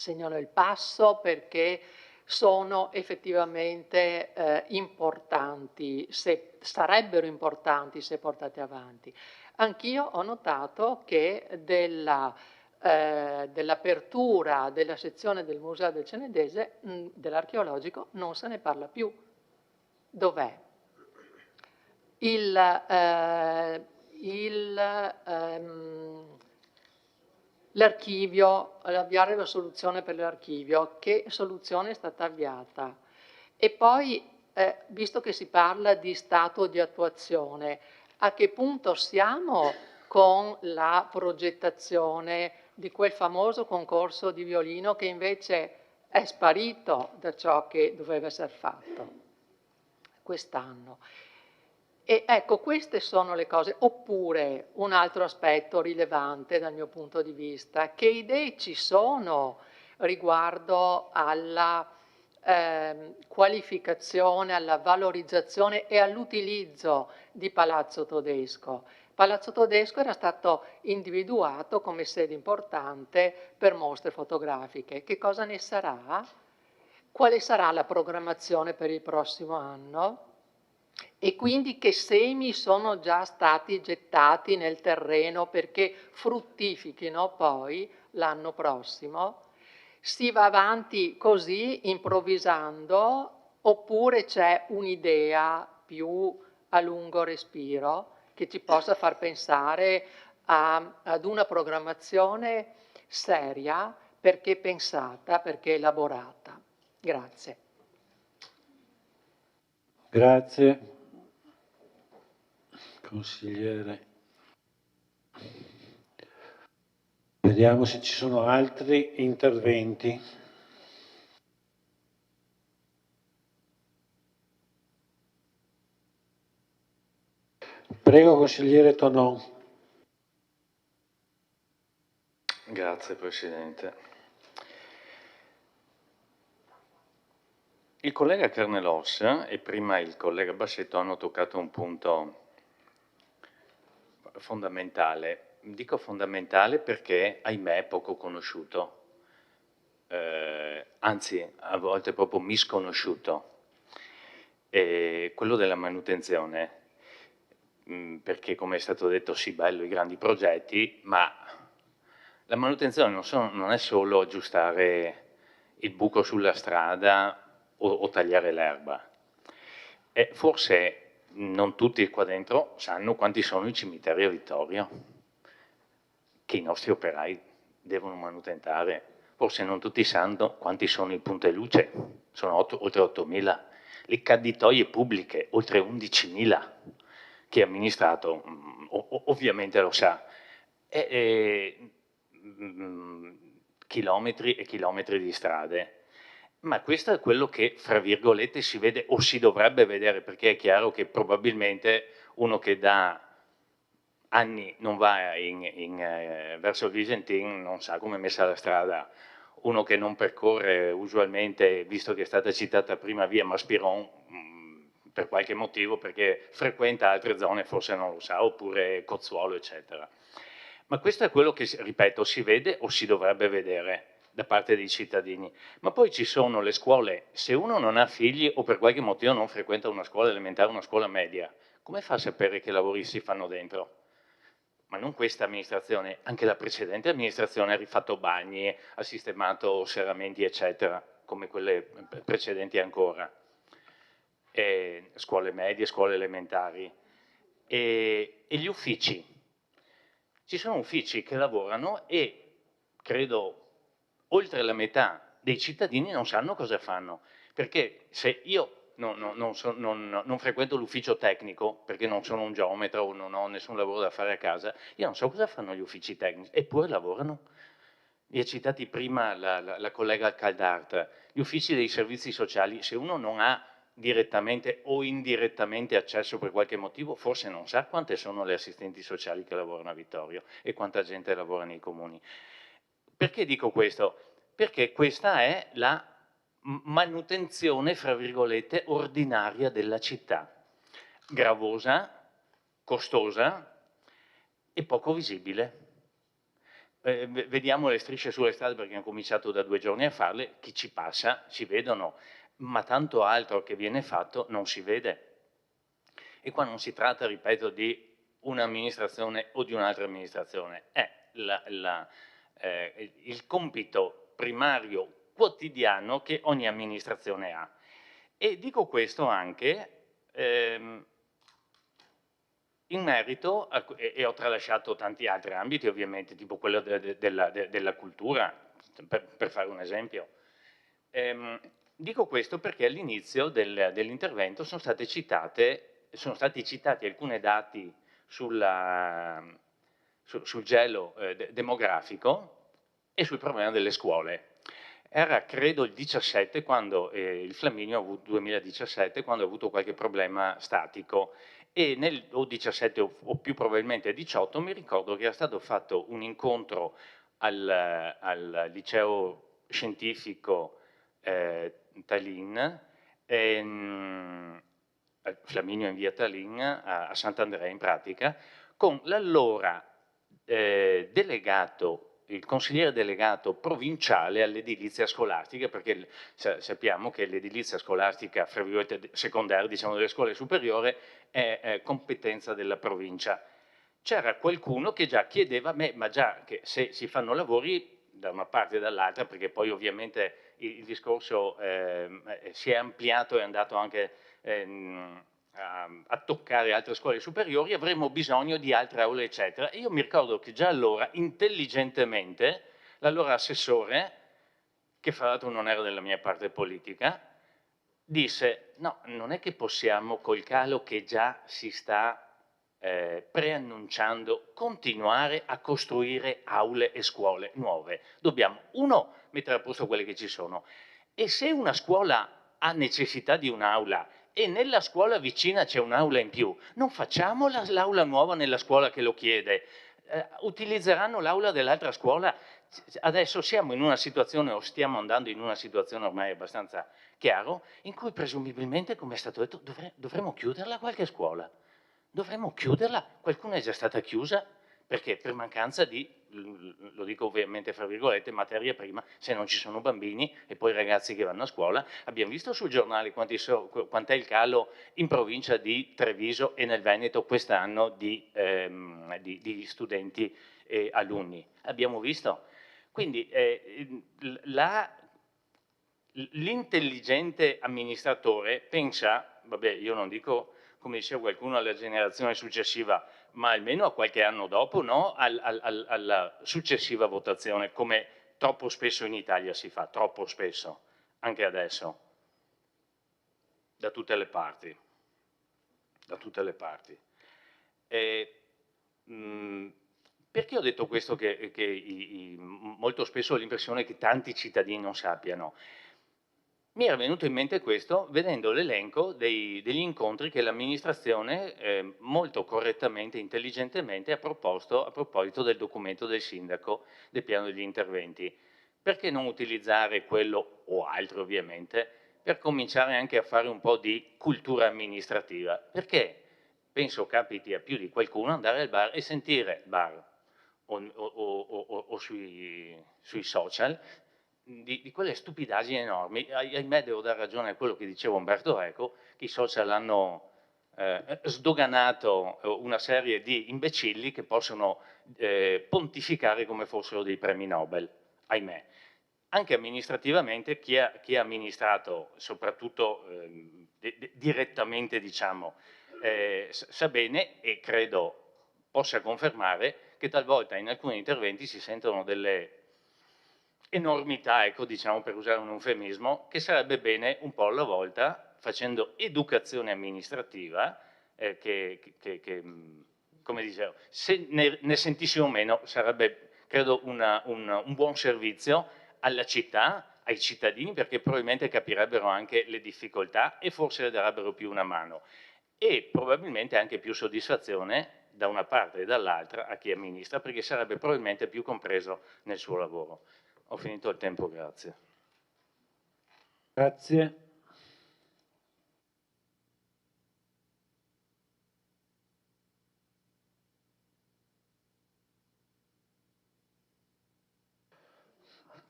il passo, perché sono effettivamente importanti, sarebbero importanti se portate avanti. Anch'io ho notato che dell'apertura della sezione del Museo del Cenedese, dell'archeologico, non se ne parla più. Dov'è? L'archivio, avviare la soluzione per l'archivio, che soluzione è stata avviata? E poi, visto che si parla di stato di attuazione, a che punto siamo con la progettazione di quel famoso concorso di violino che invece è sparito da ciò che doveva essere fatto quest'anno? E ecco, queste sono le cose. Oppure un altro aspetto rilevante dal mio punto di vista: che idee ci sono riguardo alla qualificazione, alla valorizzazione e all'utilizzo di Palazzo Todesco? Palazzo Todesco era stato individuato come sede importante per mostre fotografiche. Che cosa ne sarà? Quale sarà la programmazione per il prossimo anno? E quindi che semi sono già stati gettati nel terreno perché fruttifichino poi l'anno prossimo? Si va avanti così, improvvisando, oppure c'è un'idea più a lungo respiro che ci possa far pensare ad una programmazione seria, perché pensata, perché elaborata? Grazie. Grazie, consigliere. Vediamo se ci sono altri interventi. Prego, consigliere Tonon. Grazie Presidente. Il collega Carnelos e prima il collega Bassetto hanno toccato un punto fondamentale. Dico fondamentale perché, ahimè, è poco conosciuto, anzi a volte proprio misconosciuto, quello della manutenzione, perché come è stato detto sì, bello i grandi progetti, ma la manutenzione non è solo aggiustare il buco sulla strada o tagliare l'erba. Forse non tutti qua dentro sanno quanti sono i cimiteri a Vittorio, che i nostri operai devono manutentare. Forse non tutti sanno quanti sono i punte luce, sono oltre 8.000. Le cadditoie pubbliche, oltre 11.000. Chi è amministrato ovviamente lo sa. Chilometri e chilometri di strade. Ma questo è quello che, fra virgolette, si vede o si dovrebbe vedere, perché è chiaro che probabilmente uno che da anni non va verso il Visentin non sa come è messa la strada. Uno che non percorre usualmente, visto che è stata citata prima via Maspiron, per qualche motivo, perché frequenta altre zone, forse non lo sa, oppure Cozzuolo, eccetera. Ma questo è quello che, ripeto, si vede o si dovrebbe vedere da parte dei cittadini. Ma poi ci sono le scuole. Se uno non ha figli o per qualche motivo non frequenta una scuola elementare, una scuola media, come fa a sapere che lavori si fanno dentro? Ma non questa amministrazione, anche la precedente amministrazione ha rifatto bagni, ha sistemato serramenti, eccetera, come quelle precedenti ancora. Scuole medie, scuole elementari. E gli uffici. Ci sono uffici che lavorano e credo oltre la metà dei cittadini non sanno cosa fanno, perché se io non frequento l'ufficio tecnico, perché non sono un geometra o non ho nessun lavoro da fare a casa, io non so cosa fanno gli uffici tecnici, eppure lavorano. Vi ha citati prima la collega Caldart, gli uffici dei servizi sociali, se uno non ha direttamente o indirettamente accesso per qualche motivo, forse non sa quante sono le assistenti sociali che lavorano a Vittorio e quanta gente lavora nei comuni. Perché dico questo? Perché questa è la manutenzione, fra virgolette, ordinaria della città. Gravosa, costosa e poco visibile. Vediamo le strisce sulle strade perché hanno cominciato da 2 giorni a farle, chi ci passa si vedono, ma tanto altro che viene fatto non si vede. E qua non si tratta, ripeto, di un'amministrazione o di un'altra amministrazione, è il compito primario quotidiano che ogni amministrazione ha. E dico questo anche in merito, e ho tralasciato tanti altri ambiti ovviamente, tipo quello della cultura, per fare un esempio. Dico questo perché all'inizio dell'intervento sono stati citati alcuni dati sul gelo demografico e sul problema delle scuole. Era credo il 17 quando il Flaminio 2017 quando ha avuto qualche problema statico e o 17 o più probabilmente 18 mi ricordo che era stato fatto un incontro al liceo scientifico Tallinn, Flaminio in via Tallinn a Sant'Andrea in pratica, con l'allora delegato, il consigliere delegato provinciale all'edilizia scolastica, perché sappiamo che l'edilizia scolastica, fra virgolette, secondaria, diciamo delle scuole superiori, è competenza della provincia. C'era qualcuno che già chiedeva, ma già che se si fanno lavori da una parte e dall'altra, perché poi ovviamente il discorso si è ampliato e è andato anche a toccare altre scuole superiori, avremmo bisogno di altre aule, eccetera. E io mi ricordo che già allora, intelligentemente, l'allora assessore, che fra l'altro non era della mia parte politica, disse, no, non è che possiamo, col calo che già si sta preannunciando, continuare a costruire aule e scuole nuove. Dobbiamo, uno, mettere a posto quelle che ci sono, e se una scuola ha necessità di un'aula e nella scuola vicina c'è un'aula in più, non facciamo l'aula nuova nella scuola che lo chiede, utilizzeranno l'aula dell'altra scuola. Adesso siamo in una situazione, o stiamo andando in una situazione ormai abbastanza chiaro, in cui presumibilmente, come è stato detto, dovremmo chiuderla qualche scuola. Dovremmo chiuderla, qualcuna è già stata chiusa, perché per mancanza di, lo dico ovviamente fra virgolette, materia prima, se non ci sono bambini e poi ragazzi che vanno a scuola. Abbiamo visto sui giornali quant'è il calo in provincia di Treviso e nel Veneto quest'anno di studenti e alunni. Abbiamo visto. Quindi l'intelligente amministratore pensa, vabbè, io non dico, come diceva qualcuno, alla generazione successiva, ma almeno a qualche anno dopo, no? Alla successiva votazione, come troppo spesso in Italia si fa, troppo spesso, anche adesso, da tutte le parti. Perché ho detto questo, che molto spesso ho l'impressione che tanti cittadini non sappiano? Mi era venuto in mente questo vedendo l'elenco degli incontri che l'amministrazione molto correttamente, intelligentemente ha proposto a proposito del documento del sindaco del piano degli interventi. Perché non utilizzare quello o altro ovviamente per cominciare anche a fare un po' di cultura amministrativa? Perché penso capiti a più di qualcuno andare al bar e sentire o sui social di quelle stupidaggini enormi. Ahimè devo dare ragione a quello che diceva Umberto Eco, che i social hanno sdoganato una serie di imbecilli che possono pontificare come fossero dei premi Nobel, ahimè. Anche amministrativamente chi ha amministrato, soprattutto direttamente, diciamo, sa bene, e credo possa confermare, che talvolta in alcuni interventi si sentono delle enormità, ecco, diciamo, per usare un eufemismo, che sarebbe bene un po' alla volta, facendo educazione amministrativa, come dicevo, se ne sentissimo meno, sarebbe, credo, un buon servizio alla città, ai cittadini, perché probabilmente capirebbero anche le difficoltà e forse le darebbero più una mano, e probabilmente anche più soddisfazione da una parte e dall'altra a chi amministra, perché sarebbe probabilmente più compreso nel suo lavoro. Ho finito il tempo, grazie. Grazie.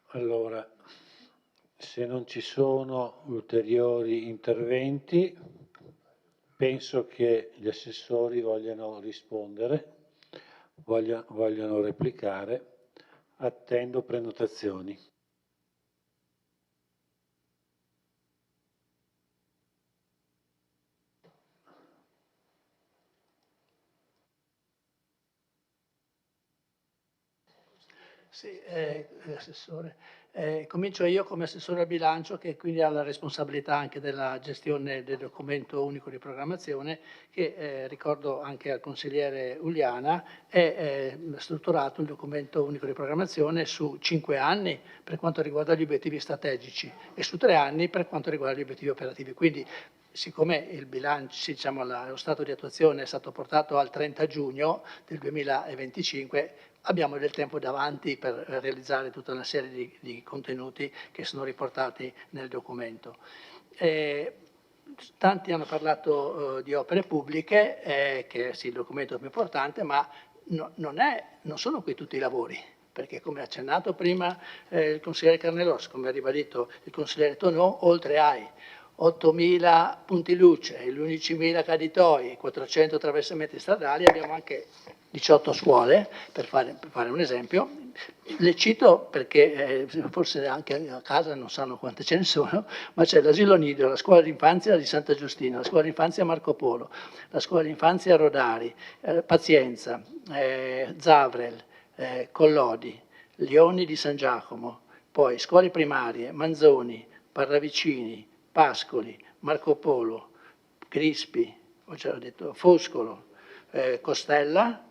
Allora, se non ci sono ulteriori interventi, penso che gli assessori vogliano rispondere, vogliano replicare. Attendo prenotazioni. Sì, Assessore. Comincio io come Assessore al bilancio, che quindi ha la responsabilità anche della gestione del documento unico di programmazione, che ricordo anche al consigliere Uliana, è strutturato il documento unico di programmazione su 5 anni per quanto riguarda gli obiettivi strategici e su 3 anni per quanto riguarda gli obiettivi operativi. Quindi, siccome il bilancio, diciamo, lo stato di attuazione è stato portato al 30 giugno del 2025, abbiamo del tempo davanti per realizzare tutta una serie di contenuti che sono riportati nel documento. Tanti hanno parlato di opere pubbliche, che sì, il documento è più importante, ma non sono qui tutti i lavori, perché come ha accennato prima il consigliere Carnellos, come ha ribadito il consigliere Tonò, oltre ai 8.000 punti luce, gli 11.000 caditoi, 400 attraversamenti stradali, abbiamo anche 18 scuole, per fare un esempio. Le cito perché forse anche a casa non sanno quante ce ne sono, ma c'è l'asilo nido, la scuola d'infanzia di Santa Giustina, la scuola d'infanzia Marco Polo, la scuola d'infanzia Rodari, Pazienza, Zavrel, Collodi, Lioni di San Giacomo, poi scuole primarie, Manzoni, Parravicini, Pascoli, Marco Polo, Crispi, ho già detto, Foscolo, Costella,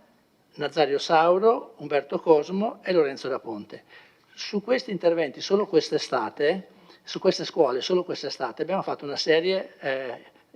Nazario Sauro, Umberto Cosmo e Lorenzo da Ponte. Su questi interventi, solo quest'estate, su queste scuole, solo quest'estate, abbiamo fatto una serie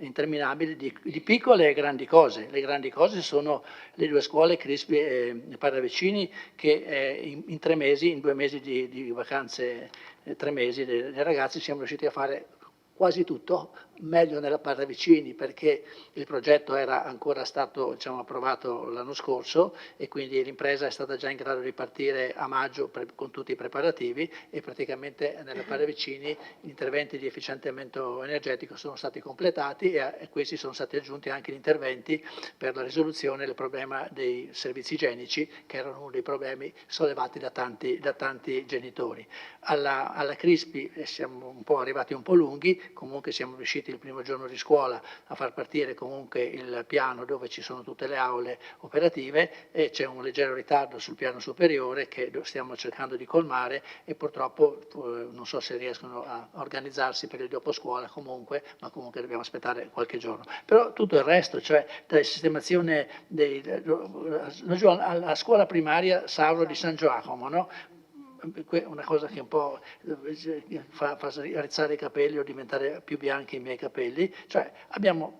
interminabili di piccole e grandi cose. Le grandi cose sono le due scuole Crispi e Paravicini che in 3 mesi, in 2 mesi di vacanze, 3 mesi dei ragazzi siamo riusciti a fare quasi tutto, meglio nella Paravicini perché il progetto era ancora stato approvato l'anno scorso e quindi l'impresa è stata già in grado di partire a maggio con tutti i preparativi e praticamente nella Paravicini gli interventi di efficientamento energetico sono stati completati e a questi sono stati aggiunti anche gli interventi per la risoluzione del problema dei servizi igienici che erano uno dei problemi sollevati da tanti genitori. Alla Crispi siamo un po' arrivati un po' lunghi, comunque siamo riusciti il primo giorno di scuola a far partire comunque il piano dove ci sono tutte le aule operative e c'è un leggero ritardo sul piano superiore che stiamo cercando di colmare e purtroppo non so se riescono a organizzarsi per il dopo scuola comunque, ma comunque dobbiamo aspettare qualche giorno. Però tutto il resto, cioè dalla sistemazione alla scuola primaria Sauro di San Giacomo, no? Una cosa che un po' fa rizzare i capelli o diventare più bianchi i miei capelli, cioè abbiamo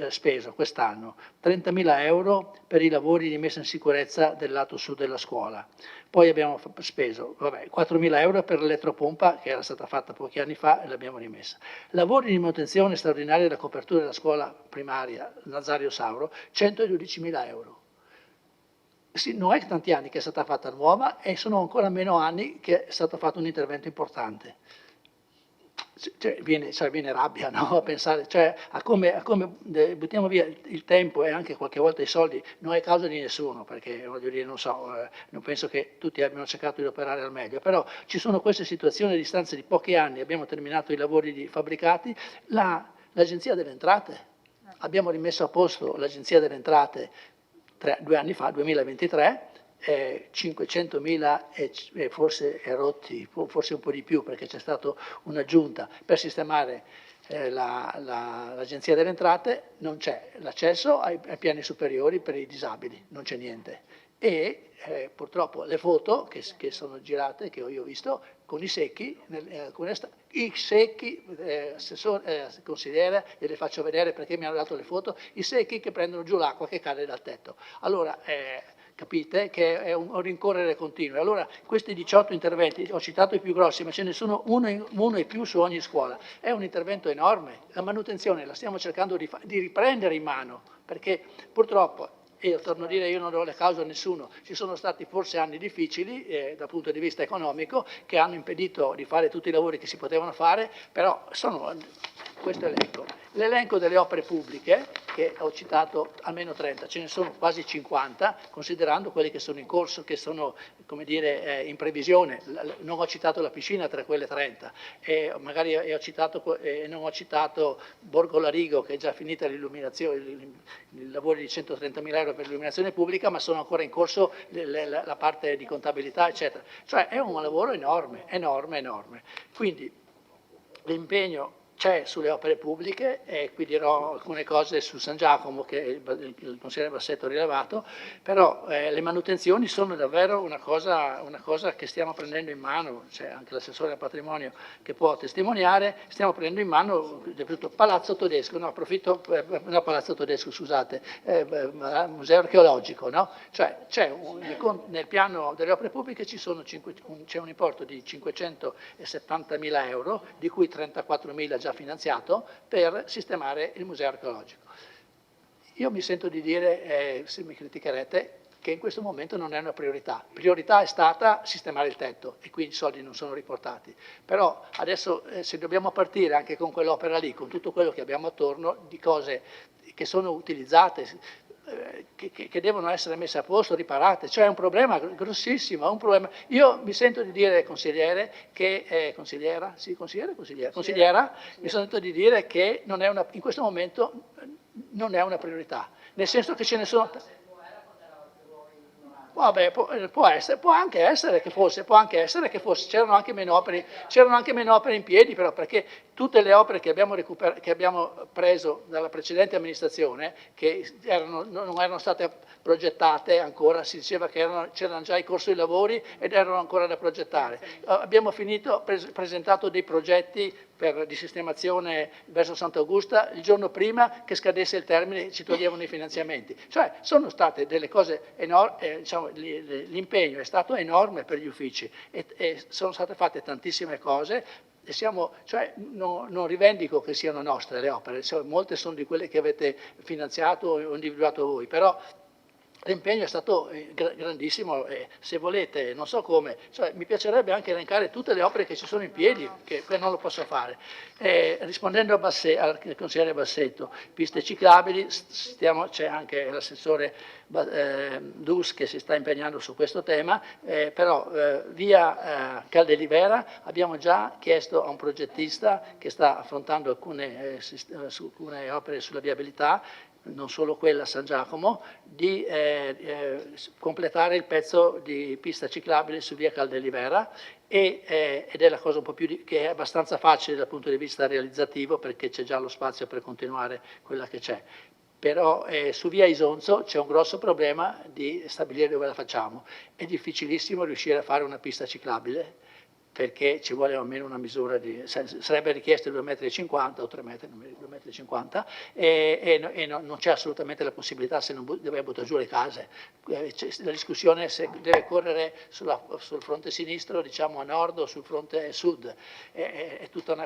speso quest'anno 30.000 euro per i lavori di messa in sicurezza del lato sud della scuola, poi abbiamo speso 4.000 euro per l'elettropompa che era stata fatta pochi anni fa e l'abbiamo rimessa, lavori di manutenzione straordinaria della copertura della scuola primaria Nazario Sauro, 112.000 euro. Sì, non è tanti anni che è stata fatta nuova e sono ancora meno anni che è stato fatto un intervento importante. Viene rabbia, no? A pensare a come buttiamo via il tempo e anche qualche volta i soldi, non è causa di nessuno, perché voglio dire, non penso che tutti abbiano cercato di operare al meglio, però ci sono queste situazioni a distanza di pochi anni, abbiamo terminato i lavori di fabbricati, l'Agenzia delle Entrate, abbiamo rimesso a posto l'Agenzia delle Entrate 2 anni fa, 2023, 500.000 e forse rotti, forse un po' di più perché c'è stata un'aggiunta per sistemare l'Agenzia delle Entrate, non c'è l'accesso ai piani superiori per i disabili, non c'è niente. E purtroppo le foto che sono girate, che io ho visto, con i secchi, i secchi, consigliere, gliele faccio vedere perché mi hanno dato le foto, i secchi che prendono giù l'acqua che cade dal tetto. Allora, capite che è un rincorrere continuo. Allora, questi 18 interventi, ho citato i più grossi, ma ce ne sono uno e più su ogni scuola. È un intervento enorme. La manutenzione la stiamo cercando di riprendere in mano, perché purtroppo, e torno a dire, io non do le cause a nessuno, ci sono stati forse anni difficili dal punto di vista economico che hanno impedito di fare tutti i lavori che si potevano fare, però questo è l'elenco delle opere pubbliche che ho citato, almeno 30, ce ne sono quasi 50, considerando quelli che sono in corso, che sono, come dire, in previsione. Non ho citato la piscina tra quelle 30, e magari non ho citato Borgo Larigo, che è già finita l'illuminazione, i lavori di 130.000 euro per l'illuminazione pubblica, ma sono ancora in corso la parte di contabilità, eccetera. Cioè è un lavoro enorme, enorme, enorme. Quindi l'impegno c'è sulle opere pubbliche e qui dirò alcune cose su San Giacomo che il consigliere Bassetto ha rilevato, però le manutenzioni sono davvero una cosa che stiamo prendendo in mano, c'è anche l'assessore al patrimonio che può testimoniare, stiamo prendendo in mano Palazzo Todesco, Palazzo Todesco, scusate, Museo Archeologico, no? Cioè nel piano delle opere pubbliche c'è un importo di 570.000 euro, di cui 34.000 già finanziato per sistemare il museo archeologico. Io mi sento di dire, se mi criticherete, che in questo momento non è una priorità. Priorità è stata sistemare il tetto e qui i soldi non sono riportati. Però adesso se dobbiamo partire anche con quell'opera lì, con tutto quello che abbiamo attorno, di cose che sono utilizzate, che devono essere messe a posto, riparate, cioè è un problema grossissimo, è un problema. Io mi sento di dire, consigliere, che consigliera, mi sento di dire che non è in questo momento non è una priorità, nel senso che ce ne sono. Vabbè, può anche essere che fosse, c'erano anche meno opere in piedi, però, perché tutte le opere che abbiamo preso dalla precedente amministrazione, che non erano state progettate ancora, si diceva che c'erano già in corso i lavori ed erano ancora da progettare. Abbiamo presentato dei progetti di sistemazione verso Sant'Augusta il giorno prima che scadesse il termine, ci toglievano i finanziamenti. Cioè sono state delle cose enormi, diciamo, l'impegno è stato enorme per gli uffici e sono state fatte tantissime cose. Non rivendico che siano nostre le opere, molte sono di quelle che avete finanziato o individuato voi, però l'impegno è stato grandissimo e se volete, non so come, mi piacerebbe anche elencare tutte le opere che ci sono in piedi, che non lo posso fare. Rispondendo al consigliere Bassetto, piste ciclabili, c'è anche l'assessore Dus che si sta impegnando su questo tema, però via Caldelivera abbiamo già chiesto a un progettista che sta affrontando alcune opere sulla viabilità, non solo quella a San Giacomo, di completare il pezzo di pista ciclabile su via Caldelivera ed è la cosa un po' più che è abbastanza facile dal punto di vista realizzativo perché c'è già lo spazio per continuare quella che c'è. Però su via Isonzo c'è un grosso problema di stabilire dove la facciamo. È difficilissimo riuscire a fare una pista ciclabile perché ci vuole almeno una misura sarebbe richiesto 2,50 m o 3 metri, 2,50 m e non c'è assolutamente la possibilità se non deve buttare giù le case. La discussione se deve correre sul fronte sinistro, diciamo a nord o sul fronte sud,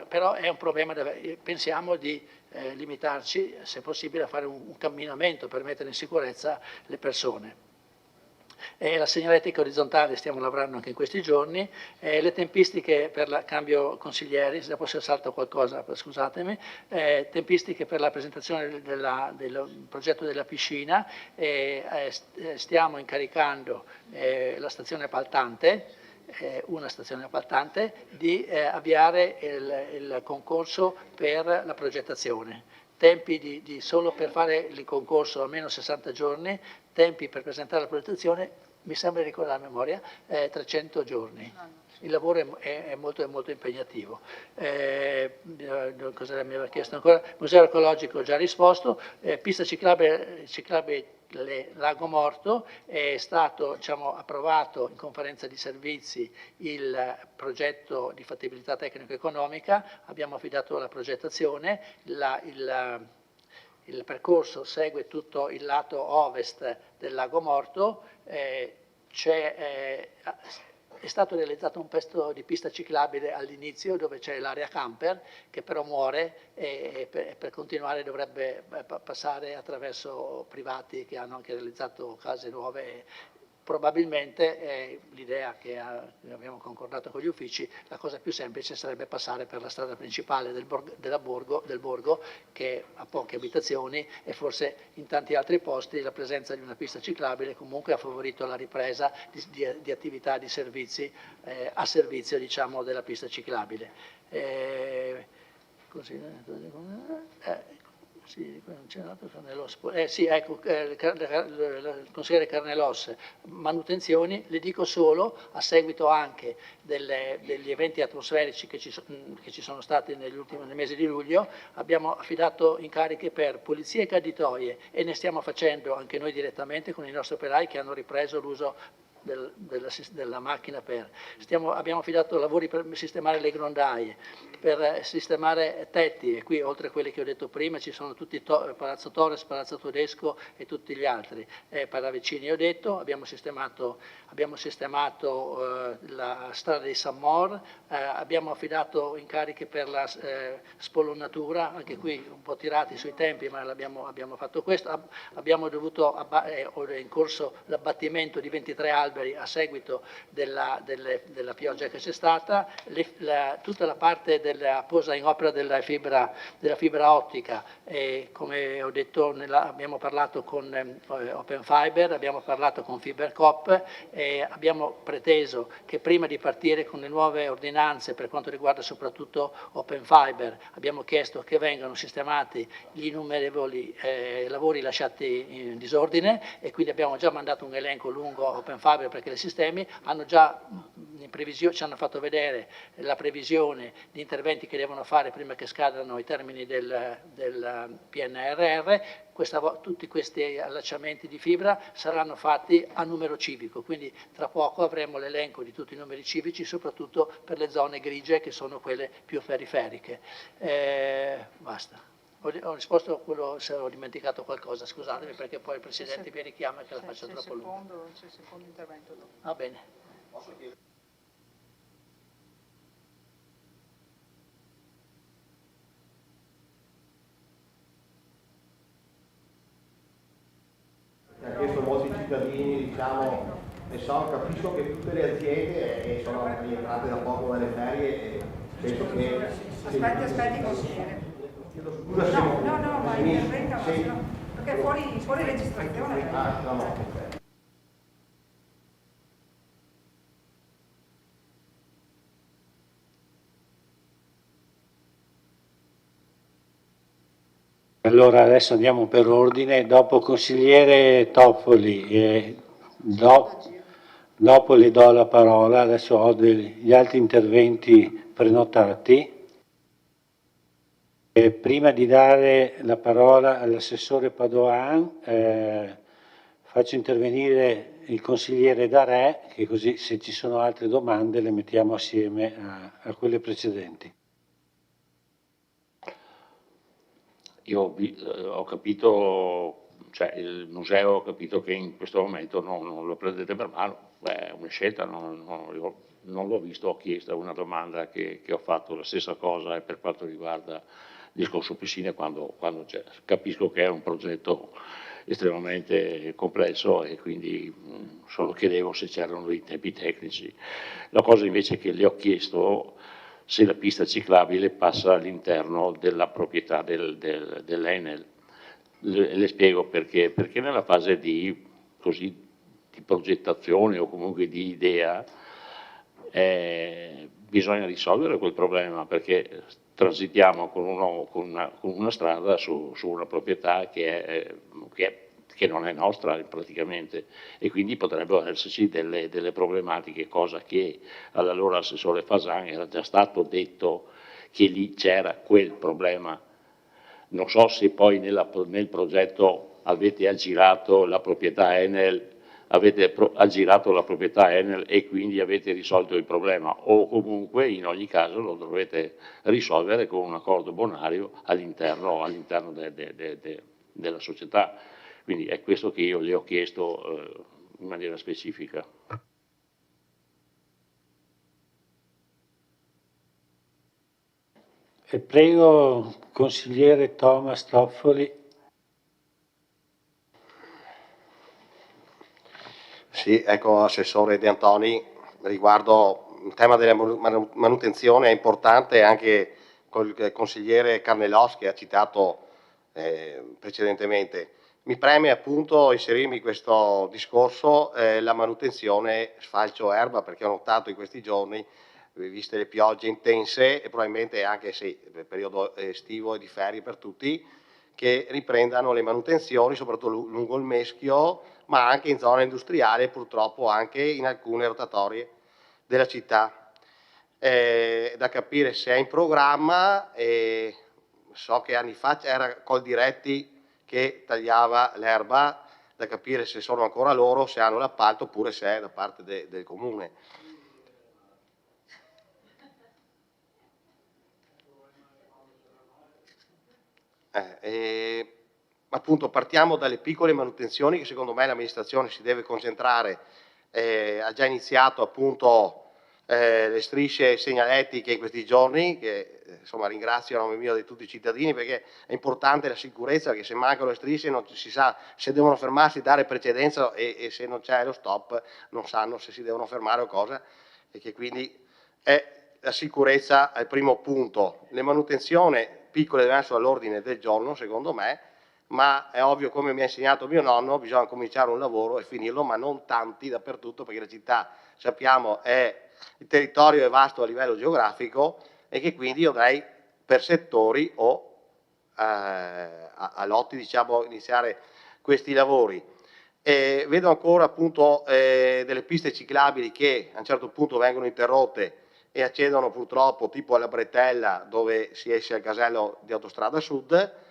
però è un problema, pensiamo di limitarci se possibile a fare un camminamento per mettere in sicurezza le persone. La segnaletica orizzontale stiamo lavorando anche in questi giorni, le tempistiche per il cambio consiglieri, se dopo si salta qualcosa scusatemi, tempistiche per la presentazione del progetto della piscina, stiamo incaricando la stazione appaltante, una stazione appaltante, di avviare il concorso per la progettazione. Tempi solo per fare il concorso almeno 60 giorni, tempi per presentare la progettazione, mi sembra di ricordare a memoria, 300 giorni. Il lavoro è molto impegnativo. Cosa mi aveva chiesto ancora? Museo archeologico ho già risposto, pista ciclabile Lago Morto, è stato approvato in conferenza di servizi il progetto di fattibilità tecnico-economica, abbiamo affidato la progettazione, il percorso segue tutto il lato ovest del Lago Morto, è stato realizzato un pezzo di pista ciclabile all'inizio dove c'è l'area camper che però muore e per continuare dovrebbe passare attraverso privati che hanno anche realizzato case nuove. Probabilmente l'idea che abbiamo concordato con gli uffici, la cosa più semplice sarebbe passare per la strada principale del borgo che ha poche abitazioni e forse in tanti altri posti la presenza di una pista ciclabile comunque ha favorito la ripresa di attività di servizi a servizio diciamo della pista ciclabile. Il consigliere Carnelos, manutenzioni, le dico solo, a seguito anche degli eventi atmosferici che ci sono stati nel mese di luglio, abbiamo affidato incarichi per pulizie e caditoie e ne stiamo facendo anche noi direttamente con i nostri operai che hanno ripreso l'uso della macchina abbiamo affidato lavori per sistemare le grondaie, per sistemare tetti e qui oltre a quelli che ho detto prima ci sono tutti Palazzo Torres, Palazzo Tedesco e tutti gli altri. Paravicini ho detto, abbiamo sistemato la strada di San Mor, abbiamo affidato incarichi per la spolonnatura, anche qui un po' tirati sui tempi ma abbiamo fatto questo, abbiamo dovuto è in corso l'abbattimento di 23 alberi alberi a seguito della pioggia che c'è stata, tutta la parte della posa in opera della fibra ottica, come ho detto abbiamo parlato con Open Fiber, abbiamo parlato con Fibercop e abbiamo preteso che prima di partire con le nuove ordinanze per quanto riguarda soprattutto Open Fiber, abbiamo chiesto che vengano sistemati gli innumerevoli lavori lasciati in disordine, e quindi abbiamo già mandato un elenco lungo a Open Fiber perché i sistemi hanno già ci hanno fatto vedere la previsione di interventi che devono fare prima che scadano i termini del PNRR. Tutti questi allacciamenti di fibra saranno fatti a numero civico, quindi tra poco avremo l'elenco di tutti i numeri civici, soprattutto per le zone grigie che sono quelle più periferiche. Basta. Ho risposto a quello, se ho dimenticato qualcosa, scusatemi perché poi il Presidente mi richiama che la faccio troppo lunga. C'è il secondo intervento dopo. Va bene. Ha chiesto molti cittadini, diciamo, e capisco che tutte le aziende sono rientrate da poco dalle ferie e penso che... Aspetti consigliere. Scusa, no, ma intervenga, perché è fuori registrazione. No. Allora adesso andiamo per ordine, dopo consigliere Toffoli, dopo le do la parola, adesso ho degli altri interventi prenotati. Prima di dare la parola all'assessore Padoan, faccio intervenire il consigliere Darè, che così se ci sono altre domande le mettiamo assieme a quelle precedenti. Io ho capito, cioè il museo ho capito che in questo momento non lo prendete per mano, è una scelta, io non l'ho visto, ho chiesto una domanda che ho fatto, la stessa cosa per quanto riguarda il discorso piscine, quando capisco che è un progetto estremamente complesso e quindi solo chiedevo se c'erano dei tempi tecnici. La cosa invece che le ho chiesto, se la pista ciclabile passa all'interno della proprietà dell'Enel. Le spiego perché. Perché nella fase di progettazione o comunque di idea bisogna risolvere quel problema, perché transitiamo con una strada su una proprietà che non è nostra praticamente, e quindi potrebbero esserci delle problematiche, cosa che all'allora assessore Fasan era già stato detto che lì c'era quel problema. Non so se poi nel progetto avete aggirato la proprietà Enel, e quindi avete risolto il problema, o comunque in ogni caso lo dovete risolvere con un accordo bonario all'interno della società. Quindi è questo che io le ho chiesto in maniera specifica. E prego, consigliere Thomas Toffoli. Sì, ecco, assessore De Antoni, riguardo il tema della manutenzione è importante, anche col consigliere Carnellos che ha citato precedentemente. Mi preme appunto inserirmi in questo discorso la manutenzione sfalcio erba, perché ho notato in questi giorni, viste le piogge intense e probabilmente anche il periodo estivo e di ferie per tutti, che riprendano le manutenzioni soprattutto lungo il Meschio, ma anche in zona industriale, purtroppo anche in alcune rotatorie della città. Da capire se è in programma, so che anni fa c'era Coldiretti che tagliava l'erba, da capire se sono ancora loro, se hanno l'appalto oppure se è da parte del comune. Appunto partiamo dalle piccole manutenzioni che secondo me l'amministrazione si deve concentrare. Ha già iniziato appunto le strisce segnaletiche in questi giorni che insomma, ringrazio a nome mio di tutti i cittadini, perché è importante la sicurezza, che se mancano le strisce non si sa se devono fermarsi, dare precedenza, e se non c'è lo stop non sanno se si devono fermare o cosa, e che quindi la sicurezza è il primo punto. Le manutenzioni piccole devono essere all'ordine del giorno, secondo me, ma è ovvio, come mi ha insegnato mio nonno, bisogna cominciare un lavoro e finirlo, ma non tanti dappertutto, perché la città, sappiamo, il territorio è vasto a livello geografico, e che quindi io darei per settori o a lotti, diciamo, iniziare questi lavori. Vedo ancora appunto delle piste ciclabili che a un certo punto vengono interrotte e accedono purtroppo tipo alla bretella, dove si esce al casello di Autostrada Sud,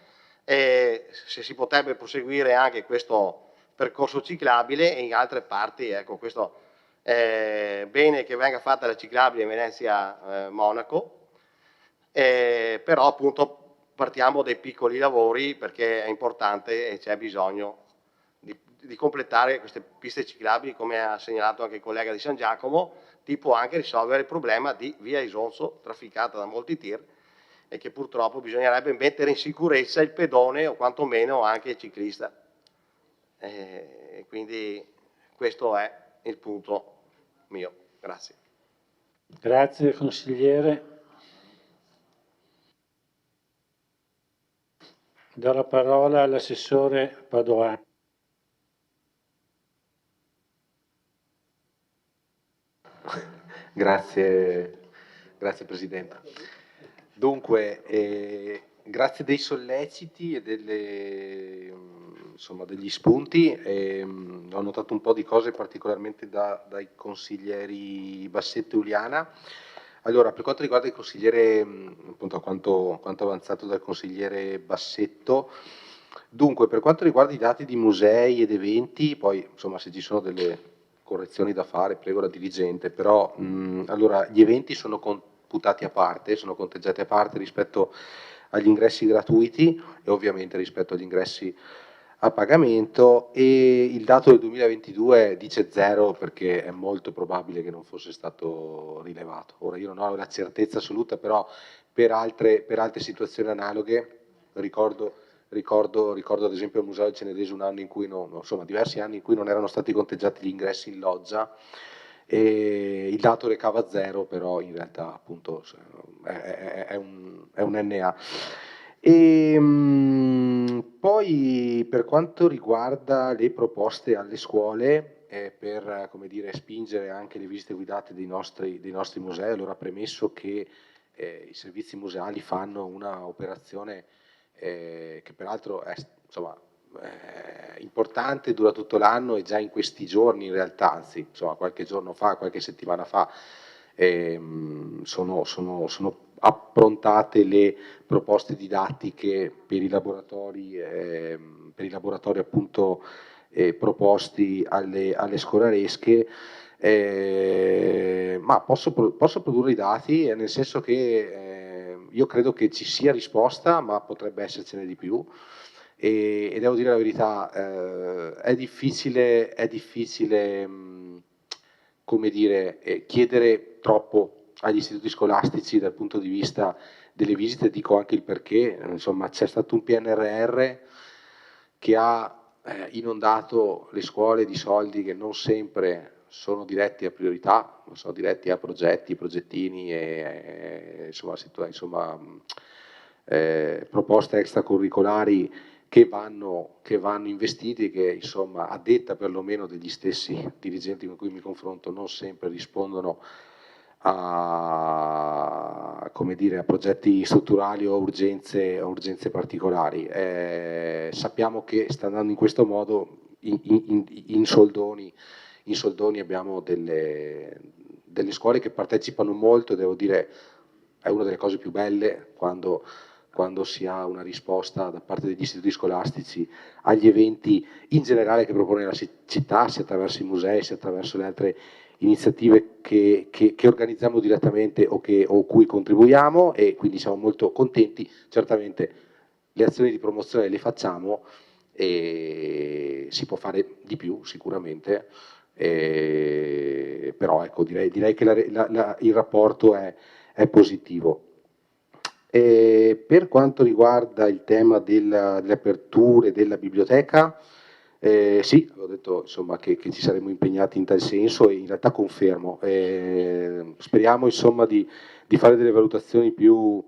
e se si potrebbe proseguire anche questo percorso ciclabile, e in altre parti, ecco, questo è bene che venga fatta la ciclabile Venezia-Monaco, però appunto partiamo dai piccoli lavori, perché è importante e c'è bisogno di completare queste piste ciclabili, come ha segnalato anche il collega di San Giacomo, tipo anche risolvere il problema di via Isonzo, trafficata da molti tir, e che purtroppo bisognerebbe mettere in sicurezza il pedone o quantomeno anche il ciclista. Quindi questo è il punto mio. Grazie. Grazie consigliere. Do la parola all'assessore Padoan. Grazie Presidente. Dunque, grazie dei solleciti e insomma, degli spunti. Ho notato un po' di cose particolarmente dai consiglieri Bassetto e Uliana. Allora, per quanto riguarda il consigliere, appunto, quanto avanzato dal consigliere Bassetto, dunque, per quanto riguarda i dati di musei ed eventi, poi insomma, se ci sono delle correzioni da fare, prego la dirigente, però allora, gli eventi sono computati a parte, sono conteggiati a parte rispetto agli ingressi gratuiti e ovviamente rispetto agli ingressi a pagamento, e il dato del 2022 dice 0 perché è molto probabile che non fosse stato rilevato. Ora io non ho la certezza assoluta, però per altre situazioni analoghe ricordo ad esempio al Museo del Cenedese un anno in cui insomma diversi anni in cui non erano stati conteggiati gli ingressi in loggia, e il dato recava 0, però in realtà appunto è un NA. Poi per quanto riguarda le proposte alle scuole, per, come dire, spingere anche le visite guidate dei nostri musei, allora premesso che i servizi museali fanno una operazione che peraltro è insomma, importante, dura tutto l'anno, e già in questi giorni in realtà, anzi insomma, qualche giorno fa, qualche settimana fa, sono approntate le proposte didattiche per i laboratori appunto proposti alle scolaresche, ma posso produrre i dati, nel senso che io credo che ci sia risposta, ma potrebbe essercene di più, e devo dire la verità, è difficile come dire, chiedere troppo agli istituti scolastici dal punto di vista delle visite. Dico anche il perché, insomma, c'è stato un PNRR che ha inondato le scuole di soldi che non sempre sono diretti a priorità, sono diretti a progetti, progettini e proposte extracurricolari che vanno investiti, che insomma, a detta perlomeno degli stessi dirigenti con cui mi confronto, non sempre rispondono a progetti strutturali o urgenze particolari. Sappiamo che sta andando in questo modo. In soldoni abbiamo delle scuole che partecipano molto, devo dire, è una delle cose più belle quando si ha una risposta da parte degli istituti scolastici agli eventi in generale che propone la città, sia attraverso i musei, sia attraverso le altre iniziative che organizziamo direttamente o cui contribuiamo, e quindi siamo molto contenti. Certamente le azioni di promozione le facciamo e si può fare di più sicuramente, però ecco, direi che il rapporto è positivo. Per quanto riguarda il tema delle aperture della biblioteca, sì, avevo detto insomma, che ci saremmo impegnati in tal senso e in realtà confermo. Speriamo insomma, di fare delle valutazioni più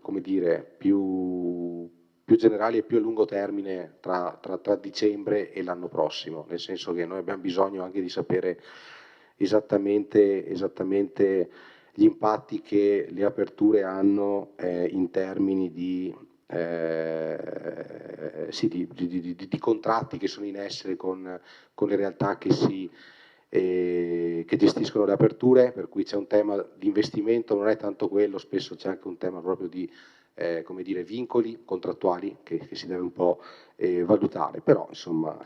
come dire, più generali e più a lungo termine tra dicembre e l'anno prossimo, nel senso che noi abbiamo bisogno anche di sapere esattamente gli impatti che le aperture hanno in termini sì, di contratti che sono in essere con le realtà che gestiscono le aperture, per cui c'è un tema di investimento, non è tanto quello, spesso c'è anche un tema proprio di come dire, vincoli contrattuali che si deve un po' valutare, però insomma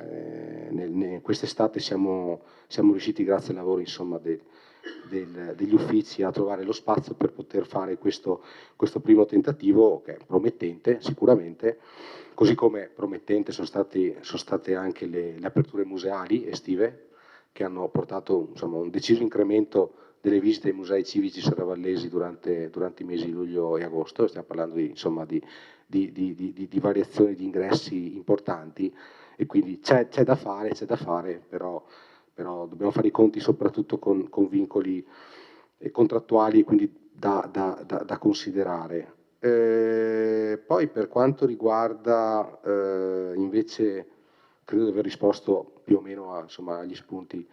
quest'estate siamo riusciti grazie al lavoro insomma, degli uffici a trovare lo spazio per poter fare questo primo tentativo che è promettente sicuramente, così come promettente sono state anche le aperture museali estive che hanno portato insomma, un deciso incremento delle visite ai musei civici serravallesi durante i mesi di luglio e agosto, stiamo parlando insomma, di variazioni di ingressi importanti e quindi c'è da fare, però dobbiamo fare i conti soprattutto con vincoli contrattuali e quindi da considerare. Poi per quanto riguarda invece, credo di aver risposto più o meno insomma, agli spunti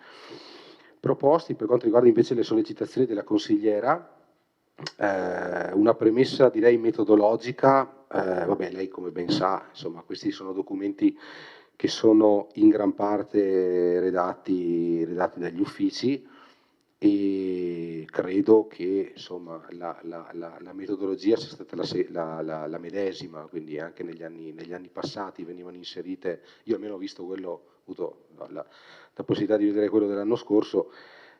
proposti, per quanto riguarda invece le sollecitazioni della consigliera, una premessa direi metodologica, vabbè lei come ben sa, insomma questi sono documenti che sono in gran parte redatti dagli uffici e credo che insomma, la metodologia sia stata la medesima, quindi anche negli anni passati venivano inserite, io almeno ho visto quello, ho avuto la possibilità di vedere quello dell'anno scorso,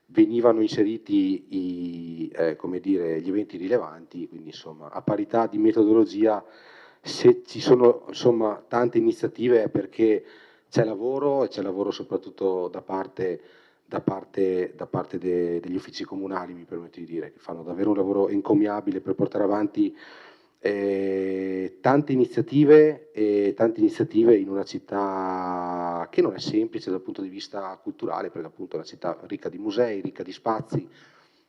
venivano inseriti come dire, gli eventi rilevanti, quindi insomma a parità di metodologia se ci sono insomma, tante iniziative è perché c'è lavoro e c'è lavoro soprattutto da parte degli uffici comunali, mi permetto di dire, che fanno davvero un lavoro encomiabile per portare avanti tante iniziative in una città che non è semplice dal punto di vista culturale, perché appunto è una città ricca di musei, ricca di spazi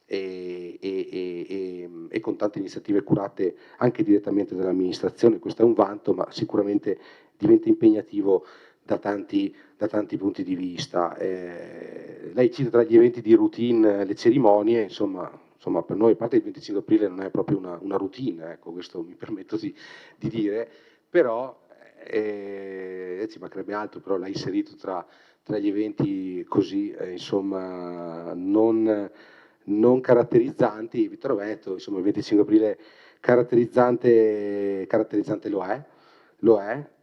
e con tante iniziative curate anche direttamente dall'amministrazione. Questo è un vanto, ma sicuramente diventa impegnativo da tanti punti di vista. Lei cita tra gli eventi di routine le cerimonie, insomma per noi, a parte il 25 aprile non è proprio una routine, ecco, questo mi permetto di dire, però ci mancherebbe altro, però l'ha inserito tra gli eventi così, insomma, non caratterizzanti. Vittorio Veneto, insomma, il 25 aprile caratterizzante lo è.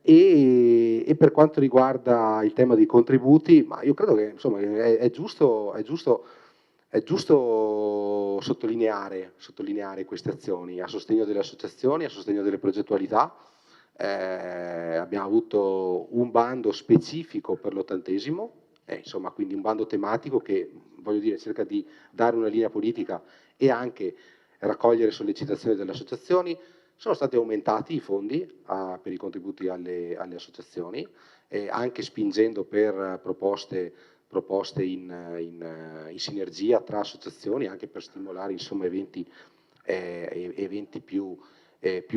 E per quanto riguarda il tema dei contributi, ma io credo che insomma, è giusto sottolineare queste azioni a sostegno delle associazioni, a sostegno delle progettualità. Abbiamo avuto un bando specifico per l'80°, insomma, quindi un bando tematico che, voglio dire, cerca di dare una linea politica e anche raccogliere sollecitazioni delle associazioni. Sono stati aumentati i fondi per i contributi alle associazioni, anche spingendo per proposte in sinergia tra associazioni, anche per stimolare insomma, eventi più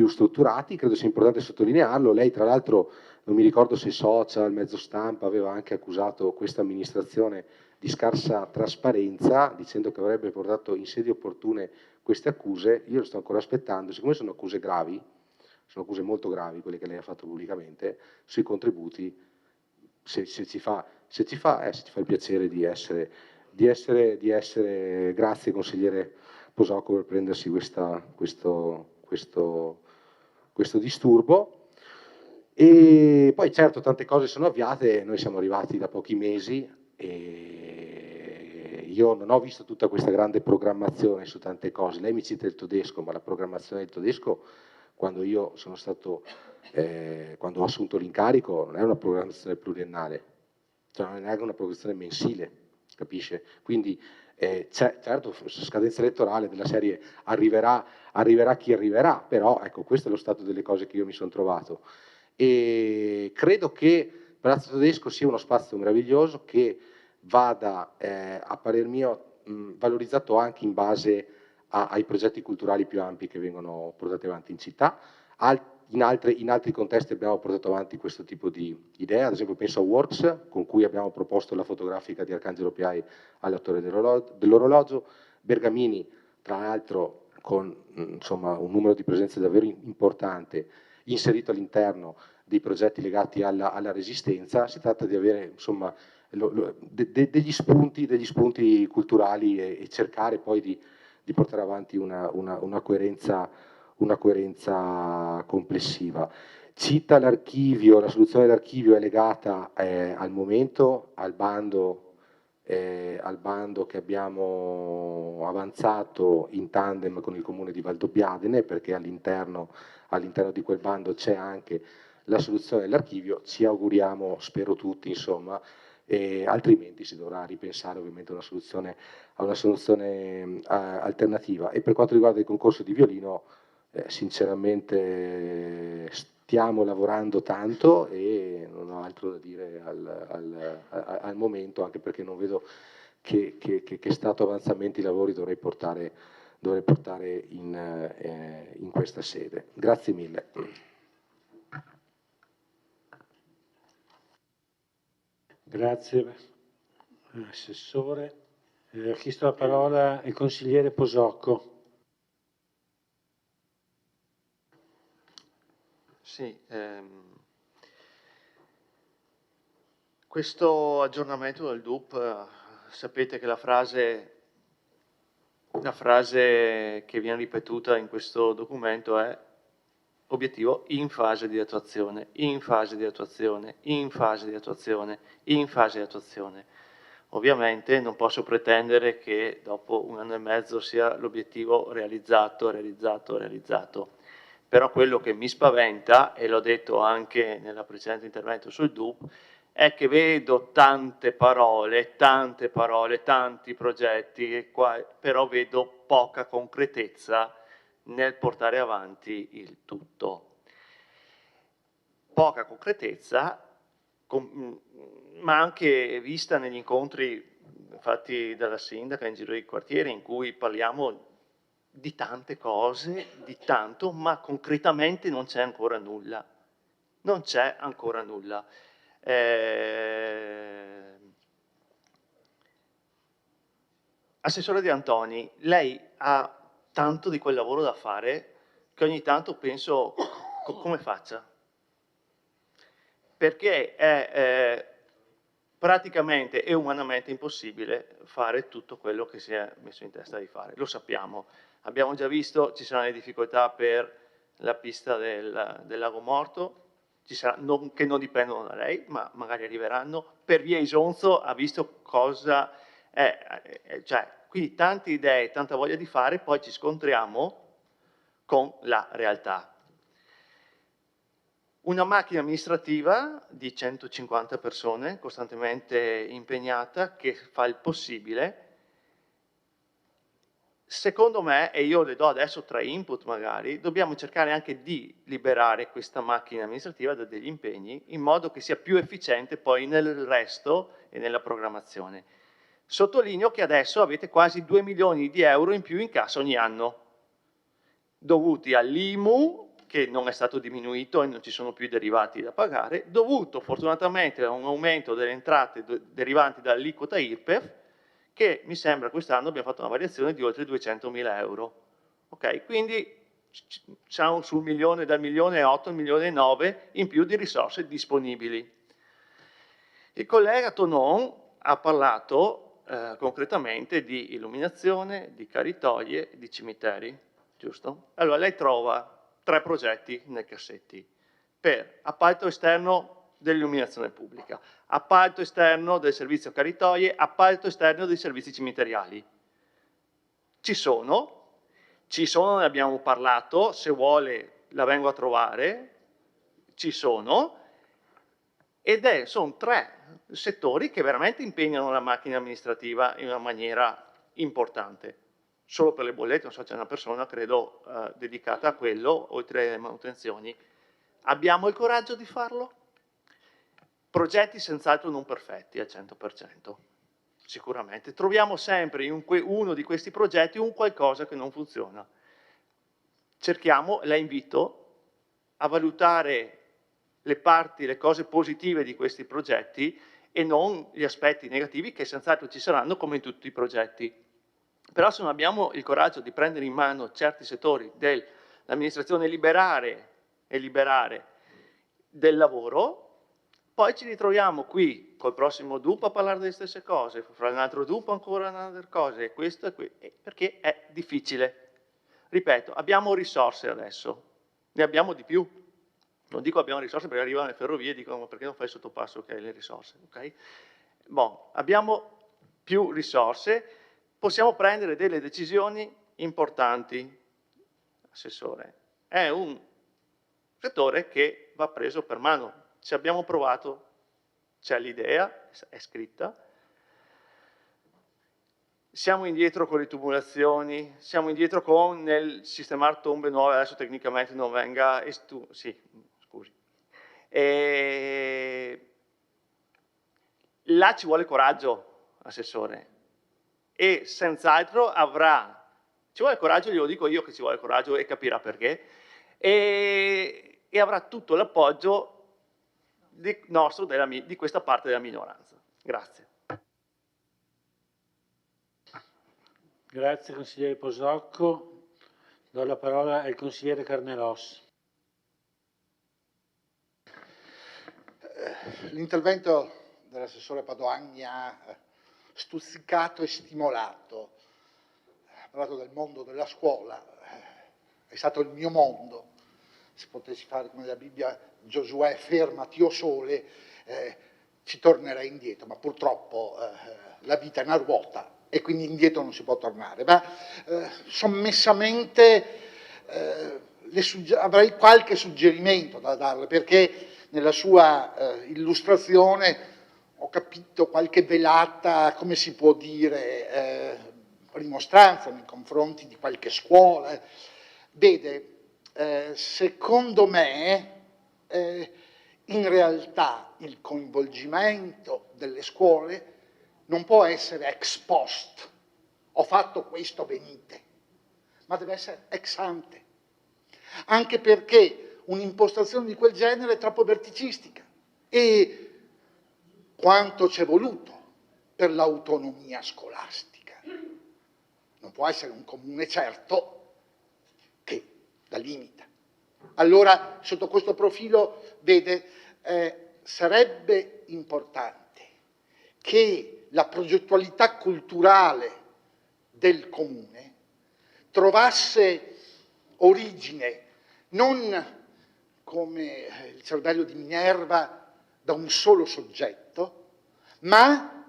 strutturati. Credo sia importante sottolinearlo. Lei tra l'altro, non mi ricordo se social, mezzo stampa, aveva anche accusato questa amministrazione di scarsa trasparenza, dicendo che avrebbe portato in sedi opportune queste accuse. Io lo sto ancora aspettando, siccome sono accuse gravi, sono accuse molto gravi quelle che lei ha fatto pubblicamente sui contributi, se ci fa il piacere di essere, grazie consigliere Posocco per prendersi questo disturbo. E poi certo tante cose sono avviate, noi siamo arrivati da pochi mesi e io non ho visto tutta questa grande programmazione su tante cose. Lei mi cita il tedesco, ma la programmazione del tedesco, quando io sono stato, quando ho assunto l'incarico, non è una programmazione pluriennale, cioè non è neanche una programmazione mensile, capisce? Quindi Certo, scadenza elettorale della serie arriverà chi arriverà, però ecco, questo è lo stato delle cose che io mi sono trovato. E credo che Palazzo Tedesco sia uno spazio meraviglioso che vada, a parer mio, valorizzato anche in base ai progetti culturali più ampi che vengono portati avanti in città. In altri contesti abbiamo portato avanti questo tipo di idea, ad esempio penso a Works, con cui abbiamo proposto la fotografica di Arcangelo Piai alla Torre dell'Orologio, Bergamini, tra l'altro con insomma, un numero di presenze davvero importante, inserito all'interno dei progetti legati alla resistenza. Si tratta di avere insomma, degli spunti culturali e cercare poi di portare avanti una coerenza complessiva. Cita l'archivio, la soluzione dell'archivio è legata al momento, al bando che abbiamo avanzato in tandem con il comune di Valdobbiadene, perché all'interno di quel bando c'è anche la soluzione dell'archivio. Ci auguriamo, spero tutti, insomma, altrimenti si dovrà ripensare ovviamente a una soluzione alternativa. E per quanto riguarda il concorso di violino, sinceramente stiamo lavorando tanto e non ho altro da dire al momento, anche perché non vedo che stato avanzamenti i lavori dovrei portare in questa sede. Grazie mille. Grazie, Assessore. Ha chiesto la parola il consigliere Posocco. Sì, questo aggiornamento del DUP, sapete che la frase che viene ripetuta in questo documento è obiettivo in fase di attuazione, in fase di attuazione, in fase di attuazione, in fase di attuazione. Ovviamente non posso pretendere che dopo 1 anno e mezzo sia l'obiettivo realizzato. Però quello che mi spaventa, e l'ho detto anche nel precedente intervento sul DUP, è che vedo tante parole, tanti progetti, però vedo poca concretezza nel portare avanti il tutto. Poca concretezza, ma anche vista negli incontri fatti dalla sindaca in giro dei quartieri, in cui parliamo di tante cose, di tanto, ma concretamente non c'è ancora nulla. Non c'è ancora nulla. Assessore De Antoni, lei ha tanto di quel lavoro da fare che ogni tanto penso come faccia? Perché è praticamente e umanamente impossibile fare tutto quello che si è messo in testa di fare. Lo sappiamo. Abbiamo già visto, ci saranno le difficoltà per la pista del Lago Morto, che non dipendono da lei, ma magari arriveranno. Per via Isonzo ha visto cosa è, cioè, quindi tante idee, tanta voglia di fare, poi ci scontriamo con la realtà. Una macchina amministrativa di 150 persone, costantemente impegnata, che fa il possibile. Secondo me, e io le do adesso 3 input magari, dobbiamo cercare anche di liberare questa macchina amministrativa da degli impegni, in modo che sia più efficiente poi nel resto e nella programmazione. Sottolineo che adesso avete quasi 2 milioni di euro in più in cassa ogni anno, dovuti all'IMU, che non è stato diminuito e non ci sono più derivati da pagare, dovuto fortunatamente a un aumento delle entrate derivanti dall'aliquota IRPEF, che mi sembra quest'anno abbiamo fatto una variazione di oltre 200.000 euro. Ok, quindi siamo sul milione, dal 1.800.000 al 1.900.000 in più di risorse disponibili. Il collega Tonon ha parlato concretamente di illuminazione, di caritoie, di cimiteri, giusto? Allora lei trova 3 progetti nei cassetti per appalto esterno dell'illuminazione pubblica, appalto esterno del servizio caritoie, appalto esterno dei servizi cimiteriali. Ci sono, ne abbiamo parlato, se vuole la vengo a trovare, ci sono, ed sono 3 settori che veramente impegnano la macchina amministrativa in una maniera importante. Solo per le bollette, non so, c'è una persona, credo, dedicata a quello, oltre alle manutenzioni. Abbiamo il coraggio di farlo? Progetti senz'altro non perfetti al 100%, sicuramente. Troviamo sempre in uno di questi progetti un qualcosa che non funziona. Cerchiamo, la invito, a valutare le parti, le cose positive di questi progetti e non gli aspetti negativi che senz'altro ci saranno come in tutti i progetti. Però se non abbiamo il coraggio di prendere in mano certi settori dell'amministrazione e liberare del lavoro, poi ci ritroviamo qui col prossimo DUP a parlare delle stesse cose, fra un altro DUP ancora un'altra cosa, e questo perché è difficile. Ripeto, abbiamo risorse adesso, ne abbiamo di più. Non dico abbiamo risorse perché arrivano le ferrovie e dicono ma perché non fai il sottopasso che hai le risorse, ok? Bon, abbiamo più risorse, possiamo prendere delle decisioni importanti. Assessore, è un settore che va preso per mano. Ci abbiamo provato, c'è l'idea, è scritta. Siamo indietro con le tubulazioni, siamo indietro con nel sistemare tombe nuove, adesso tecnicamente non venga, sì, scusi. Là ci vuole coraggio, assessore, e senz'altro ci vuole coraggio, glielo dico io che ci vuole coraggio e capirà perché, e avrà tutto l'appoggio nostro di questa parte della minoranza. Grazie. Grazie consigliere Posocco. Do la parola al consigliere Carnelos. L'intervento dell'assessore Padoan mi ha stuzzicato e stimolato. Ha parlato del mondo della scuola, è stato il mio mondo. Se potessi fare come la Bibbia, Giosuè, fermati o sole, ci tornerei indietro, ma purtroppo la vita è una ruota e quindi indietro non si può tornare. Ma sommessamente avrei qualche suggerimento da darle, perché nella sua illustrazione ho capito qualche velata, come si può dire, rimostranza nei confronti di qualche scuola. Vede, secondo me, in realtà il coinvolgimento delle scuole non può essere ex post, ho fatto questo, venite, ma deve essere ex ante, anche perché un'impostazione di quel genere è troppo verticistica. E quanto c'è voluto per l'autonomia scolastica? Non può essere un comune certo che la limita. Allora, sotto questo profilo, vede, sarebbe importante che la progettualità culturale del comune trovasse origine non come il cervello di Minerva da un solo soggetto, ma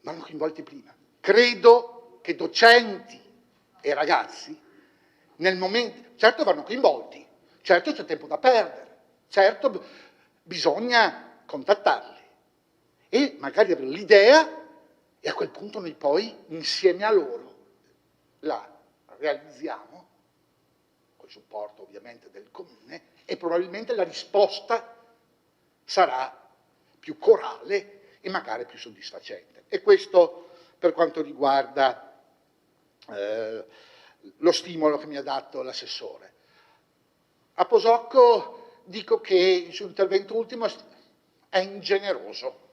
vanno coinvolti prima. Credo che docenti e ragazzi nel momento, certo vanno coinvolti, certo c'è tempo da perdere, certo bisogna contattarli e magari avere l'idea e a quel punto noi poi insieme a loro la realizziamo, col supporto ovviamente del comune, e probabilmente la risposta sarà più corale e magari più soddisfacente. E questo per quanto riguarda lo stimolo che mi ha dato l'assessore. A Posocco dico che il suo intervento ultimo è ingeneroso,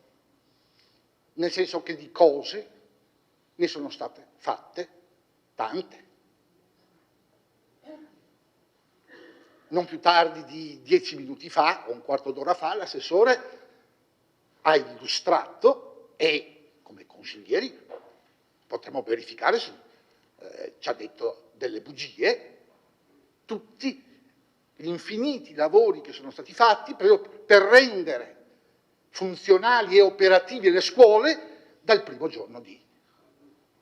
nel senso che di cose ne sono state fatte tante. Non più tardi di 10 minuti fa, o un quarto d'ora fa, l'assessore ha illustrato e, come consiglieri, potremmo verificare se ci ha detto delle bugie, tutti gli infiniti lavori che sono stati fatti per rendere funzionali e operativi le scuole dal primo giorno di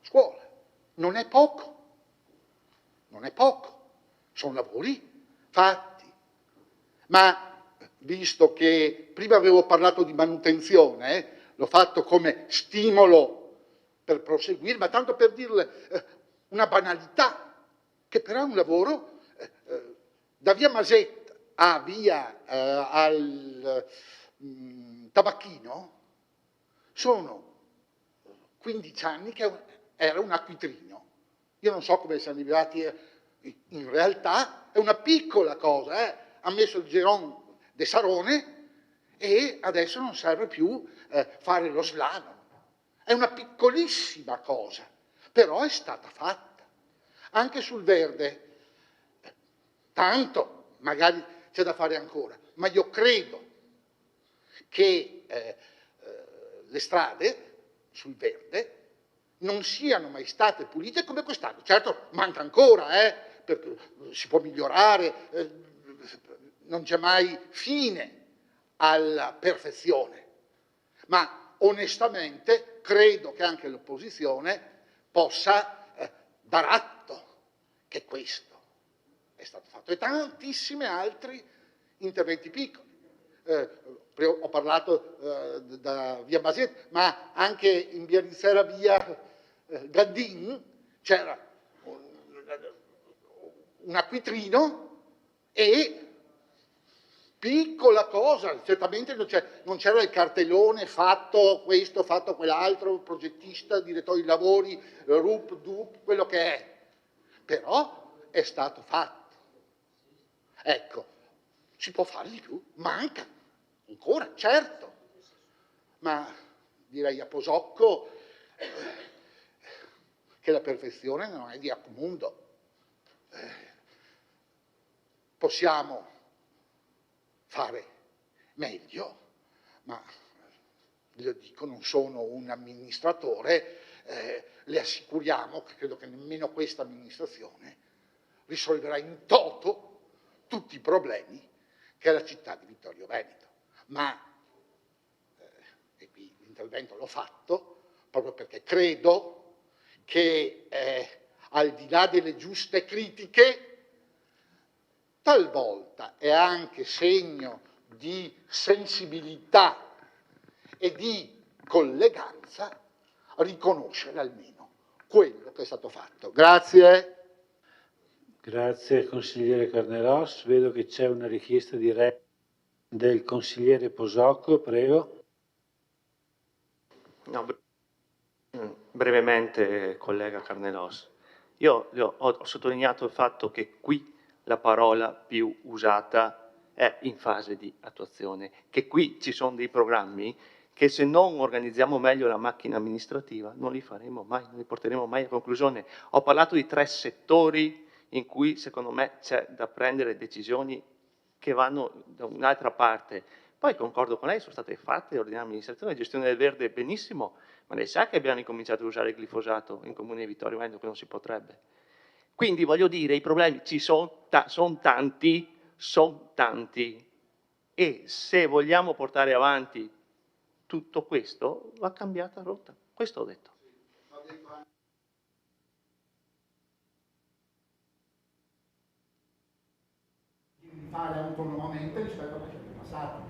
scuola. Non è poco, non è poco, sono lavori fatti. Ma visto che prima avevo parlato di manutenzione, l'ho fatto come stimolo per proseguire, ma tanto per dirle una banalità, che però è un lavoro da via Masetta a via al Tabacchino, sono 15 anni che era un acquitrino. Io non so come siamo arrivati, in realtà è una piccola cosa, ha messo il Geron de Sarone e adesso non serve più fare lo slalom. È una piccolissima cosa, però è stata fatta. Anche sul verde, tanto, magari c'è da fare ancora, ma io credo che le strade sul verde non siano mai state pulite come quest'anno. Certo, manca ancora, perché si può migliorare, non c'è mai fine alla perfezione, ma onestamente credo che anche l'opposizione possa dar atto che questo è stato fatto e tantissimi altri interventi piccoli. Ho parlato da via Basetta, ma anche in via Rizera, via Gaddin, c'era un acquitrino e piccola cosa, certamente non c'era il cartellone fatto questo, fatto quell'altro, progettista, direttore di lavori, RUP, DUP, quello che è, però è stato fatto. Ecco, si può fare di più, manca ancora, certo, ma direi a Posocco che la perfezione non è di Accomundo. Possiamo fare meglio, ma io dico, non sono un amministratore, le assicuriamo che credo che nemmeno questa amministrazione risolverà in toto tutti i problemi che ha la città di Vittorio Veneto. Ma, e qui l'intervento l'ho fatto, proprio perché credo che al di là delle giuste critiche, talvolta è anche segno di sensibilità e di colleganza riconoscere almeno quello che è stato fatto. Grazie. Grazie consigliere Carneros. Vedo che c'è una richiesta di replica del consigliere Posocco, prego. No, brevemente, collega Carnelos. Io ho sottolineato il fatto che qui la parola più usata è in fase di attuazione, che qui ci sono dei programmi che se non organizziamo meglio la macchina amministrativa non li faremo mai, non li porteremo mai a conclusione. Ho parlato di 3 settori in cui secondo me c'è da prendere decisioni che vanno da un'altra parte. Poi concordo con lei, sono state fatte ordinarie amministrazioni, gestione del verde benissimo, ma lei sa che abbiamo incominciato a usare il glifosato in Comune di Vittorio Veneto, che non si potrebbe. Quindi voglio dire, i problemi ci sono tanti, e se vogliamo portare avanti tutto questo, va cambiata rotta. Questo ho detto. Fare autonomamente rispetto a quello che è passato.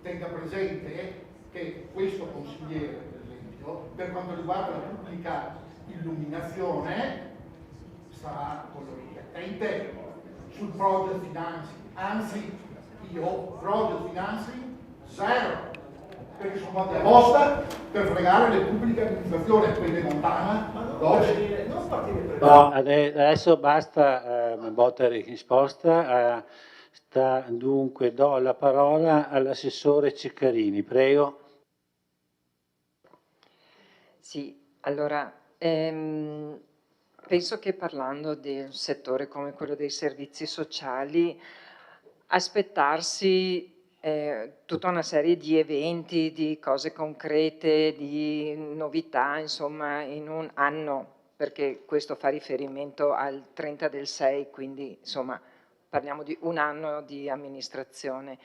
Tenga presente che questo consigliere, per esempio, per quanto riguarda la pubblica illuminazione, sarà quello attente sul project financing, anzi io project financing zero, perché sono andati apposta per fregare le pubbliche amministrazioni, quelle lontane, dolci. No, adesso basta botta e risposta. Dunque do la parola all'assessore Ceccarini, prego. Sì, allora penso che parlando di un settore come quello dei servizi sociali, aspettarsi tutta una serie di eventi, di cose concrete, di novità, insomma, in un anno, perché questo fa riferimento al 30/6, quindi insomma parliamo di un anno di amministrazione,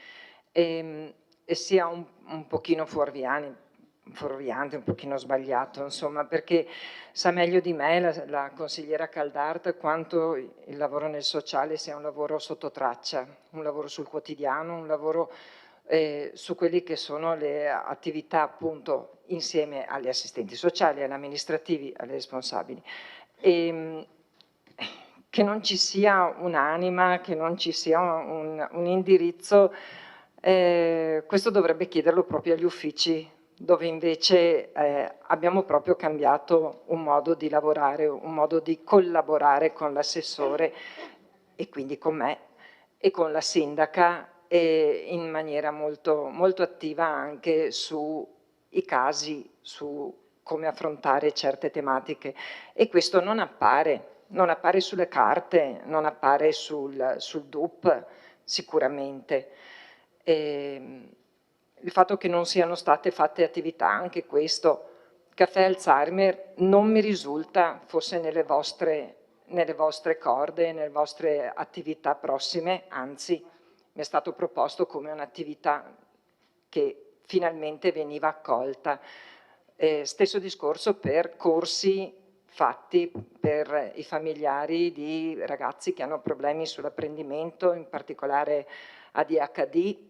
e sia un pochino fuorviante, un pochino sbagliato, insomma, perché sa meglio di me la consigliera Caldart quanto il lavoro nel sociale sia un lavoro sotto traccia, un lavoro sul quotidiano, un lavoro su quelli che sono le attività appunto insieme agli assistenti sociali, agli amministrativi, ai responsabili. Che non ci sia un'anima, che non ci sia un indirizzo, questo dovrebbe chiederlo proprio agli uffici, dove invece abbiamo proprio cambiato un modo di lavorare, un modo di collaborare con l'assessore e quindi con me e con la sindaca in maniera molto, molto attiva anche sui casi, su come affrontare certe tematiche. E questo non appare sulle carte, non appare sul DUP sicuramente. Il fatto che non siano state fatte attività, anche questo, Caffè Alzheimer non mi risulta fosse nelle vostre corde, nelle vostre attività prossime, anzi mi è stato proposto come un'attività che finalmente veniva accolta. Stesso discorso per corsi fatti per i familiari di ragazzi che hanno problemi sull'apprendimento, in particolare ADHD,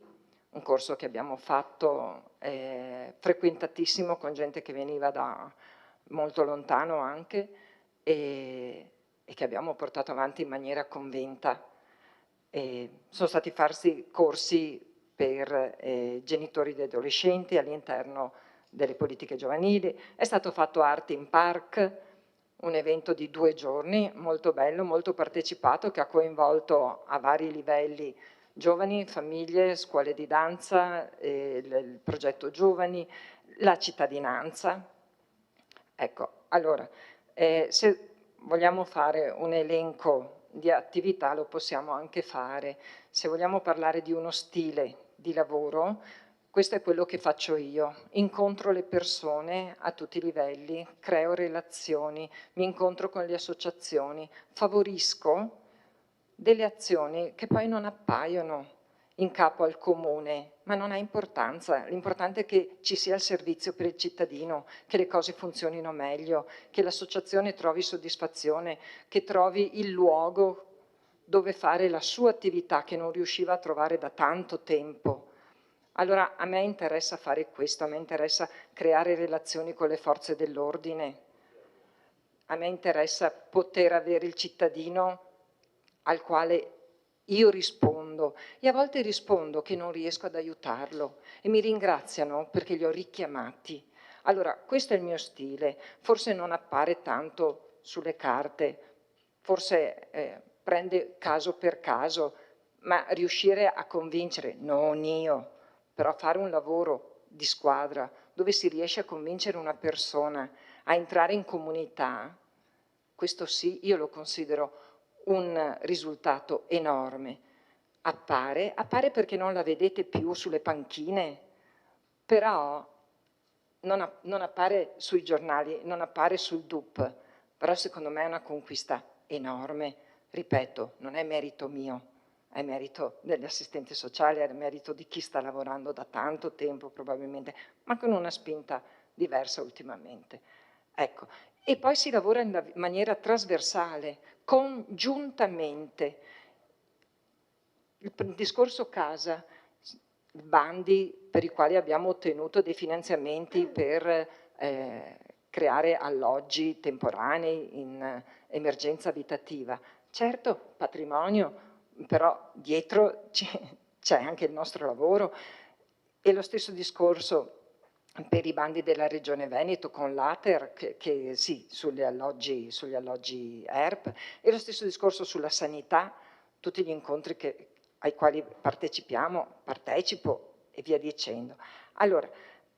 un corso che abbiamo fatto frequentatissimo con gente che veniva da molto lontano anche e che abbiamo portato avanti in maniera convinta. Sono stati farsi corsi per genitori di adolescenti all'interno delle politiche giovanili, è stato fatto Art in Park, un evento di 2 giorni, molto bello, molto partecipato, che ha coinvolto a vari livelli giovani, famiglie, scuole di danza, il progetto giovani, la cittadinanza. Ecco, allora, se vogliamo fare un elenco di attività lo possiamo anche fare. Se vogliamo parlare di uno stile di lavoro, questo è quello che faccio io. Incontro le persone a tutti i livelli, creo relazioni, mi incontro con le associazioni, favorisco delle azioni che poi non appaiono in capo al comune, ma non ha importanza. L'importante è che ci sia il servizio per il cittadino, che le cose funzionino meglio, che l'associazione trovi soddisfazione, che trovi il luogo dove fare la sua attività che non riusciva a trovare da tanto tempo. Allora a me interessa fare questo, a me interessa creare relazioni con le forze dell'ordine, a me interessa poter avere il cittadino al quale io rispondo e a volte rispondo che non riesco ad aiutarlo e mi ringraziano perché li ho richiamati. Allora questo è il mio stile, forse non appare tanto sulle carte, forse prende caso per caso, ma riuscire a convincere, non io, però fare un lavoro di squadra dove si riesce a convincere una persona a entrare in comunità, questo sì, io lo considero un risultato enorme. Appare perché non la vedete più sulle panchine, però non appare sui giornali, non appare sul DUP, però secondo me è una conquista enorme. Ripeto, non è merito mio, è merito degli assistenti sociali, è merito di chi sta lavorando da tanto tempo probabilmente, ma con una spinta diversa ultimamente. Ecco. E poi si lavora in maniera trasversale, congiuntamente. Il discorso casa, bandi per i quali abbiamo ottenuto dei finanziamenti per creare alloggi temporanei in emergenza abitativa. Certo, patrimonio, però dietro c'è anche il nostro lavoro. E lo stesso discorso per i bandi della Regione Veneto con l'Ater, che sì, sugli alloggi ERP, e lo stesso discorso sulla sanità, tutti gli incontri ai quali partecipo e via dicendo. Allora,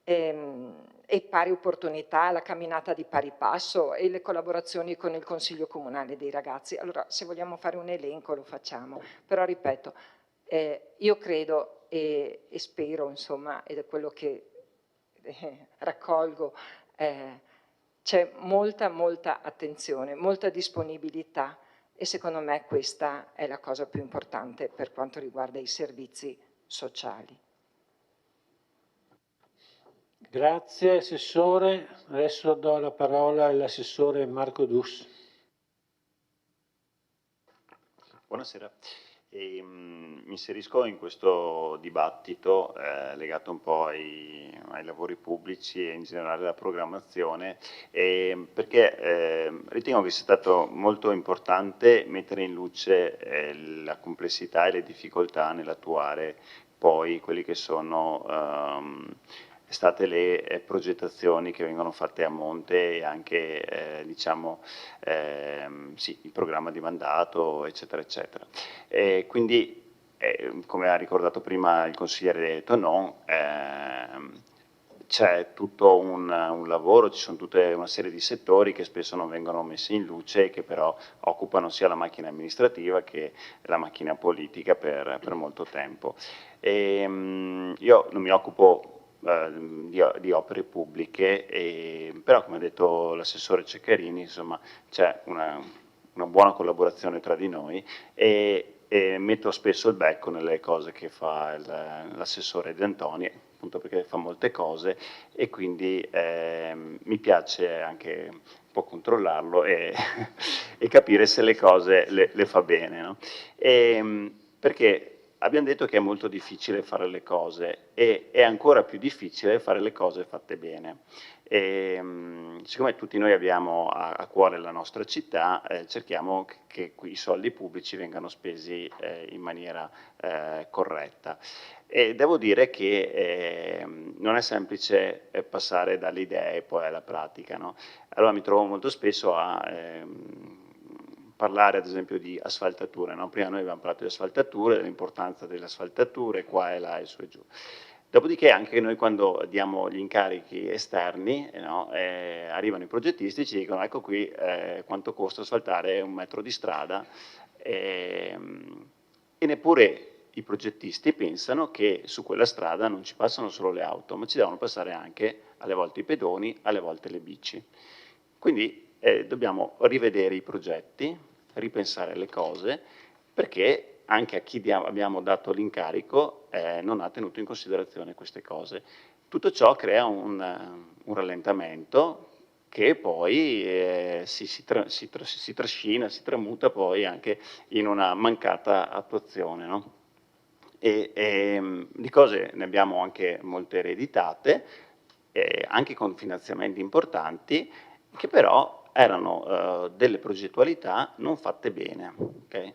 e pari opportunità, la camminata di pari passo e le collaborazioni con il Consiglio Comunale dei ragazzi. Allora, se vogliamo fare un elenco lo facciamo, però ripeto, io credo e spero, insomma, ed è quello che raccolgo, c'è molta attenzione, molta disponibilità e secondo me questa è la cosa più importante per quanto riguarda i servizi sociali. Grazie Assessore, adesso do la parola all'Assessore Marco Dus. Buonasera. Mi inserisco in questo dibattito legato un po' ai lavori pubblici e in generale alla programmazione, perché ritengo che sia stato molto importante mettere in luce la complessità e le difficoltà nell'attuare poi quelli che sono state le progettazioni che vengono fatte a monte e anche diciamo, sì, il programma di mandato, eccetera, eccetera. Quindi, come ha ricordato prima il consigliere Tonon, c'è tutto un lavoro, ci sono tutta una serie di settori che spesso non vengono messi in luce e che però occupano sia la macchina amministrativa che la macchina politica per molto tempo. Io non mi occupo di opere pubbliche, però come ha detto l'assessore Ceccarini, insomma c'è una buona collaborazione tra di noi e metto spesso il becco nelle cose che fa l'assessore De Antoni, appunto perché fa molte cose e quindi mi piace anche un po' controllarlo e capire se le cose le fa bene, no? Perché abbiamo detto che è molto difficile fare le cose e è ancora più difficile fare le cose fatte bene. Siccome tutti noi abbiamo a cuore la nostra città, cerchiamo che i soldi pubblici vengano spesi in maniera corretta. E devo dire che non è semplice passare dalle idee poi alla pratica, no? Allora mi trovo molto spesso a parlare ad esempio di asfaltature, no? Prima noi abbiamo parlato di asfaltature, dell'importanza delle asfaltature, qua e là e su e giù. Dopodiché anche noi quando diamo gli incarichi esterni, no? Arrivano i progettisti e ci dicono ecco qui quanto costa asfaltare 1 metro di strada e neppure i progettisti pensano che su quella strada non ci passano solo le auto, ma ci devono passare anche alle volte i pedoni, alle volte le bici. Quindi dobbiamo rivedere i progetti, ripensare le cose, perché anche a chi abbiamo dato l'incarico non ha tenuto in considerazione queste cose. Tutto ciò crea un rallentamento che poi si trascina, si tramuta poi anche in una mancata attuazione, no? Di cose ne abbiamo anche molte ereditate, anche con finanziamenti importanti, che però erano delle progettualità non fatte bene. Okay?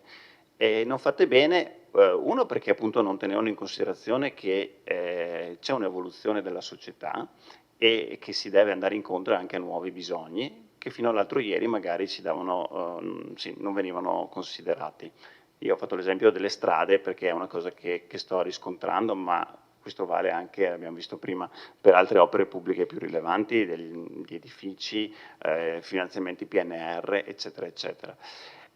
E non fatte bene, uno perché appunto non tenevano in considerazione che c'è un'evoluzione della società e che si deve andare incontro anche a nuovi bisogni che fino all'altro ieri magari non venivano considerati. Io ho fatto l'esempio delle strade perché è una cosa che sto riscontrando, ma questo vale anche, abbiamo visto prima, per altre opere pubbliche più rilevanti, di edifici, finanziamenti PNR, eccetera, eccetera.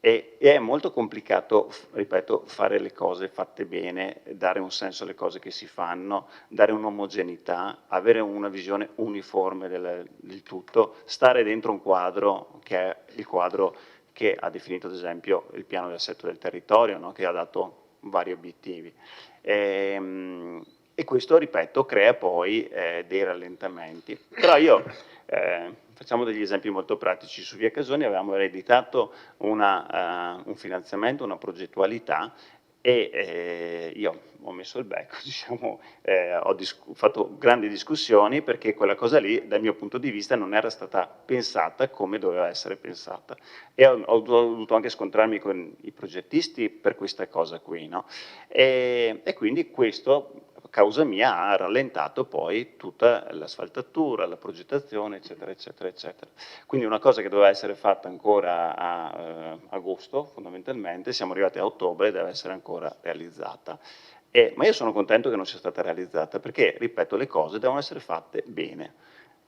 E è molto complicato, ripeto, fare le cose fatte bene, dare un senso alle cose che si fanno, dare un'omogeneità, avere una visione uniforme del tutto, stare dentro un quadro che è il quadro che ha definito ad esempio il piano di assetto del territorio, no? Che ha dato vari obiettivi. E questo, ripeto, crea poi dei rallentamenti. Però io, facciamo degli esempi molto pratici, su Via Casoni avevamo ereditato un finanziamento, una progettualità e io ho messo il becco, diciamo, ho fatto grandi discussioni perché quella cosa lì dal mio punto di vista non era stata pensata come doveva essere pensata e ho dovuto anche scontrarmi con i progettisti per questa cosa qui, no? E quindi questo causa mia ha rallentato poi tutta l'asfaltatura, la progettazione, eccetera, eccetera, eccetera. Quindi una cosa che doveva essere fatta ancora a agosto, fondamentalmente, siamo arrivati a ottobre e deve essere ancora realizzata. Ma io sono contento che non sia stata realizzata perché, ripeto, le cose devono essere fatte bene,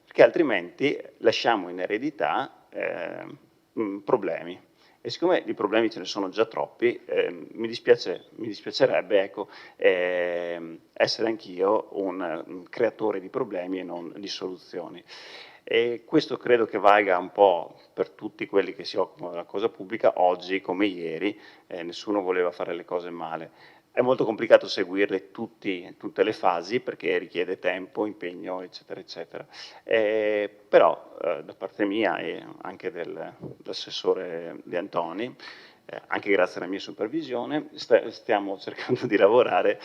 perché altrimenti lasciamo in eredità problemi. E siccome di problemi ce ne sono già troppi, mi dispiacerebbe ecco, essere anch'io un creatore di problemi e non di soluzioni. E questo credo che valga un po' per tutti quelli che si occupano della cosa pubblica, oggi come ieri, nessuno voleva fare le cose male. È molto complicato seguirle tutte le fasi perché richiede tempo, impegno, eccetera, eccetera. Però da parte mia e anche dell'assessore De Antoni anche grazie alla mia supervisione, stiamo cercando di lavorare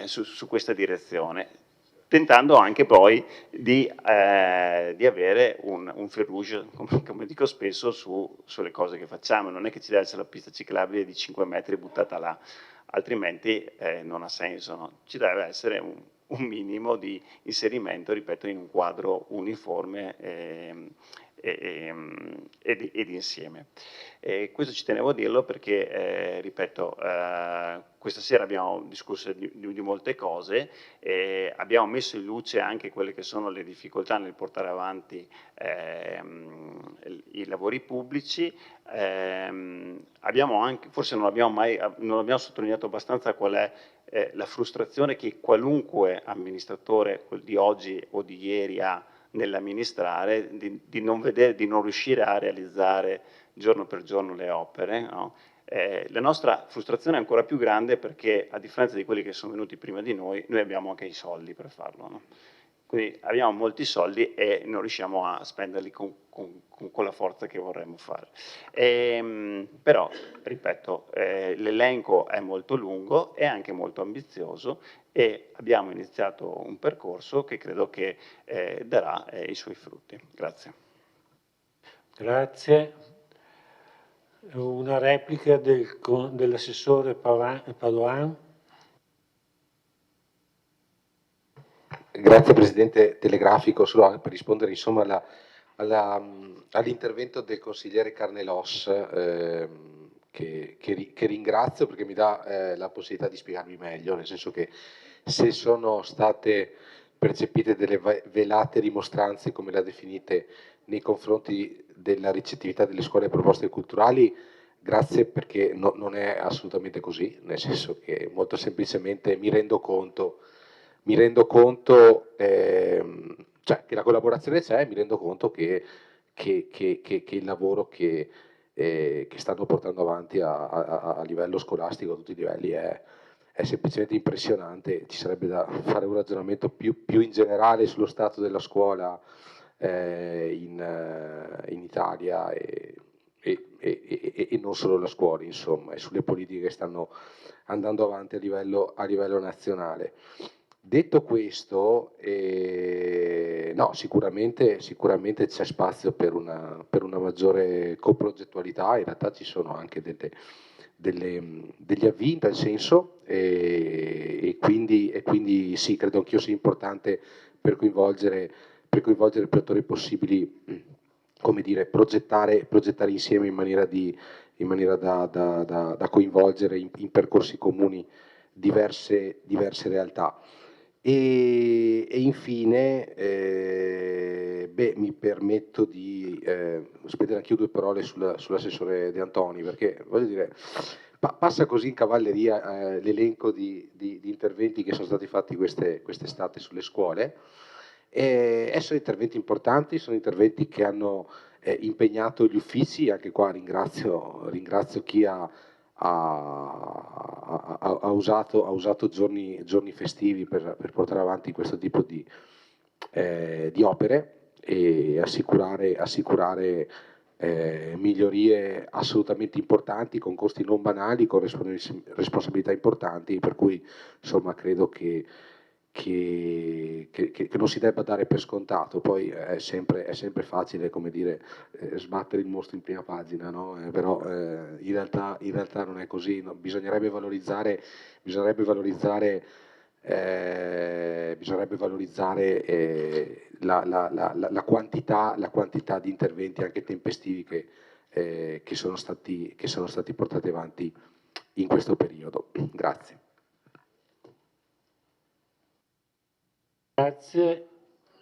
su questa direzione, tentando anche poi di avere un fil rouge, come dico spesso, sulle cose che facciamo. Non è che ci deve essere la pista ciclabile di 5 metri buttata là, altrimenti non ha senso, no? Ci deve essere un minimo di inserimento, ripeto, in un quadro uniforme ed insieme. Questo ci tenevo a dirlo perché, ripeto, questa sera abbiamo discusso di molte cose, abbiamo messo in luce anche quelle che sono le difficoltà nel portare avanti i lavori pubblici, abbiamo anche, forse non abbiamo sottolineato abbastanza qual è la frustrazione che qualunque amministratore di oggi o di ieri ha nell'amministrare, di non riuscire a realizzare giorno per giorno le opere, no? La nostra frustrazione è ancora più grande perché, a differenza di quelli che sono venuti prima di noi abbiamo anche i soldi per farlo, no? Quindi abbiamo molti soldi e non riusciamo a spenderli con la forza che vorremmo fare. Però, ripeto, l'elenco è molto lungo, è anche molto ambizioso e abbiamo iniziato un percorso che credo che darà i suoi frutti. Grazie. Grazie. Una replica dell'assessore Padoan. Grazie Presidente, telegrafico solo per rispondere insomma all'intervento del consigliere Carnelos, che ringrazio perché mi dà la possibilità di spiegarmi meglio, nel senso che se sono state percepite delle velate rimostranze, come le ha definite, nei confronti della ricettività delle scuole proposte culturali, grazie, perché non è assolutamente così, nel senso che molto semplicemente mi rendo conto cioè, che la collaborazione c'è, mi rendo conto che il lavoro che stanno portando avanti a livello scolastico, a tutti i livelli, è semplicemente impressionante. Ci sarebbe da fare un ragionamento più in generale sullo stato della scuola in Italia e non solo la scuola, insomma, e sulle politiche che stanno andando avanti a livello nazionale. Detto questo, no, sicuramente c'è spazio per una maggiore coprogettualità. In realtà ci sono anche degli avvii in tal senso e quindi sì, credo anch'io sia importante per coinvolgere più attori possibili, come dire, progettare insieme in maniera da coinvolgere in percorsi comuni diverse realtà. E infine mi permetto di spendere anche io 2 parole sull'assessore De Antoni, perché voglio dire, passa così in cavalleria l'elenco di interventi che sono stati fatti quest'estate sulle scuole, e sono interventi importanti, sono interventi che hanno impegnato gli uffici. Anche qua ringrazio chi ha usato giorni festivi per portare avanti questo tipo di opere e assicurare migliorie assolutamente importanti, con costi non banali, con responsabilità importanti, per cui insomma credo che non si debba dare per scontato. Poi è sempre facile, come dire, sbattere il mostro in prima pagina, no? Però in realtà non è così, no? Bisognerebbe valorizzare la quantità di interventi anche tempestivi che sono stati portati avanti in questo periodo. Grazie. Grazie.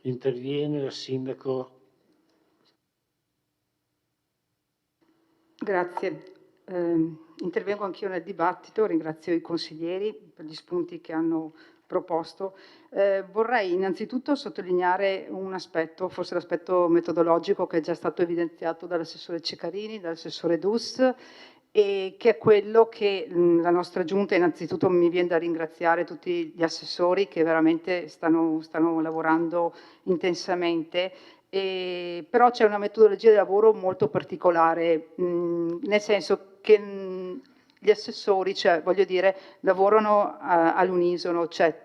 Interviene il sindaco. Grazie. Intervengo anch'io nel dibattito, ringrazio i consiglieri per gli spunti che hanno proposto. Vorrei innanzitutto sottolineare un aspetto, forse l'aspetto metodologico, che è già stato evidenziato dall'assessore Ceccarini, dall'assessore Dus, e che è quello che la nostra giunta, innanzitutto mi viene da ringraziare tutti gli assessori che veramente stanno lavorando intensamente, però c'è una metodologia di lavoro molto particolare, nel senso che gli assessori, cioè voglio dire, lavorano all'unisono, cioè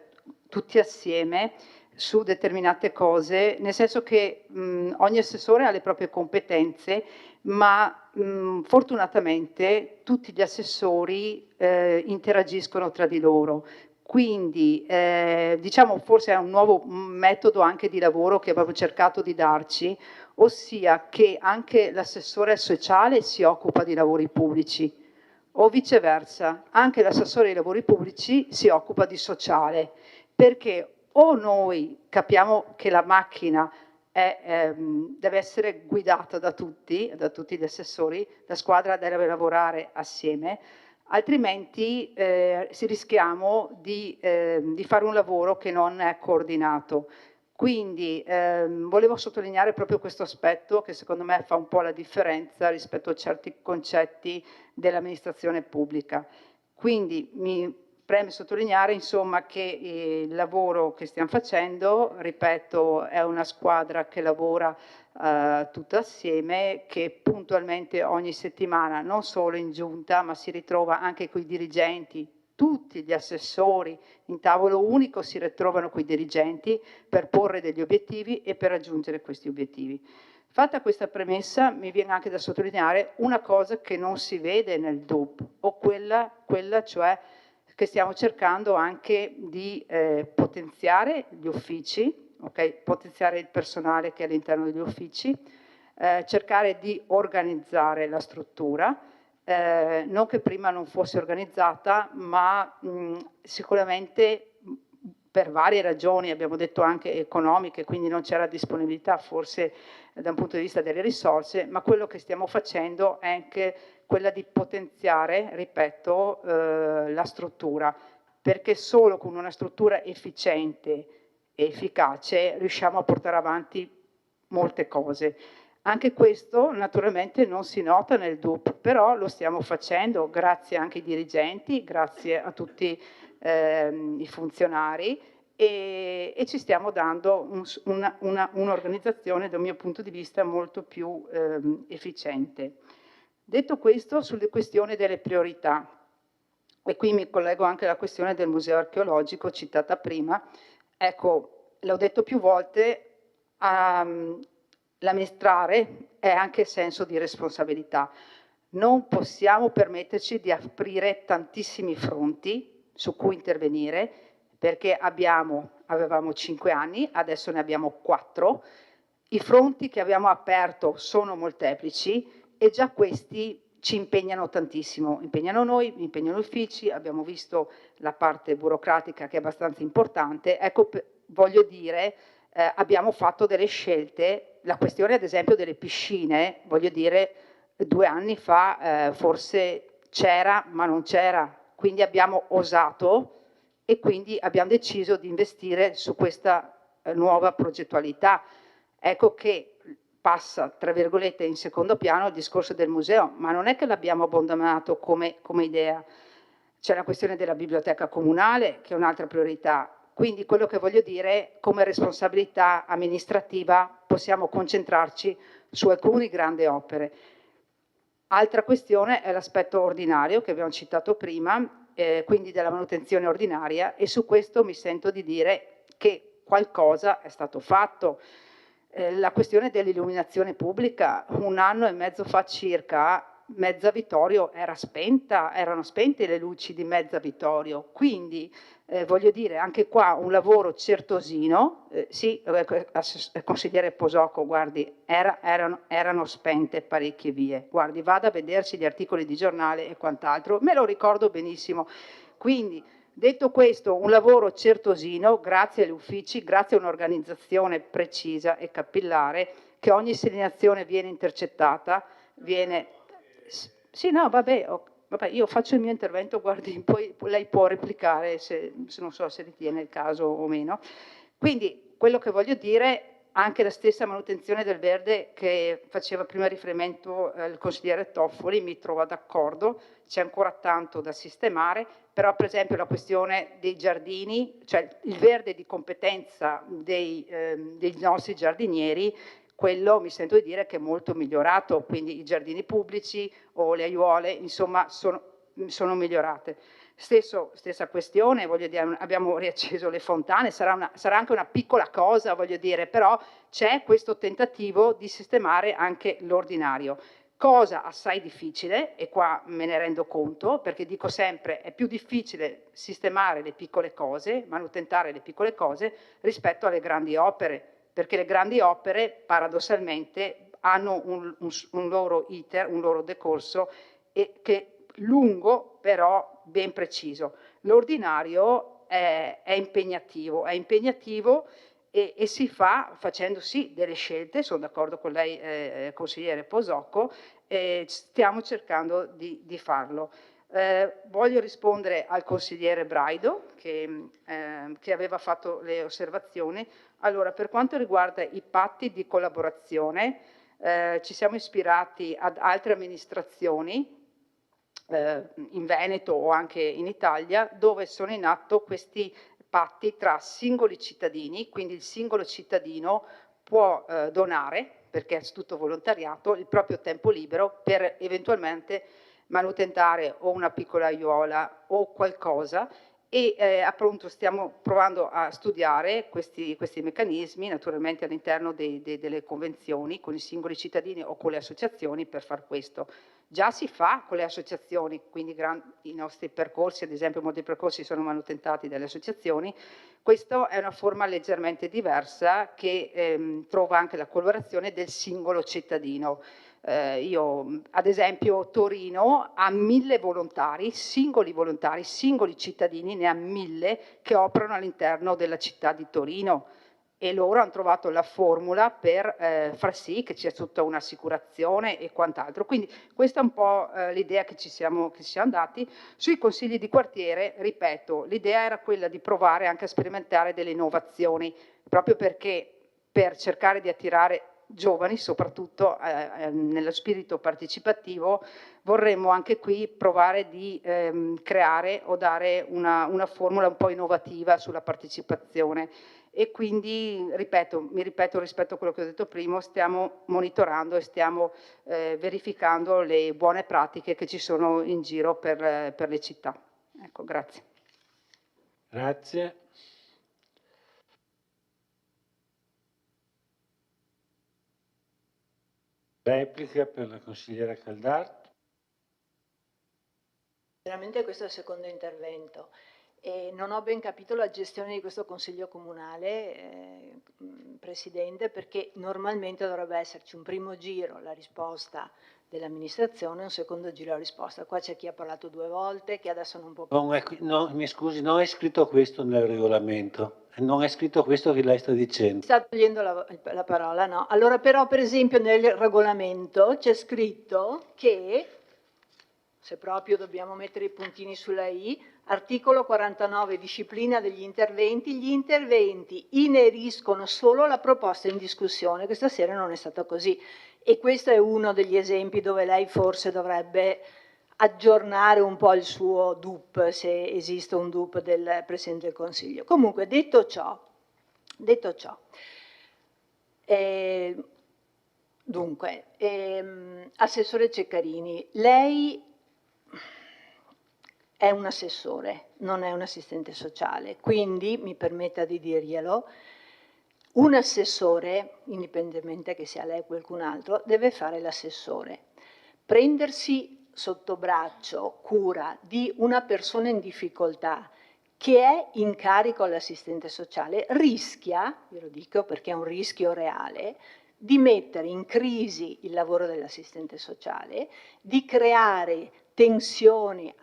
tutti assieme su determinate cose, nel senso che ogni assessore ha le proprie competenze, ma fortunatamente tutti gli assessori interagiscono tra di loro. Quindi diciamo forse è un nuovo metodo anche di lavoro che avevo cercato di darci, ossia che anche l'assessore sociale si occupa di lavori pubblici o viceversa, anche l'assessore dei lavori pubblici si occupa di sociale, perché o noi capiamo che la macchina deve essere guidata da tutti gli assessori, la squadra deve lavorare assieme, altrimenti rischiamo di fare un lavoro che non è coordinato. Quindi volevo sottolineare proprio questo aspetto che secondo me fa un po' la differenza rispetto a certi concetti dell'amministrazione pubblica. Quindi mi preme sottolineare insomma che il lavoro che stiamo facendo, ripeto, è una squadra che lavora tutta assieme, che puntualmente ogni settimana, non solo in giunta, ma si ritrova anche con i dirigenti, tutti gli assessori in tavolo unico si ritrovano con i dirigenti per porre degli obiettivi e per raggiungere questi obiettivi. Fatta questa premessa, mi viene anche da sottolineare una cosa che non si vede nel DUP, o quella cioè che stiamo cercando anche di potenziare gli uffici, potenziare il personale che è all'interno degli uffici, cercare di organizzare la struttura, non che prima non fosse organizzata, ma sicuramente per varie ragioni, abbiamo detto anche economiche, quindi non c'era disponibilità forse da un punto di vista delle risorse, ma quello che stiamo facendo è anche quella di potenziare, ripeto, la struttura, perché solo con una struttura efficiente e efficace riusciamo a portare avanti molte cose. Anche questo naturalmente non si nota nel DUP, però lo stiamo facendo grazie anche ai dirigenti, grazie a tutti i funzionari e ci stiamo dando un'organizzazione dal mio punto di vista molto più efficiente. Detto questo, sulle questioni delle priorità, e qui mi collego anche alla questione del museo archeologico citata prima, ecco, l'ho detto più volte, l'amministrare è anche senso di responsabilità. Non possiamo permetterci di aprire tantissimi fronti su cui intervenire, perché avevamo 5 anni, adesso ne abbiamo 4. I fronti che abbiamo aperto sono molteplici e già questi ci impegnano tantissimo, impegnano noi, impegnano gli uffici, abbiamo visto la parte burocratica che è abbastanza importante. Ecco, voglio dire, abbiamo fatto delle scelte, la questione ad esempio delle piscine, voglio dire, 2 anni fa forse c'era ma non c'era, quindi abbiamo osato e quindi abbiamo deciso di investire su questa nuova progettualità. Ecco che passa, tra virgolette, in secondo piano il discorso del museo, ma non è che l'abbiamo abbandonato come idea. C'è la questione della biblioteca comunale, che è un'altra priorità. Quindi quello che voglio dire, come responsabilità amministrativa, possiamo concentrarci su alcune grandi opere. Altra questione è l'aspetto ordinario, che abbiamo citato prima, quindi della manutenzione ordinaria, e su questo mi sento di dire che qualcosa è stato fatto. La questione dell'illuminazione pubblica, 1 anno e mezzo fa circa, Mezza Vittorio erano spente le luci di Mezza Vittorio, quindi voglio dire anche qua un lavoro certosino, sì, consigliere Posocco, guardi, erano spente parecchie vie, guardi, vada a vedersi gli articoli di giornale e quant'altro, me lo ricordo benissimo. Quindi detto questo, un lavoro certosino, grazie agli uffici, grazie a un'organizzazione precisa e capillare, che ogni segnalazione viene intercettata, viene... Sì, no, vabbè, io faccio il mio intervento, guardi, poi lei può replicare se non so se ritiene il caso o meno. Quindi quello che voglio dire, anche la stessa manutenzione del verde che faceva prima riferimento il consigliere Toffoli, mi trova d'accordo, c'è ancora tanto da sistemare, però per esempio la questione dei giardini, cioè il verde di competenza dei nostri giardinieri, quello mi sento di dire che è molto migliorato, quindi i giardini pubblici o le aiuole, insomma, sono migliorate. Stessa questione, voglio dire, abbiamo riacceso le fontane, sarà anche una piccola cosa, voglio dire, però c'è questo tentativo di sistemare anche l'ordinario. Cosa assai difficile, e qua me ne rendo conto, perché dico sempre è più difficile sistemare le piccole cose, manutentare le piccole cose, rispetto alle grandi opere, perché le grandi opere paradossalmente hanno un loro iter, un loro decorso, che lungo però ben preciso. L'ordinario è impegnativo e si fa facendo sì delle scelte, sono d'accordo con lei consigliere Posocco, stiamo cercando di farlo. Voglio rispondere al consigliere Braido che aveva fatto le osservazioni. Allora, per quanto riguarda i patti di collaborazione, ci siamo ispirati ad altre amministrazioni in Veneto o anche in Italia, dove sono in atto questi patti tra singoli cittadini, quindi il singolo cittadino può donare, perché è tutto volontariato, il proprio tempo libero per eventualmente manutentare o una piccola aiuola o qualcosa, e appunto stiamo provando a studiare questi meccanismi, naturalmente all'interno delle convenzioni con i singoli cittadini o con le associazioni per far questo. Già si fa con le associazioni, quindi i nostri percorsi, ad esempio molti percorsi sono manutentati dalle associazioni. Questa è una forma leggermente diversa che trova anche la collaborazione del singolo cittadino. Io, ad esempio, Torino ha 1000 volontari, singoli cittadini, ne ha 1000 che operano all'interno della città di Torino, e loro hanno trovato la formula per far sì che ci sia tutta un'assicurazione e quant'altro. Quindi questa è un po' l'idea che ci siamo dati. Sui consigli di quartiere, ripeto, l'idea era quella di provare anche a sperimentare delle innovazioni, proprio perché per cercare di attirare giovani, soprattutto nello spirito partecipativo, vorremmo anche qui provare di creare o dare una formula un po' innovativa sulla partecipazione. E quindi, mi ripeto rispetto a quello che ho detto prima, stiamo monitorando e stiamo verificando le buone pratiche che ci sono in giro per le città. Ecco, grazie. Grazie. Replica per la consigliera Caldart. Veramente questo è il secondo intervento. E non ho ben capito la gestione di questo Consiglio Comunale, Presidente, perché normalmente dovrebbe esserci un primo giro la risposta dell'amministrazione e un secondo giro la risposta. Qua c'è chi ha parlato 2 volte, che adesso non può... Mi scusi, non è scritto questo nel regolamento, non è scritto questo che lei sta dicendo. Sta togliendo la parola, no? Allora però, per esempio, nel regolamento c'è scritto che, se proprio dobbiamo mettere i puntini sulla I, articolo 49, disciplina degli interventi, gli interventi ineriscono solo la proposta in discussione. Questa sera non è stato così, e questo è uno degli esempi dove lei forse dovrebbe aggiornare un po' il suo DUP, se esiste un DUP del Presidente del Consiglio. Comunque, detto ciò, dunque, Assessore Ceccarini, lei è un assessore, non è un assistente sociale, quindi mi permetta di dirglielo, un assessore, indipendentemente che sia lei o qualcun altro, deve fare l'assessore. Prendersi sotto braccio cura di una persona in difficoltà che è in carico all'assistente sociale rischia, ve lo dico perché è un rischio reale, di mettere in crisi il lavoro dell'assistente sociale, di creare tensioni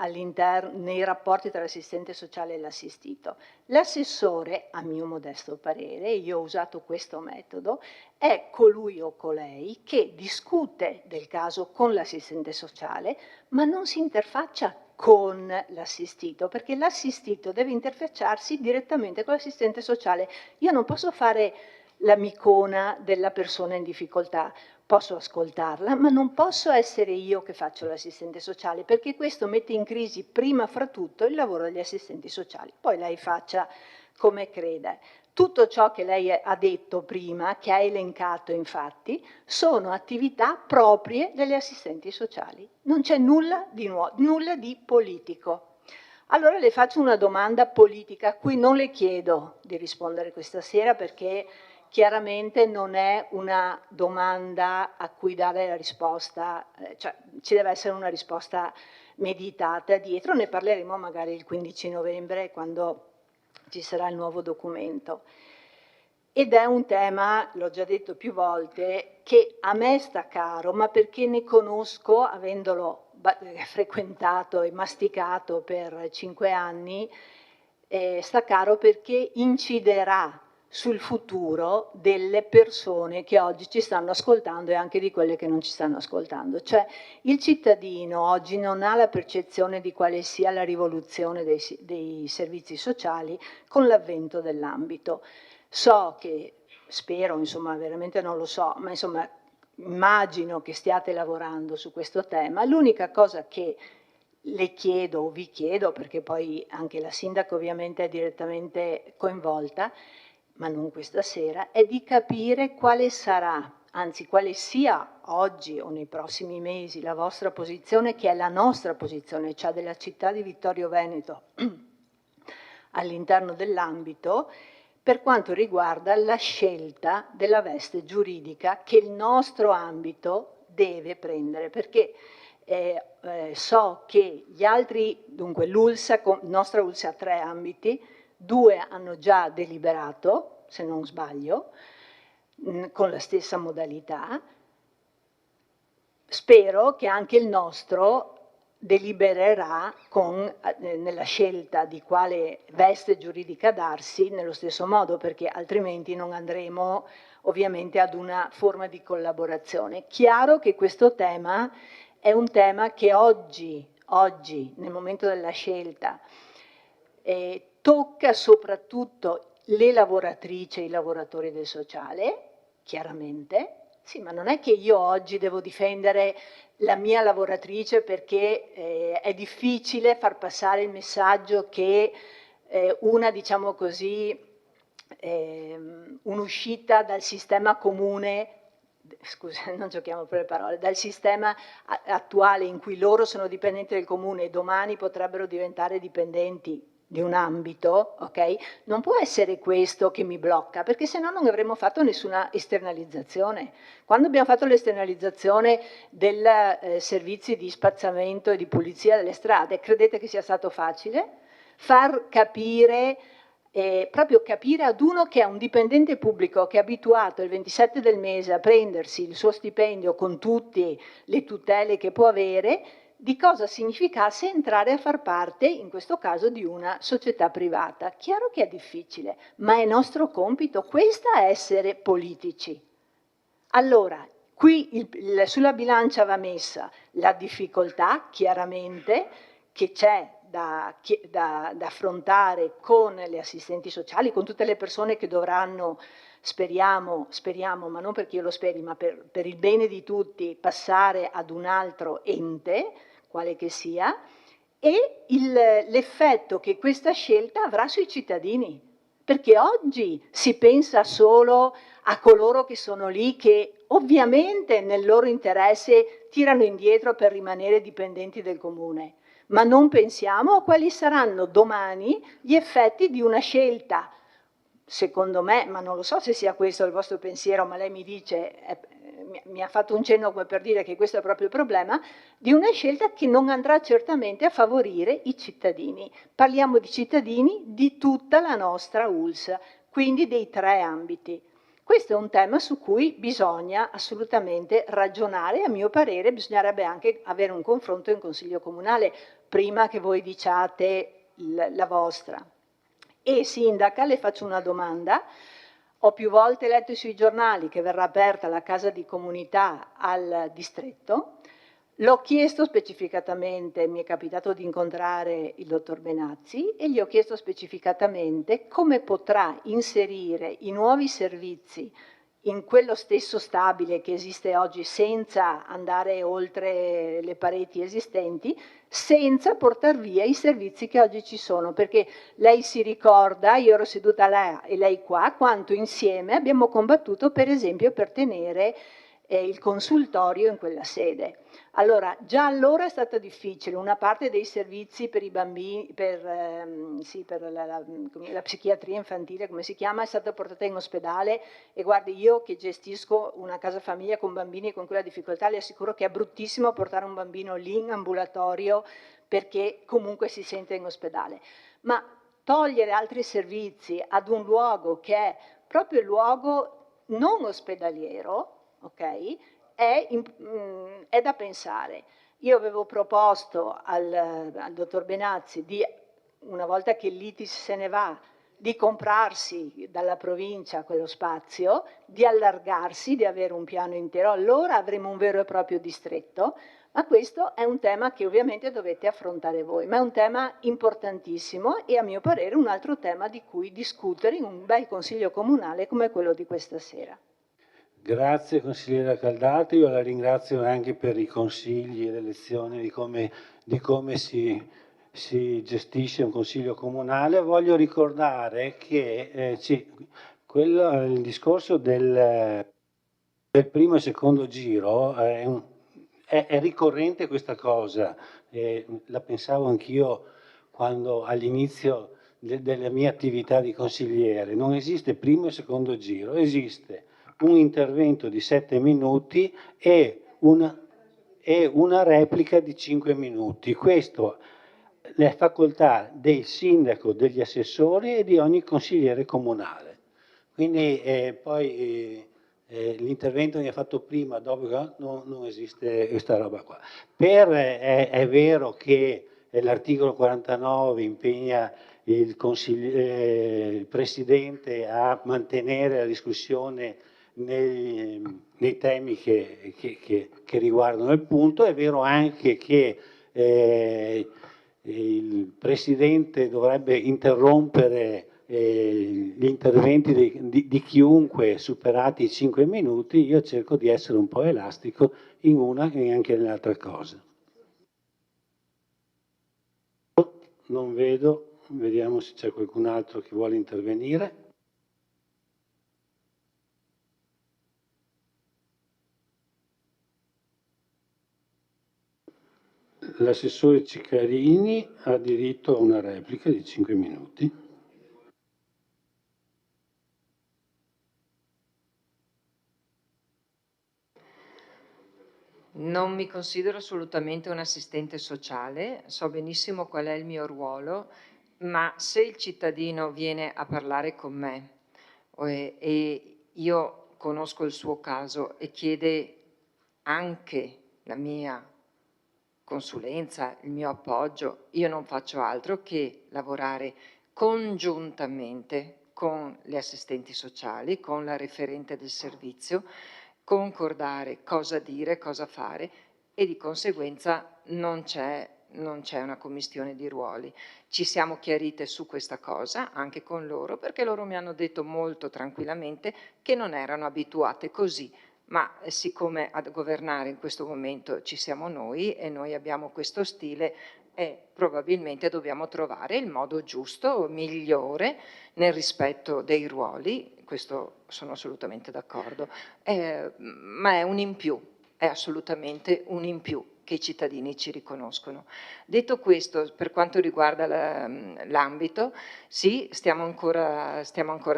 nei rapporti tra l'assistente sociale e l'assistito. L'assessore, a mio modesto parere, io ho usato questo metodo, è colui o colei che discute del caso con l'assistente sociale, ma non si interfaccia con l'assistito, perché l'assistito deve interfacciarsi direttamente con l'assistente sociale. Io non posso fare l'amicona della persona in difficoltà, posso ascoltarla, ma non posso essere io che faccio l'assistente sociale, perché questo mette in crisi prima fra tutto il lavoro degli assistenti sociali. Poi lei faccia come crede. Tutto ciò che lei ha detto prima, che ha elencato infatti, sono attività proprie delle assistenti sociali. Non c'è nulla di nuovo, nulla di politico. Allora le faccio una domanda politica a cui non le chiedo di rispondere questa sera perché chiaramente non è una domanda a cui dare la risposta, cioè ci deve essere una risposta meditata dietro, ne parleremo magari il 15 novembre quando ci sarà il nuovo documento. Ed è un tema, l'ho già detto più volte, che a me sta caro, ma perché ne conosco, avendolo frequentato e masticato per 5 anni, sta caro perché inciderà sul futuro delle persone che oggi ci stanno ascoltando e anche di quelle che non ci stanno ascoltando. Cioè il cittadino oggi non ha la percezione di quale sia la rivoluzione dei servizi sociali con l'avvento dell'ambito. So che, spero, insomma, veramente non lo so, ma insomma immagino che stiate lavorando su questo tema. L'unica cosa che le chiedo o vi chiedo, perché poi anche la sindaca ovviamente è direttamente coinvolta, ma non questa sera, è di capire quale sarà, anzi quale sia oggi o nei prossimi mesi la vostra posizione, che è la nostra posizione, cioè della città di Vittorio Veneto all'interno dell'ambito, per quanto riguarda la scelta della veste giuridica che il nostro ambito deve prendere, perché so che gli altri, dunque l'ULSA, nostra ULSA ha 3 ambiti, 2 hanno già deliberato, se non sbaglio, con la stessa modalità. Spero che anche il nostro delibererà nella scelta di quale veste giuridica darsi nello stesso modo, perché altrimenti non andremo ovviamente ad una forma di collaborazione. Chiaro che questo tema è un tema che oggi nel momento della scelta, tocca soprattutto le lavoratrici e i lavoratori del sociale, chiaramente. Sì, ma non è che io oggi devo difendere la mia lavoratrice perché è difficile far passare il messaggio che una, diciamo così, un'uscita dal sistema comune, scusa, non giochiamo per le parole, dal sistema attuale in cui loro sono dipendenti del comune e domani potrebbero diventare dipendenti di un ambito, ok? Non può essere questo che mi blocca, perché se no non avremmo fatto nessuna esternalizzazione. Quando abbiamo fatto l'esternalizzazione dei servizi di spazzamento e di pulizia delle strade, credete che sia stato facile? Far capire, proprio capire ad uno che è un dipendente pubblico, che è abituato il 27 del mese a prendersi il suo stipendio con tutte le tutele che può avere, di cosa significasse entrare a far parte, in questo caso, di una società privata. Chiaro che è difficile, ma è nostro compito, questa è essere politici. Allora, qui sulla bilancia va messa la difficoltà, chiaramente, che c'è da affrontare con le assistenti sociali, con tutte le persone che dovranno, speriamo, ma non perché io lo speri, ma per il bene di tutti, passare ad un altro ente, quale che sia, e l'effetto che questa scelta avrà sui cittadini. Perché oggi si pensa solo a coloro che sono lì, che ovviamente nel loro interesse tirano indietro per rimanere dipendenti del comune, ma non pensiamo a quali saranno domani gli effetti di una scelta, secondo me, ma non lo so se sia questo il vostro pensiero, ma lei mi dice, mi ha fatto un cenno come per dire che questo è proprio il problema, di una scelta che non andrà certamente a favorire i cittadini. Parliamo di cittadini di tutta la nostra ULSS, quindi dei 3 ambiti. Questo è un tema su cui bisogna assolutamente ragionare, a mio parere bisognerebbe anche avere un confronto in Consiglio Comunale prima che voi diciate la vostra. E sindaca, le faccio una domanda. Ho più volte letto sui giornali che verrà aperta la casa di comunità al distretto. L'ho chiesto specificatamente, mi è capitato di incontrare il dottor Benazzi e gli ho chiesto specificatamente come potrà inserire i nuovi servizi in quello stesso stabile che esiste oggi, senza andare oltre le pareti esistenti, senza portare via i servizi che oggi ci sono, perché lei si ricorda, io ero seduta là e lei qua, quanto insieme abbiamo combattuto per esempio per tenere il consultorio in quella sede. Allora, già allora è stato difficile, una parte dei servizi per i bambini, per la psichiatria infantile, come si chiama, è stata portata in ospedale, e guardi, io che gestisco una casa famiglia con bambini con quella difficoltà, le assicuro che è bruttissimo portare un bambino lì in ambulatorio, perché comunque si sente in ospedale. Ma togliere altri servizi ad un luogo che è proprio il luogo non ospedaliero, ok? È da pensare. Io avevo proposto al dottor Benazzi, una volta che l'ITIS se ne va, di comprarsi dalla provincia quello spazio, di allargarsi, di avere un piano intero, allora avremo un vero e proprio distretto, ma questo è un tema che ovviamente dovete affrontare voi, ma è un tema importantissimo e a mio parere un altro tema di cui discutere in un bel consiglio comunale come quello di questa sera. Grazie consigliera Caldato, io la ringrazio anche per i consigli e le lezioni di come si gestisce un consiglio comunale. Voglio ricordare che il discorso del primo e secondo giro è ricorrente questa cosa, la pensavo anch'io quando all'inizio della mia attività di consigliere. Non esiste primo e secondo giro, esiste un intervento di 7 minuti e una replica di 5 minuti. Questo è facoltà del sindaco, degli assessori e di ogni consigliere comunale. Quindi poi l'intervento che ha fatto prima, dopo, non esiste questa roba qua. È vero che l'articolo 49 impegna il Presidente a mantenere la discussione nei temi che riguardano il punto. È vero anche che il Presidente dovrebbe interrompere gli interventi di chiunque superati i 5 minuti. Io cerco di essere un po' elastico in una e anche nell'altra cosa. Non vedo, vediamo se c'è qualcun altro che vuole intervenire. L'assessore Ciccarini ha diritto a una replica di 5 minuti. Non mi considero assolutamente un assistente sociale, so benissimo qual è il mio ruolo, ma se il cittadino viene a parlare con me e io conosco il suo caso e chiede anche la mia consulenza, il mio appoggio, io non faccio altro che lavorare congiuntamente con le assistenti sociali, con la referente del servizio, concordare cosa dire, cosa fare, e di conseguenza non c'è una commistione di ruoli. Ci siamo chiarite su questa cosa anche con loro, perché loro mi hanno detto molto tranquillamente che non erano abituate così, ma siccome a governare in questo momento ci siamo noi e noi abbiamo questo stile, e probabilmente dobbiamo trovare il modo giusto, migliore, nel rispetto dei ruoli. Questo sono assolutamente d'accordo, ma è un in più, è assolutamente un in più che i cittadini ci riconoscono. Detto questo, per quanto riguarda l'ambito, sì, stiamo ancora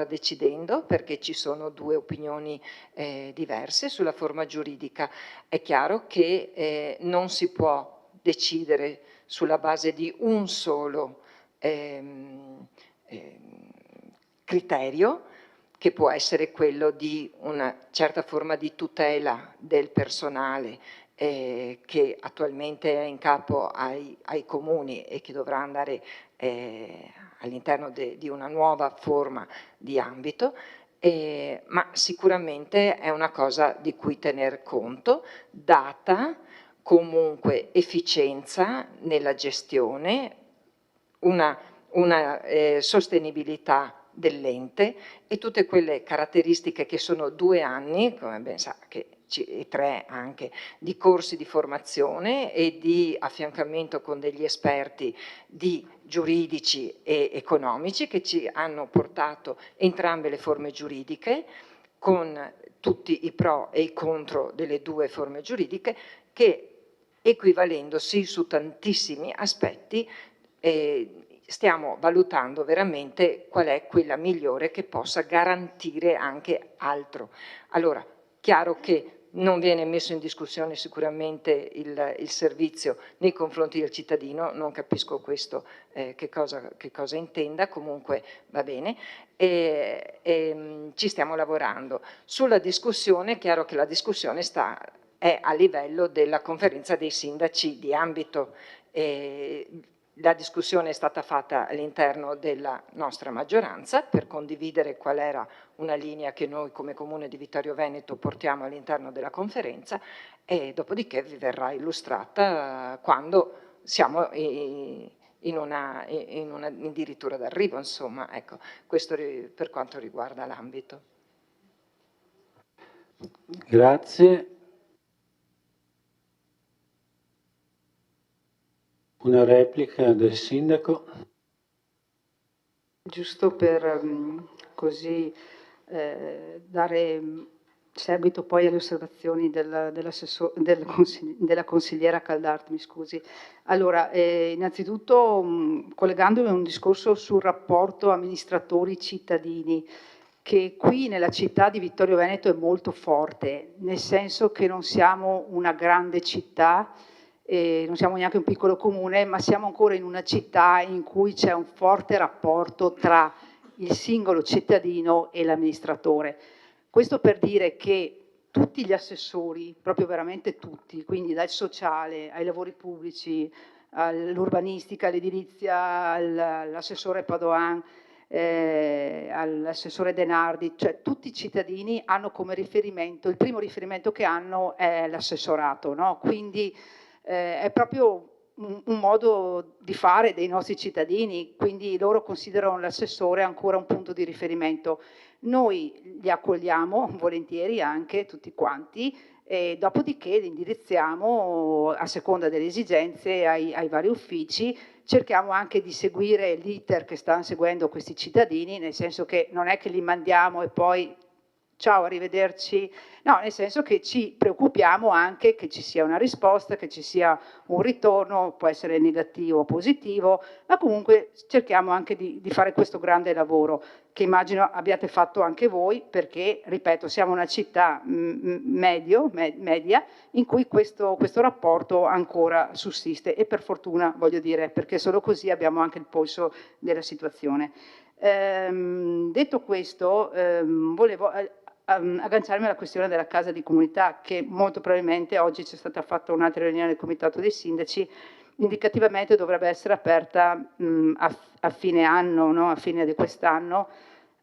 decidendo, perché ci sono due opinioni diverse sulla forma giuridica. È chiaro che non si può decidere sulla base di un solo criterio, che può essere quello di una certa forma di tutela del personale che attualmente è in capo ai comuni e che dovrà andare all'interno di una nuova forma di ambito, ma sicuramente è una cosa di cui tener conto, data comunque efficienza nella gestione, una sostenibilità dell'ente e tutte quelle caratteristiche che sono 2 anni, come ben sa, e 3 anche, di corsi di formazione e di affiancamento con degli esperti giuridici e economici che ci hanno portato entrambe le forme giuridiche, con tutti i pro e i contro delle 2 forme giuridiche, che equivalendosi su tantissimi aspetti stiamo valutando veramente qual è quella migliore che possa garantire anche altro. Allora, chiaro che non viene messo in discussione sicuramente il servizio nei confronti del cittadino, non capisco questo che cosa intenda, comunque va bene, ci stiamo lavorando. Sulla discussione, è chiaro che la discussione è a livello della conferenza dei sindaci di ambito. La discussione è stata fatta all'interno della nostra maggioranza per condividere qual era una linea che noi come Comune di Vittorio Veneto portiamo all'interno della conferenza e dopodiché vi verrà illustrata quando siamo addirittura d'arrivo, insomma, ecco, questo per quanto riguarda l'ambito. Grazie. Una replica del sindaco. Giusto per così dare seguito poi alle osservazioni della consigliera Caldart, mi scusi. Allora, innanzitutto collegandomi a un discorso sul rapporto amministratori-cittadini, che qui nella città di Vittorio Veneto è molto forte, nel senso che non siamo una grande città, non siamo neanche un piccolo comune, ma siamo ancora in una città in cui c'è un forte rapporto tra il singolo cittadino e l'amministratore. Questo per dire che tutti gli assessori, proprio veramente tutti, quindi dal sociale ai lavori pubblici, all'urbanistica, all'edilizia, all'assessore Padoan, all'assessore Denardi, cioè tutti i cittadini hanno come riferimento, il primo riferimento che hanno è l'assessorato, no? Quindi è proprio un modo di fare dei nostri cittadini, quindi loro considerano l'assessore ancora un punto di riferimento. Noi li accogliamo volentieri anche tutti quanti e dopodiché li indirizziamo a seconda delle esigenze ai vari uffici. Cerchiamo anche di seguire l'iter che stanno seguendo questi cittadini, nel senso che non è che li mandiamo e poi ciao, arrivederci. No, nel senso che ci preoccupiamo anche che ci sia una risposta, che ci sia un ritorno, può essere negativo o positivo, ma comunque cerchiamo anche di fare questo grande lavoro che immagino abbiate fatto anche voi, perché, ripeto, siamo una città media in cui questo rapporto ancora sussiste e per fortuna, voglio dire, perché solo così abbiamo anche il polso della situazione. Detto questo, volevo agganciarmi alla questione della casa di comunità, che molto probabilmente oggi c'è stata fatta un'altra riunione del comitato dei sindaci, indicativamente dovrebbe essere aperta a fine anno, no? A fine di quest'anno,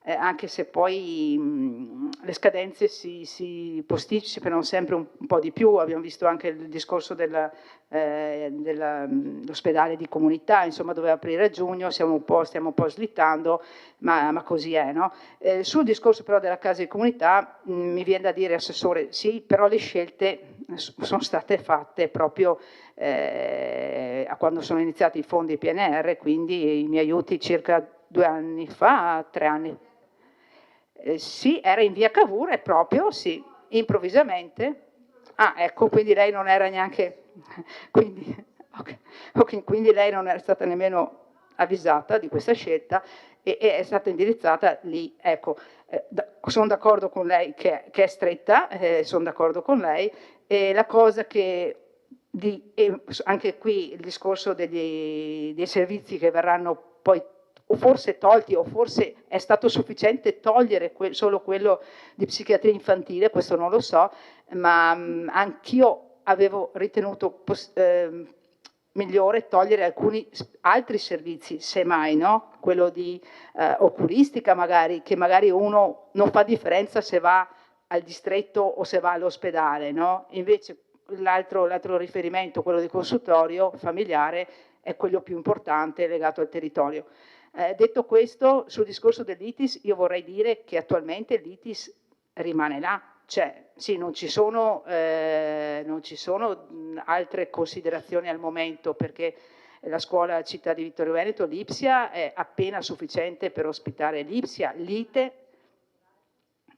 anche se poi le scadenze si posticipano sempre un po' di più. Abbiamo visto anche il discorso dell'ospedale di comunità, insomma doveva aprire a giugno, stiamo un po' slittando, ma così è, no? Sul discorso però della casa di comunità mi viene da dire, assessore, sì, però le scelte sono state fatte proprio a quando sono iniziati i fondi PNR, quindi i miei aiuti circa 2 anni fa, 3 anni. Sì, era in via Cavour e proprio, sì, improvvisamente. Ah, ecco, quindi lei non era neanche, quindi lei non era stata nemmeno avvisata di questa scelta e è stata indirizzata lì. Ecco, sono d'accordo con lei che è stretta, sono d'accordo con lei. E la cosa che, anche qui il discorso dei servizi che verranno poi o forse tolti o forse è stato sufficiente togliere solo quello di psichiatria infantile, questo non lo so, ma anch'io avevo ritenuto migliore togliere alcuni altri servizi, semmai, no? Quello di oculistica magari, che magari uno non fa differenza se va al distretto o se va all'ospedale, no? Invece l'altro riferimento, quello di consultorio familiare, è quello più importante legato al territorio. Detto questo, sul discorso dell'ITIS, io vorrei dire che attualmente l'ITIS rimane là, cioè sì, non ci sono altre considerazioni al momento, perché la scuola Città di Vittorio Veneto, l'Ipsia, è appena sufficiente per ospitare l'Ipsia, l'ITE,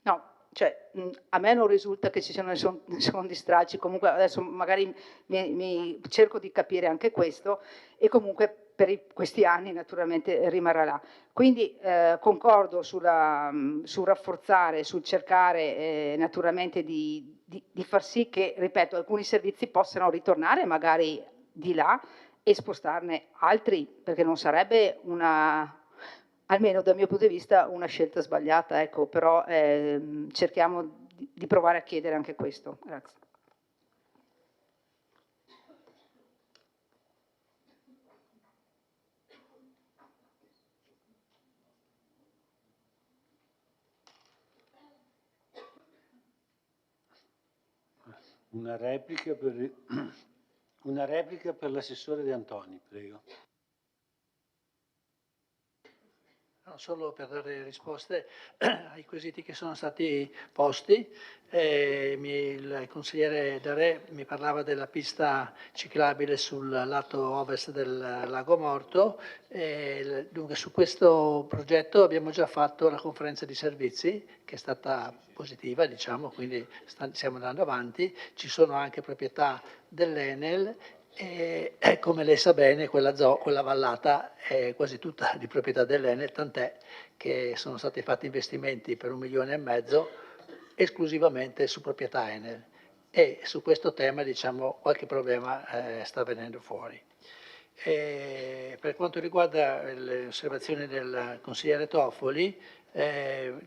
no, cioè a me non risulta che ci siano secondi stralci, comunque adesso magari mi cerco di capire anche questo, e comunque per questi anni naturalmente rimarrà là. Quindi concordo sul rafforzare, sul cercare naturalmente di far sì che, ripeto, alcuni servizi possano ritornare magari di là e spostarne altri, perché non sarebbe almeno dal mio punto di vista, una scelta sbagliata, ecco, però cerchiamo di provare a chiedere anche questo. Grazie. Una replica per l'assessore De Antoni, prego. No, solo per dare risposte ai quesiti che sono stati posti. Il consigliere Darè mi parlava della pista ciclabile sul lato ovest del Lago Morto. Dunque, su questo progetto abbiamo già fatto la conferenza di servizi, che è stata positiva, diciamo, quindi stiamo andando avanti. Ci sono anche proprietà dell'Enel. E come lei sa bene, quella vallata è quasi tutta di proprietà dell'Enel, tant'è che sono stati fatti investimenti per 1,5 milioni esclusivamente su proprietà Enel, e su questo tema, diciamo, qualche problema sta venendo fuori. Per quanto riguarda le osservazioni del consigliere Toffoli,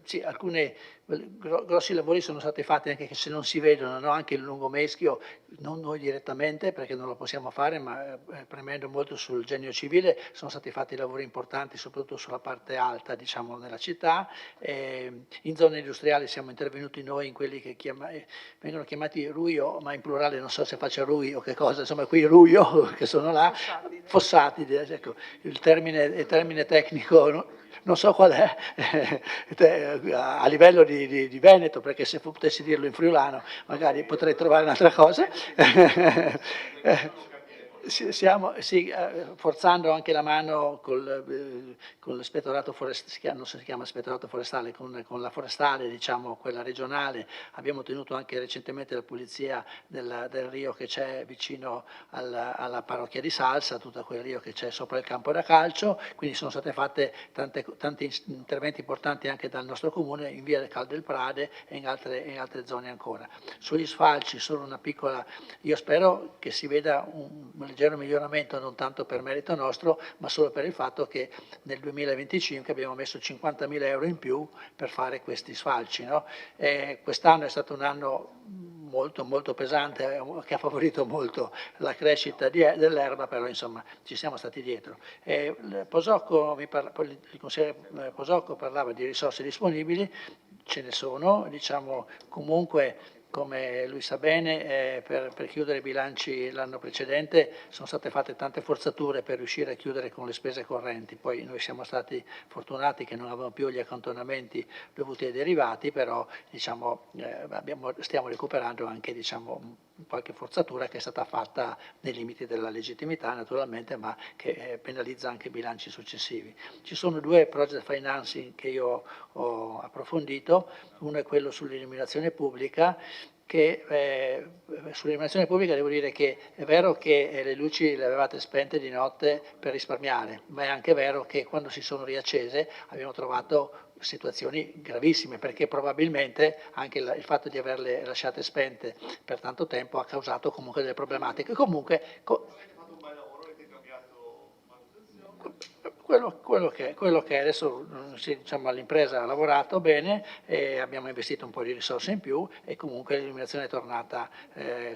sì, alcuni grossi lavori sono stati fatti, anche se non si vedono, no? Anche il lungomeschio, non noi direttamente perché non lo possiamo fare, ma premendo molto sul genio civile, sono stati fatti lavori importanti soprattutto sulla parte alta, diciamo, nella città. In zone industriali siamo intervenuti noi in quelli che vengono chiamati ruio, ma in plurale non so se faccia rui o che cosa, insomma qui ruio che sono là, fossati, ecco, il termine tecnico, no? Non so qual è a livello di Veneto, perché se potessi dirlo in friulano magari potrei trovare un'altra cosa. Stiamo forzando anche la mano con l'ispettorato forestale, non si chiama ispettorato forestale, con la forestale, diciamo, quella regionale. Abbiamo ottenuto anche recentemente la pulizia del rio che c'è vicino alla parrocchia di Salsa, tutto quel rio che c'è sopra il campo da calcio, quindi sono state fatte tanti interventi importanti anche dal nostro comune in via del Cal del Prade e in altre zone ancora. Sugli sfalci solo una piccola, io spero che si veda un leggero miglioramento, non tanto per merito nostro, ma solo per il fatto che nel 2025 abbiamo messo 50.000 euro in più per fare questi sfalci, no? Quest'anno è stato un anno molto, molto pesante, che ha favorito molto la crescita dell'erba, però insomma ci siamo stati dietro. Il consigliere Posocco parlava di risorse disponibili, ce ne sono, diciamo, comunque, come lui sa bene, per chiudere i bilanci l'anno precedente sono state fatte tante forzature per riuscire a chiudere con le spese correnti, poi noi siamo stati fortunati che non avevamo più gli accantonamenti dovuti ai derivati, però diciamo, stiamo recuperando anche, diciamo, qualche forzatura che è stata fatta nei limiti della legittimità naturalmente, ma che penalizza anche i bilanci successivi. Ci sono due project financing che io ho approfondito, uno è quello sull'illuminazione pubblica, che sull'illuminazione pubblica devo dire che è vero che le luci le avevate spente di notte per risparmiare, ma è anche vero che quando si sono riaccese abbiamo trovato situazioni gravissime, perché probabilmente anche il fatto di averle lasciate spente per tanto tempo ha causato comunque delle problematiche. Comunque, quello che adesso, diciamo, l'impresa ha lavorato bene e abbiamo investito un po' di risorse in più e comunque l'illuminazione è tornata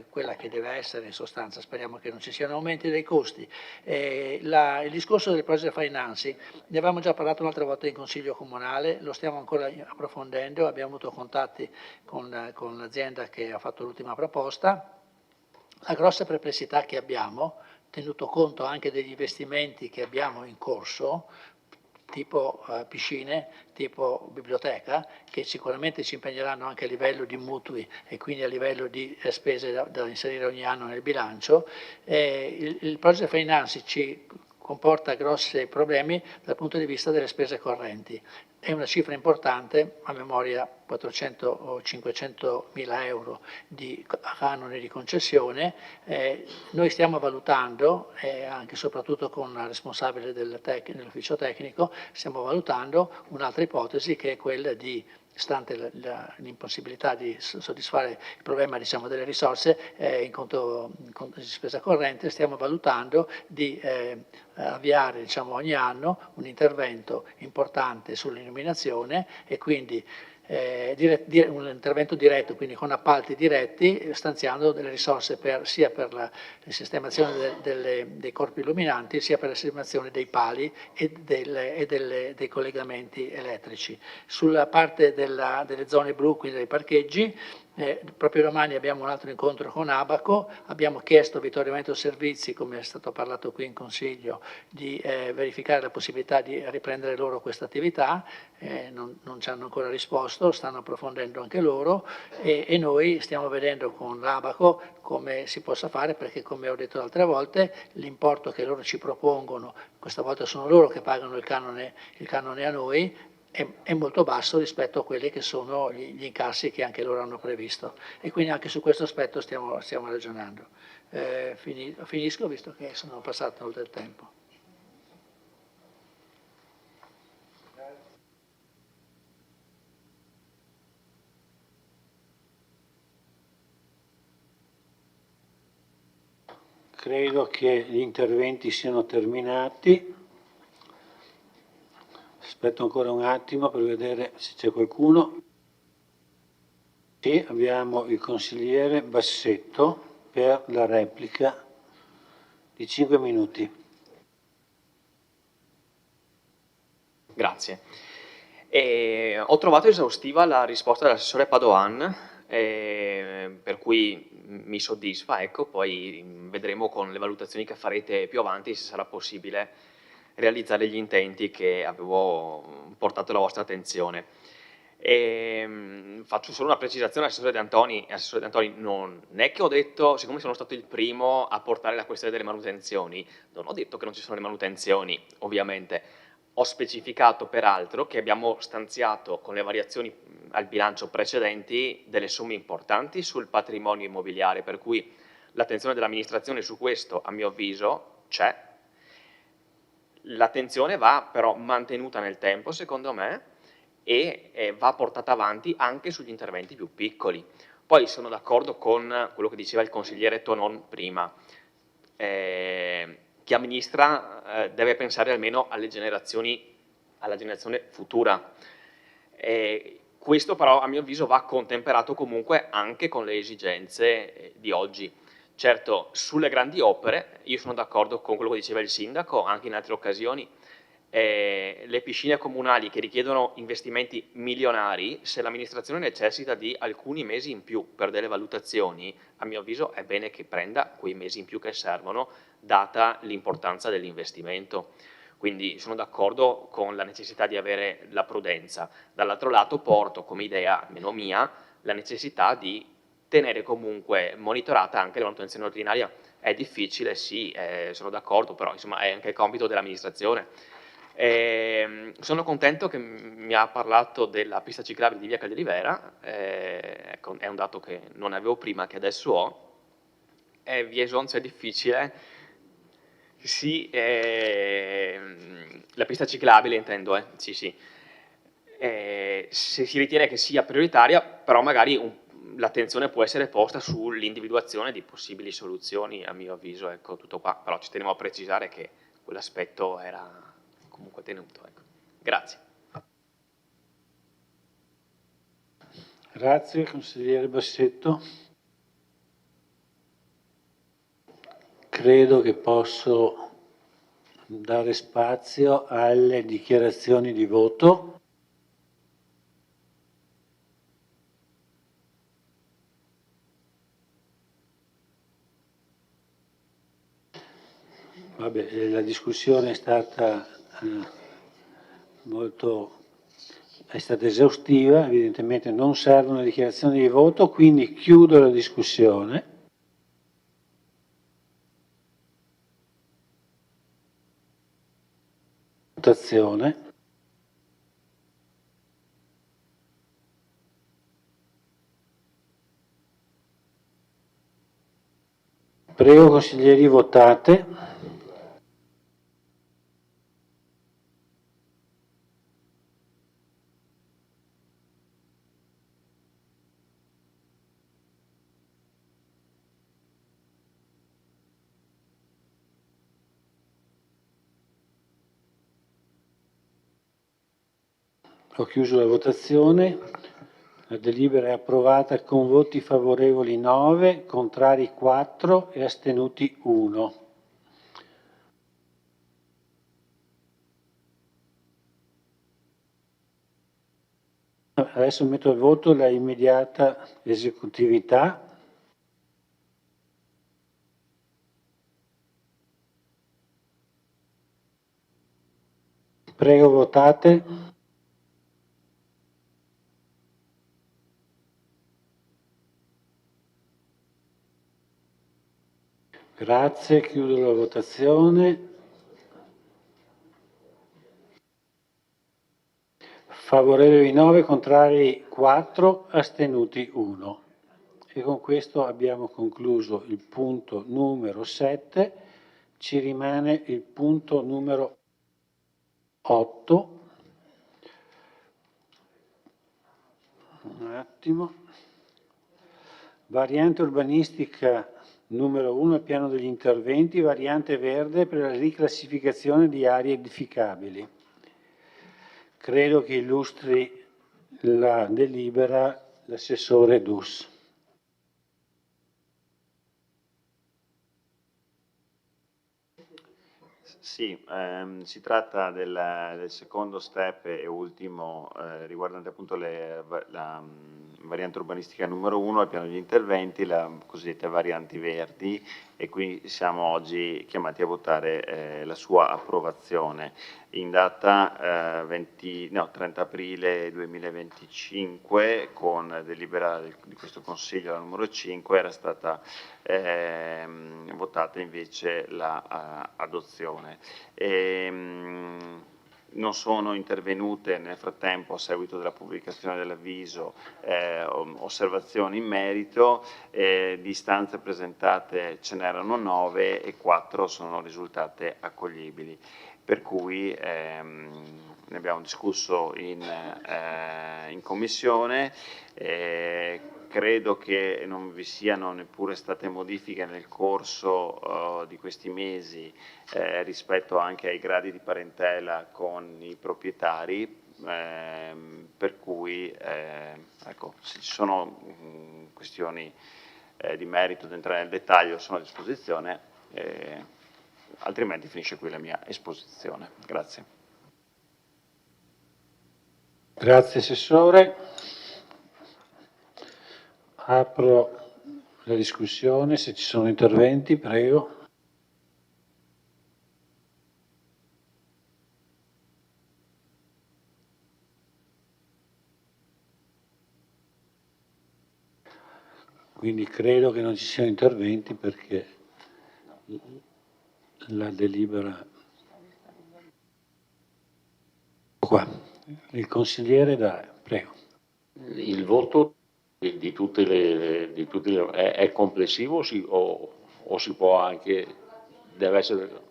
quella che deve essere in sostanza. Speriamo che non ci siano aumenti dei costi. Il discorso del project financing, ne avevamo già parlato un'altra volta in Consiglio Comunale, lo stiamo ancora approfondendo, abbiamo avuto contatti con l'azienda che ha fatto l'ultima proposta. La grossa perplessità che abbiamo, tenuto conto anche degli investimenti che abbiamo in corso, tipo piscine, tipo biblioteca, che sicuramente ci impegneranno anche a livello di mutui e quindi a livello di spese da inserire ogni anno nel bilancio. Il project finance ci comporta grossi problemi dal punto di vista delle spese correnti. È una cifra importante, a memoria 400 o 500 mila euro di canone di concessione. Noi stiamo valutando, anche e soprattutto con la responsabile dell'ufficio tecnico, stiamo valutando un'altra ipotesi che è quella di, stante l'impossibilità di soddisfare il problema delle risorse in conto di spesa corrente, stiamo valutando di avviare ogni anno un intervento importante sull'illuminazione e quindi un intervento diretto, quindi con appalti diretti, stanziando delle risorse sia per la sistemazione dei corpi illuminanti, sia per la sistemazione dei pali e dei collegamenti elettrici. Sulla parte delle zone blu, quindi dei parcheggi, proprio domani abbiamo un altro incontro con Abaco, abbiamo chiesto a Vittorio Veneto Servizi, come è stato parlato qui in Consiglio, di verificare la possibilità di riprendere loro questa attività, non ci hanno ancora risposto, stanno approfondendo anche loro e noi stiamo vedendo con l'Abaco come si possa fare, perché come ho detto altre volte l'importo che loro ci propongono, questa volta sono loro che pagano il canone a noi, è molto basso rispetto a quelli che sono gli incassi che anche loro hanno previsto e quindi anche su questo aspetto stiamo ragionando. Finisco visto che sono passato oltre il tempo. Credo che gli interventi siano terminati. Aspetto ancora un attimo per vedere se c'è qualcuno. Sì, abbiamo il consigliere Bassetto per la replica di 5 minuti. Grazie. Ho trovato esaustiva la risposta dell'assessore Padoan, per cui mi soddisfa, ecco, poi vedremo con le valutazioni che farete più avanti se sarà possibile realizzare gli intenti che avevo portato alla vostra attenzione. Faccio solo una precisazione all'assessore De Antoni. Assessore De Antoni, non è che ho detto, siccome sono stato il primo a portare la questione delle manutenzioni, non ho detto che non ci sono le manutenzioni, ovviamente. Ho specificato peraltro che abbiamo stanziato con le variazioni al bilancio precedenti delle somme importanti sul patrimonio immobiliare, per cui l'attenzione dell'amministrazione su questo, a mio avviso, c'è. L'attenzione va però mantenuta nel tempo, secondo me, e va portata avanti anche sugli interventi più piccoli. Poi sono d'accordo con quello che diceva il consigliere Tonon prima. Chi amministra deve pensare almeno alla generazione futura. Questo però, a mio avviso, va contemperato comunque anche con le esigenze di oggi. Certo, sulle grandi opere, io sono d'accordo con quello che diceva il sindaco, anche in altre occasioni, le piscine comunali che richiedono investimenti milionari, se l'amministrazione necessita di alcuni mesi in più per delle valutazioni, a mio avviso è bene che prenda quei mesi in più che servono, data l'importanza dell'investimento. Quindi sono d'accordo con la necessità di avere la prudenza. Dall'altro lato porto come idea, almeno mia, la necessità di tenere comunque monitorata anche la manutenzione ordinaria. È difficile, sì, sono d'accordo, però insomma è anche il compito dell'amministrazione. Sono contento che mi ha parlato della pista ciclabile di Via Calderivera, ecco, è un dato che non avevo prima, che adesso ho. Via Esonzo è difficile, sì, la pista ciclabile intendo, sì sì. Se si ritiene che sia prioritaria, però magari l'attenzione può essere posta sull'individuazione di possibili soluzioni, a mio avviso, ecco, tutto qua, però ci tenevo a precisare che quell'aspetto era comunque tenuto, ecco. Grazie. Grazie, consigliere Bassetto. Credo che posso dare spazio alle dichiarazioni di voto. Vabbè, la discussione è stata è stata esaustiva, evidentemente non servono dichiarazioni di voto, quindi chiudo la discussione. Votazione. Prego consiglieri, votate. Ho chiuso la votazione, la delibera è approvata con voti favorevoli 9, contrari 4 e astenuti 1. Adesso metto al voto la immediata esecutività. Prego, votate. Grazie, chiudo la votazione. Favorevoli 9, contrari 4, astenuti 1. E con questo abbiamo concluso il punto numero 7, ci rimane il punto numero 8. Un attimo. Variante urbanistica numero 1, piano degli interventi, variante verde per la riclassificazione di aree edificabili. Credo che illustri la delibera l'assessore Dus. Sì, si tratta del secondo step e ultimo riguardante appunto la variante urbanistica numero 1, al piano degli interventi, la cosiddetta varianti verdi, e qui siamo oggi chiamati a votare la sua approvazione. In data 30 aprile 2025, con delibera di questo Consiglio, la numero 5, era stata votata invece l'adozione. Non sono intervenute nel frattempo, a seguito della pubblicazione dell'avviso, osservazioni in merito. Di istanze presentate ce n'erano 9 e 4 sono risultate accoglibili, per cui ne abbiamo discusso in commissione. Credo che non vi siano neppure state modifiche nel corso di questi mesi rispetto anche ai gradi di parentela con i proprietari, per cui ecco, se ci sono questioni di merito da entrare nel dettaglio sono a disposizione, altrimenti finisce qui la mia esposizione. Grazie. Grazie Assessore. Apro la discussione, se ci sono interventi, prego. Quindi credo che non ci siano interventi perché la delibera... Qua. Il consigliere prego. Il voto di tutte le è complessivo o si può anche, deve essere...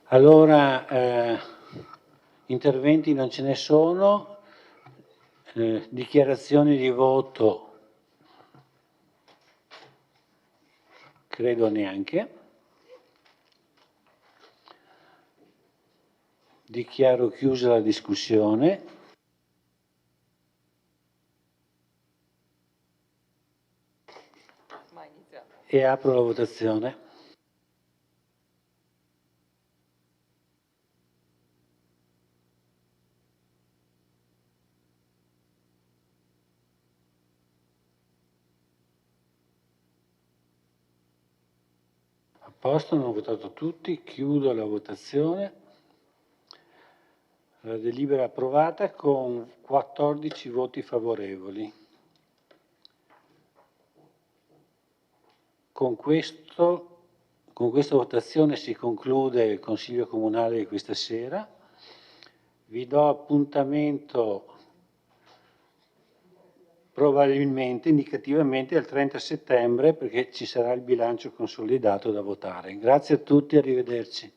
Allora, interventi non ce ne sono, dichiarazioni di voto credo neanche. Dichiaro chiusa la discussione. E apro la votazione. posto, hanno votato tutti, chiudo la votazione. La delibera è approvata con 14 voti favorevoli. Con questa votazione si conclude il Consiglio Comunale di questa sera. Vi do appuntamento probabilmente, indicativamente, al 30 settembre, perché ci sarà il bilancio consolidato da votare. Grazie a tutti, arrivederci.